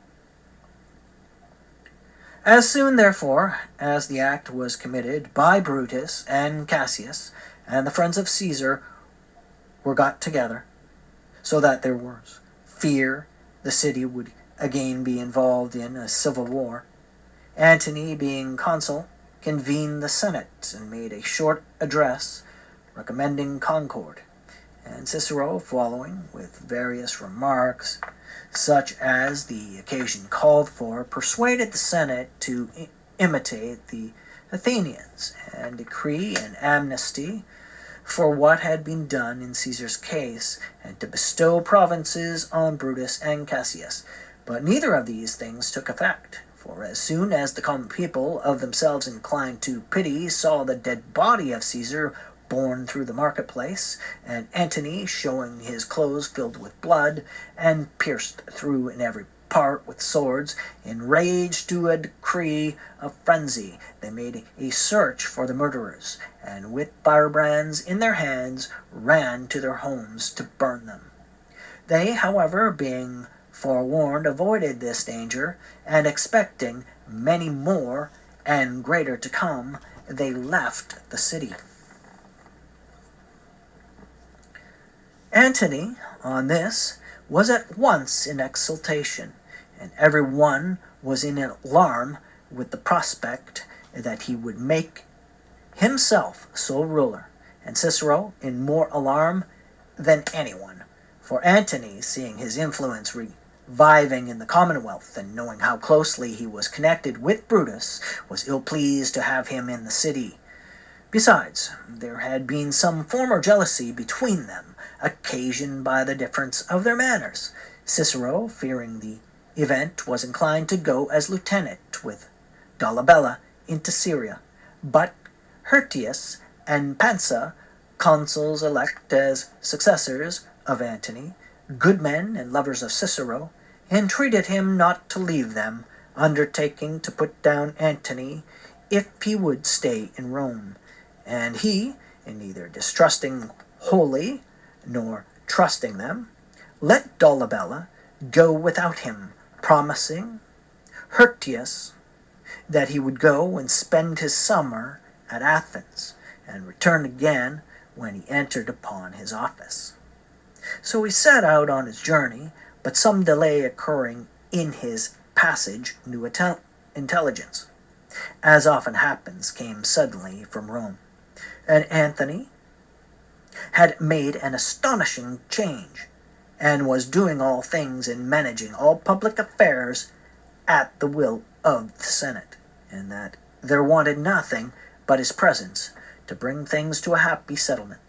As soon, therefore, as the act was committed by Brutus and Cassius, and the friends of Caesar were got together, so that there was fear the city would again be involved in a civil war, Antony, being consul, convened the Senate and made a short address recommending concord, and Cicero, following with various remarks, such as the occasion called for, persuaded the Senate to imitate the Athenians and decree an amnesty for what had been done in Caesar's case, and to bestow provinces on Brutus and Cassius. But neither of these things took effect, for as soon as the common people, of themselves inclined to pity, saw the dead body of Caesar borne through the marketplace, and Antony showing his clothes filled with blood, and pierced through in every part with swords, enraged to a decree of frenzy, they made a search for the murderers, and with firebrands in their hands ran to their homes to burn them. They, however, being forewarned, avoided this danger, and expecting many more and greater to come, they left the city. Antony, on this, was at once in exultation, and every one was in alarm with the prospect that he would make himself sole ruler, and Cicero in more alarm than anyone, for Antony, seeing his influence reviving in the commonwealth, and knowing how closely he was connected with Brutus, was ill pleased to have him in the city. Besides, there had been some former jealousy between them, occasioned by the difference of their manners. Cicero, fearing the event, was inclined to go as lieutenant with Dolabella into Syria, but Hirtius and Pansa, consuls elect as successors of Antony, good men and lovers of Cicero, entreated him not to leave them, undertaking to put down Antony if he would stay in Rome. And he, in neither distrusting wholly nor trusting them, let Dolabella go without him, promising Hirtius that he would go and spend his summer at Athens, and return again when he entered upon his office. So he set out on his journey, but some delay occurring in his passage, new intelligence, as often happens, came suddenly from Rome. And Antony had made an astonishing change, and was doing all things and managing all public affairs at the will of the Senate, and that there wanted nothing but his presence to bring things to a happy settlement.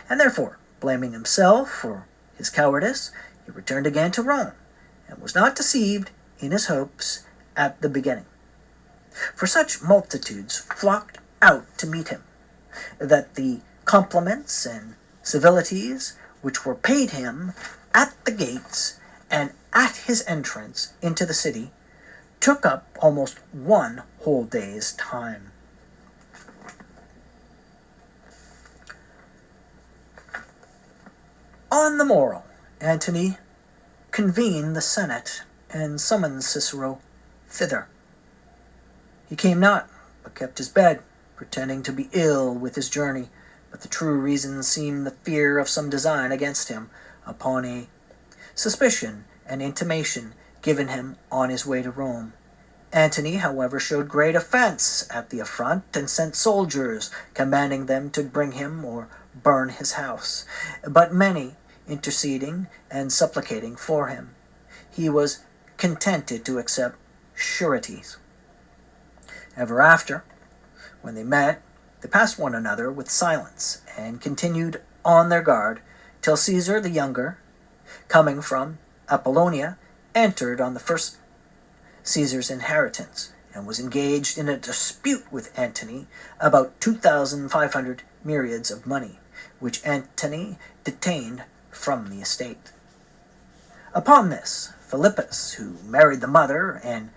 And therefore, blaming himself for his cowardice, he returned again to Rome, and was not deceived in his hopes at the beginning. For such multitudes flocked out to meet him, that the compliments and civilities which were paid him at the gates and at his entrance into the city took up almost one whole day's time. On the morrow, Antony convened the Senate and summoned Cicero thither. He came not, but kept his bed, pretending to be ill with his journey, but the true reason seemed the fear of some design against him, upon a suspicion and intimation given him on his way to Rome. Antony, however, showed great offense at the affront, and sent soldiers, commanding them to bring him or burn his house. But many interceding and supplicating for him, he was contented to accept sureties. Ever after, when they met, they passed one another with silence, and continued on their guard, till Caesar the younger, coming from Apollonia, entered on the first Caesar's inheritance, and was engaged in a dispute with Antony about 2,500 myriads of money, which Antony detained from the estate. Upon this, Philippus, who married the mother, and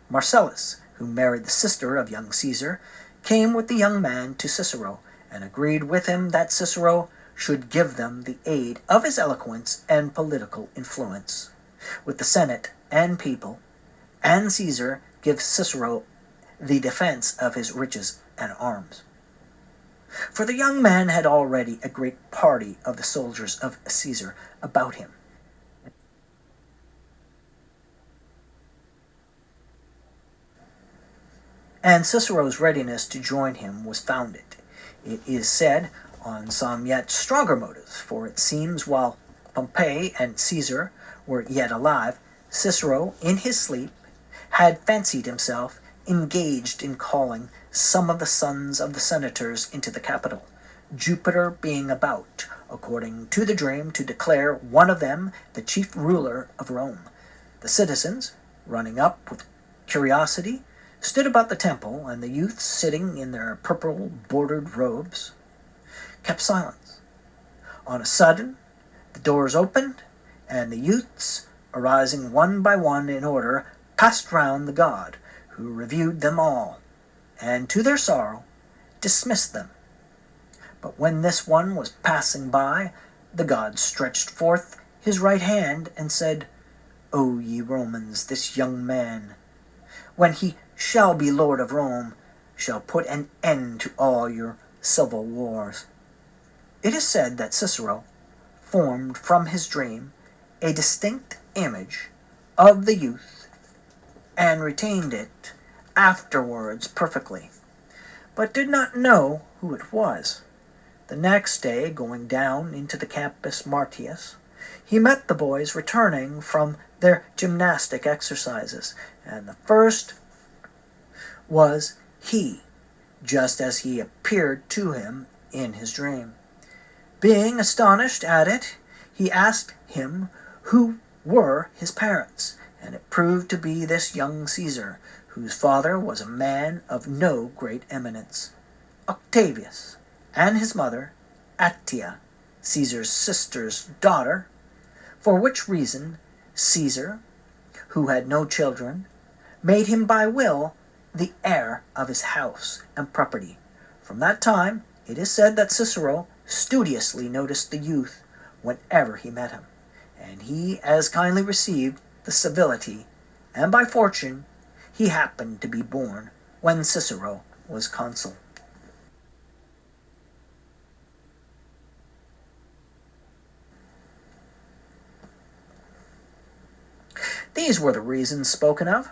Marcellus, who married the sister of young Caesar, came with the young man to Cicero, and agreed with him that Cicero should give them the aid of his eloquence and political influence with the Senate and people, and Caesar gives Cicero the defense of his riches and arms. For the young man had already a great party of the soldiers of Caesar about him, and Cicero's readiness to join him was founded, it is said, on some yet stronger motives, for it seems while Pompey and Caesar were yet alive, Cicero, in his sleep, had fancied himself engaged in calling some of the sons of the senators into the Capitol, Jupiter being about, according to the dream, to declare one of them the chief ruler of Rome. The citizens, running up with curiosity, stood about the temple, and the youths, sitting in their purple-bordered robes, kept silence. On a sudden, the doors opened, and the youths, arising one by one in order, passed round the god, who reviewed them all, and to their sorrow dismissed them. But when this one was passing by, the god stretched forth his right hand and said, O ye Romans, this young man, when he shall be Lord of Rome, shall put an end to all your civil wars. It is said that Cicero formed from his dream a distinct image of the youth, and retained it afterwards perfectly, but did not know who it was. The next day, going down into the Campus Martius, he met the boys returning from their gymnastic exercises, and the first was he, just as he appeared to him in his dream. Being astonished at it, he asked him who were his parents, and it proved to be this young Caesar, whose father was a man of no great eminence, Octavius, and his mother, Attia, Caesar's sister's daughter, for which reason Caesar, who had no children, made him by will the heir of his house and property. From that time, it is said that Cicero studiously noticed the youth whenever he met him, and he as kindly received the civility, and by fortune he happened to be born when Cicero was consul. These were the reasons spoken of,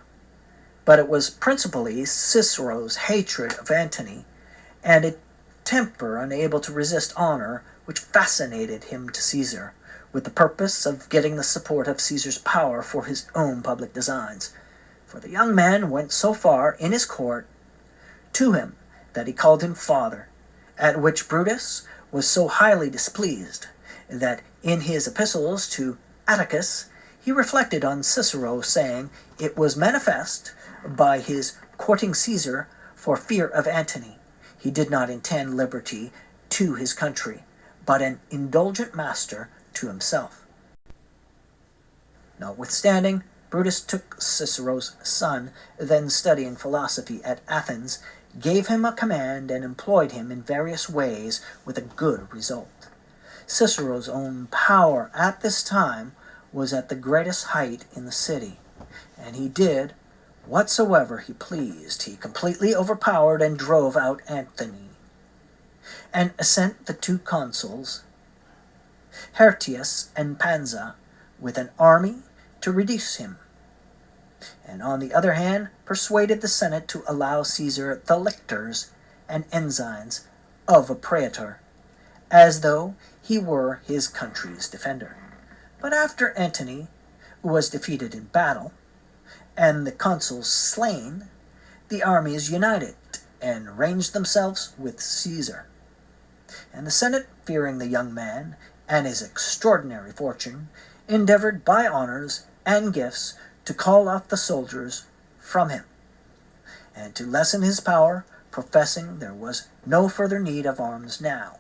but it was principally Cicero's hatred of Antony, and a temper unable to resist honor, which fascinated him to Caesar, with the purpose of getting the support of Caesar's power for his own public designs. For the young man went so far in his court to him that he called him father, at which Brutus was so highly displeased that in his epistles to Atticus he reflected on Cicero, saying it was manifest by his courting Caesar for fear of Antony, he did not intend liberty to his country, but an indulgent master to himself. Notwithstanding, Brutus took Cicero's son, then studying philosophy at Athens, gave him a command, and employed him in various ways with a good result. Cicero's own power at this time was at the greatest height in the city, and he did whatsoever he pleased. He completely overpowered and drove out Antony, and sent the two consuls, Hirtius and Pansa, with an army to reduce him, and on the other hand persuaded the Senate to allow Caesar the lictors and ensigns of a praetor, as though he were his country's defender. But after Antony was defeated in battle, and the consuls slain, the armies united and ranged themselves with Caesar. And the Senate, fearing the young man and his extraordinary fortune, endeavored by honors and gifts to call off the soldiers from him, and to lessen his power, professing there was no further need of arms now.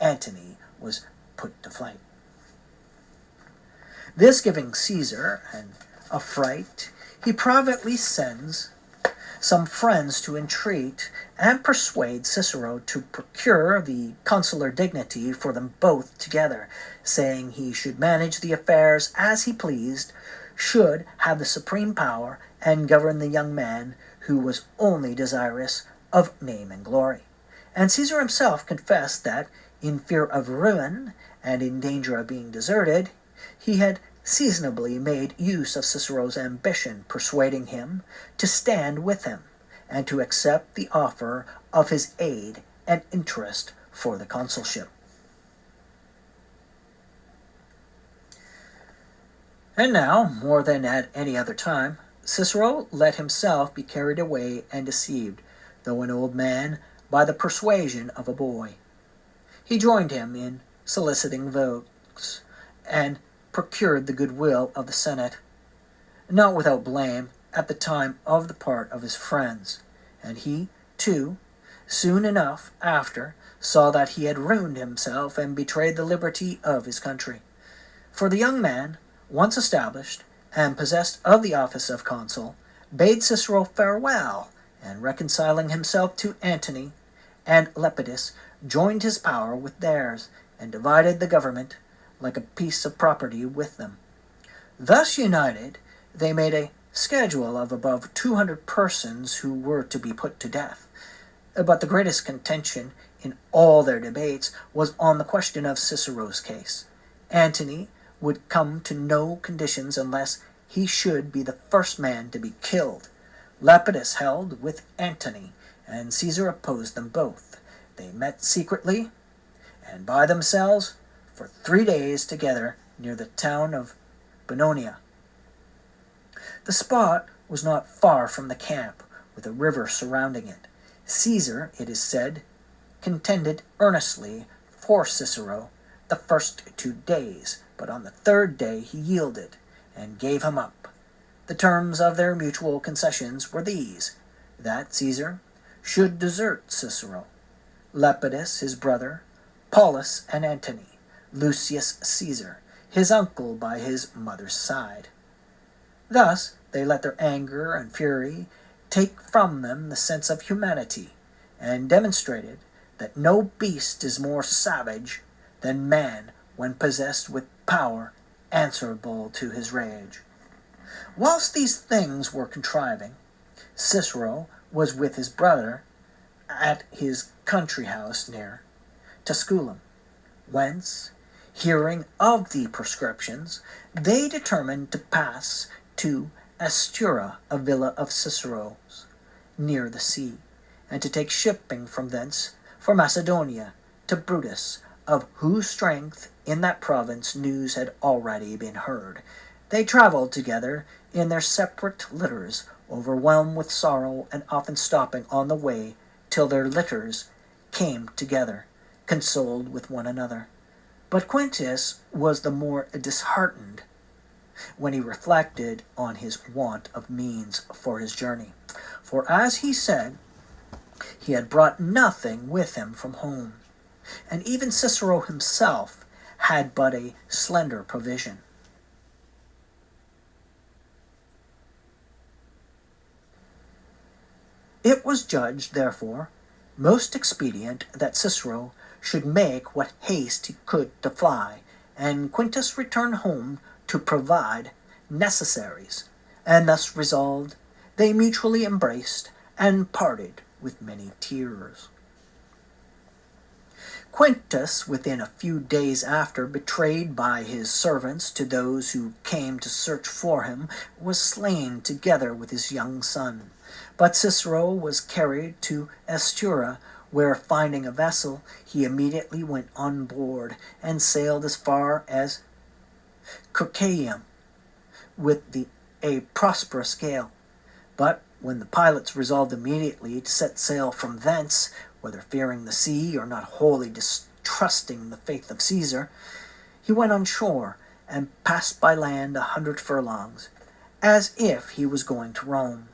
Antony was put to flight. This giving Caesar an affright, he privately sends some friends to entreat and persuade Cicero to procure the consular dignity for them both together, saying he should manage the affairs as he pleased, should have the supreme power, and govern the young man who was only desirous of name and glory. And Caesar himself confessed that, in fear of ruin and in danger of being deserted, he had seasonably made use of Cicero's ambition, persuading him to stand with him, and to accept the offer of his aid and interest for the consulship. And now, more than at any other time, Cicero let himself be carried away and deceived, though an old man, by the persuasion of a boy. He joined him in soliciting votes, and procured the goodwill of the Senate, not without blame, at the time of the part of his friends, and he, too, soon enough after, saw that he had ruined himself and betrayed the liberty of his country. For the young man, once established, and possessed of the office of consul, bade Cicero farewell, and reconciling himself to Antony and Lepidus, joined his power with theirs, and divided the government like a piece of property with them. Thus united, they made a schedule of above 200 persons who were to be put to death. But the greatest contention in all their debates was on the question of Cicero's case. Antony would come to no conditions unless he should be the first man to be killed. Lepidus held with Antony, and Caesar opposed them both. They met secretly, and by themselves, for 3 days together near the town of Bononia. The spot was not far from the camp, with a river surrounding it. Caesar, it is said, contended earnestly for Cicero the first 2 days, but on the 3rd day he yielded, and gave him up. The terms of their mutual concessions were these: that Caesar should desert Cicero, Lepidus his brother, Paulus and Antony, Lucius Caesar, his uncle by his mother's side. Thus they let their anger and fury take from them the sense of humanity, and demonstrated that no beast is more savage than man when possessed with power answerable to his rage. Whilst these things were contriving, Cicero was with his brother at his country house near Tusculum, whence, hearing of the proscriptions, they determined to pass to Astura, a villa of Cicero's, near the sea, and to take shipping from thence for Macedonia to Brutus, of whose strength in that province news had already been heard. They travelled together in their separate litters, overwhelmed with sorrow, and often stopping on the way till their litters came together, consoled with one another. But Quintus was the more disheartened when he reflected on his want of means for his journey. For, as he said, he had brought nothing with him from home, and even Cicero himself had but a slender provision. It was judged, therefore, most expedient that Cicero should make what haste he could to fly, and Quintus return home to provide necessaries, and thus resolved, they mutually embraced and parted with many tears. Quintus, within a few days after, betrayed by his servants to those who came to search for him, was slain together with his young son. But Cicero was carried to Astura, where, finding a vessel, he immediately went on board and sailed as far as Circaeum with a prosperous gale. But when the pilots resolved immediately to set sail from thence, whether fearing the sea or not wholly distrusting the faith of Caesar, he went on shore and passed by land 100 furlongs, as if he was going to Rome.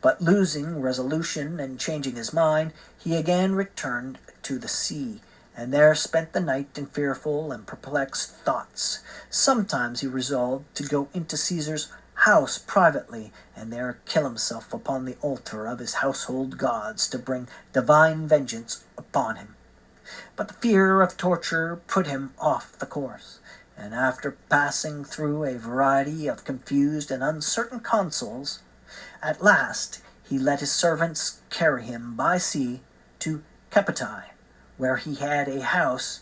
But losing resolution and changing his mind, he again returned to the sea, and there spent the night in fearful and perplexed thoughts. Sometimes he resolved to go into Caesar's house privately, and there kill himself upon the altar of his household gods to bring divine vengeance upon him. But the fear of torture put him off the course, and after passing through a variety of confused and uncertain consuls, at last he let his servants carry him by sea to Capeti, where he had a house,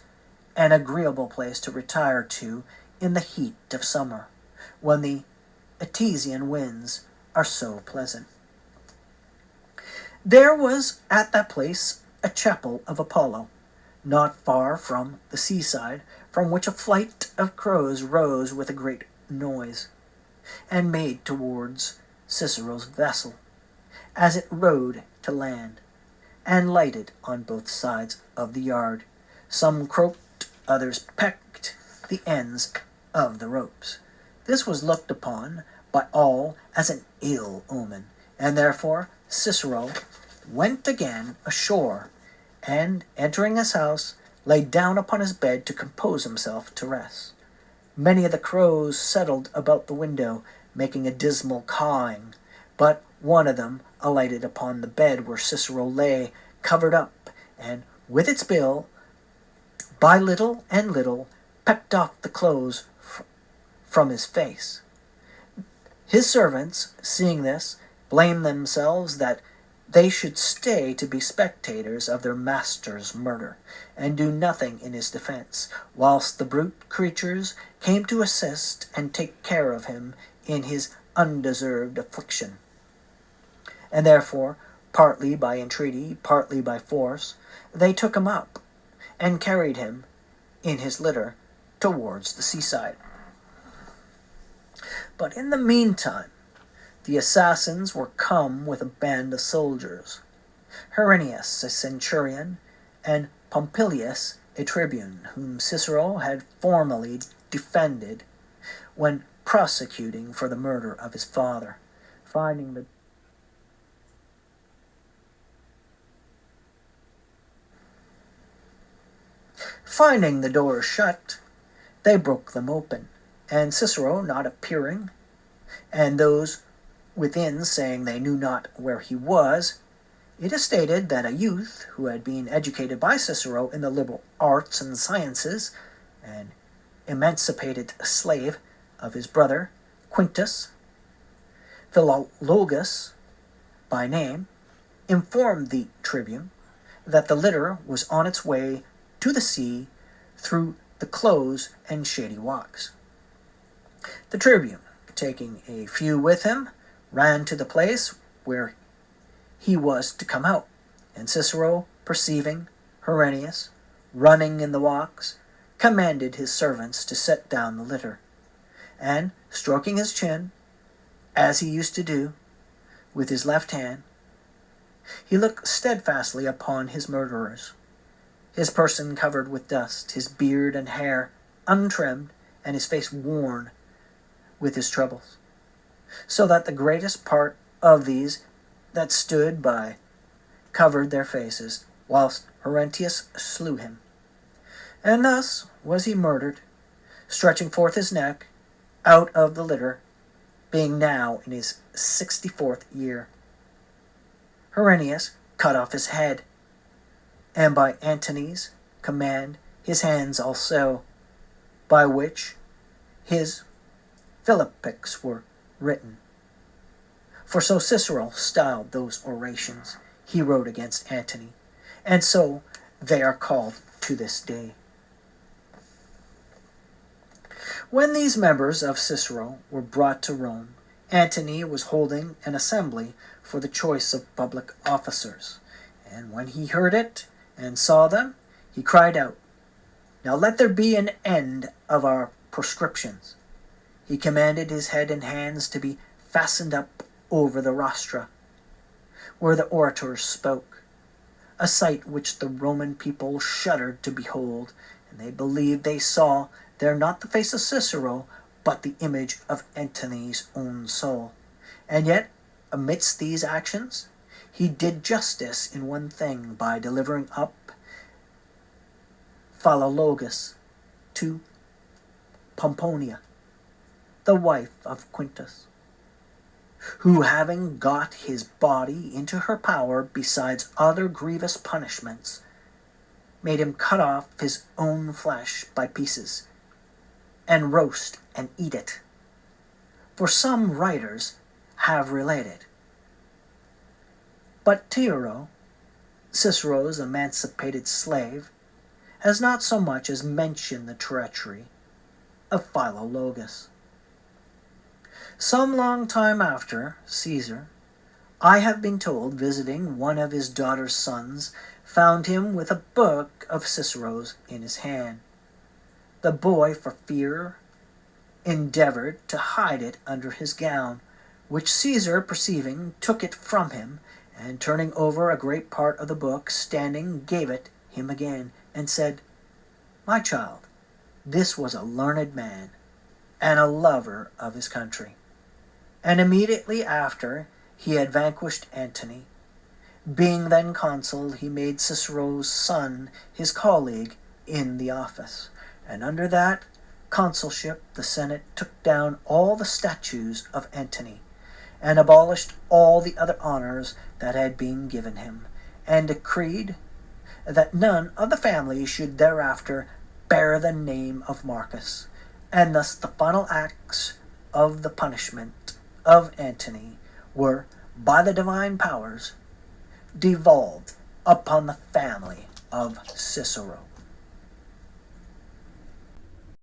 an agreeable place to retire to in the heat of summer, when the Etesian winds are so pleasant. There was at that place a chapel of Apollo, not far from the seaside, from which a flight of crows rose with a great noise, and made towards Cicero's vessel, as it rode to land, and lighted on both sides of the yard. Some croaked, others pecked the ends of the ropes. This was looked upon by all as an ill omen, and therefore Cicero went again ashore, and, entering his house, lay down upon his bed to compose himself to rest. Many of the crows settled about the window, making a dismal cawing, but one of them alighted upon the bed where Cicero lay, covered up, and with its bill, by little and little, pecked off the clothes from his face. His servants, seeing this, blamed themselves that they should stay to be spectators of their master's murder, and do nothing in his defense, whilst the brute creatures came to assist and take care of him in his undeserved affliction. And therefore, partly by entreaty, partly by force, they took him up, and carried him in his litter towards the seaside. But in the meantime, the assassins were come with a band of soldiers, Herennius, a centurion, and Pompilius, a tribune, whom Cicero had formerly defended when prosecuting for the murder of his father. Finding the doors shut, they broke them open, and Cicero not appearing, and those within saying they knew not where he was, it is stated that a youth who had been educated by Cicero in the liberal arts and sciences, an emancipated slave of his brother Quintus, Philologus by name, informed the tribune that the litter was on its way to the sea through the close and shady walks. The tribune, taking a few with him, ran to the place where he was to come out, and Cicero, perceiving Herennius running in the walks, commanded his servants to set down the litter, and, stroking his chin, as he used to do, with his left hand, he looked steadfastly upon his murderers, his person covered with dust, his beard and hair untrimmed, and his face worn with his troubles, so that the greatest part of these that stood by covered their faces, whilst Herennius slew him. And thus was he murdered, stretching forth his neck out of the litter, being now in his 64th year. Herennius cut off his head, and by Antony's command his hands also, by which his Philippics were written. For so Cicero styled those orations he wrote against Antony, and so they are called to this day. When these members of Cicero were brought to Rome, Antony was holding an assembly for the choice of public officers, and when he heard it and saw them, he cried out, "Now let there be an end of our proscriptions." He commanded his head and hands to be fastened up over the rostra, where the orators spoke, a sight which the Roman people shuddered to behold, and they believed they saw there not the face of Cicero, but the image of Antony's own soul. And yet, amidst these actions, he did justice in one thing by delivering up Philologus to Pomponia, the wife of Quintus, who, having got his body into her power, besides other grievous punishments, made him cut off his own flesh by pieces, and roast and eat it. For some writers have related. But Tiro, Cicero's emancipated slave, has not so much as mentioned the treachery of Philologus. Some long time after, Caesar, I have been told, visiting one of his daughter's sons, found him with a book of Cicero's in his hand. The boy, for fear, endeavored to hide it under his gown, which Caesar, perceiving, took it from him, and turning over a great part of the book, standing, gave it him again, and said, "My child, this was a learned man, and a lover of his country." And immediately after he had vanquished Antony, being then consul, he made Cicero's son his colleague in the office. And under that consulship the Senate took down all the statues of Antony, and abolished all the other honors that had been given him, and decreed that none of the family should thereafter bear the name of Marcus. And thus the final acts of the punishment of Antony were, by the divine powers, devolved upon the family of Cicero.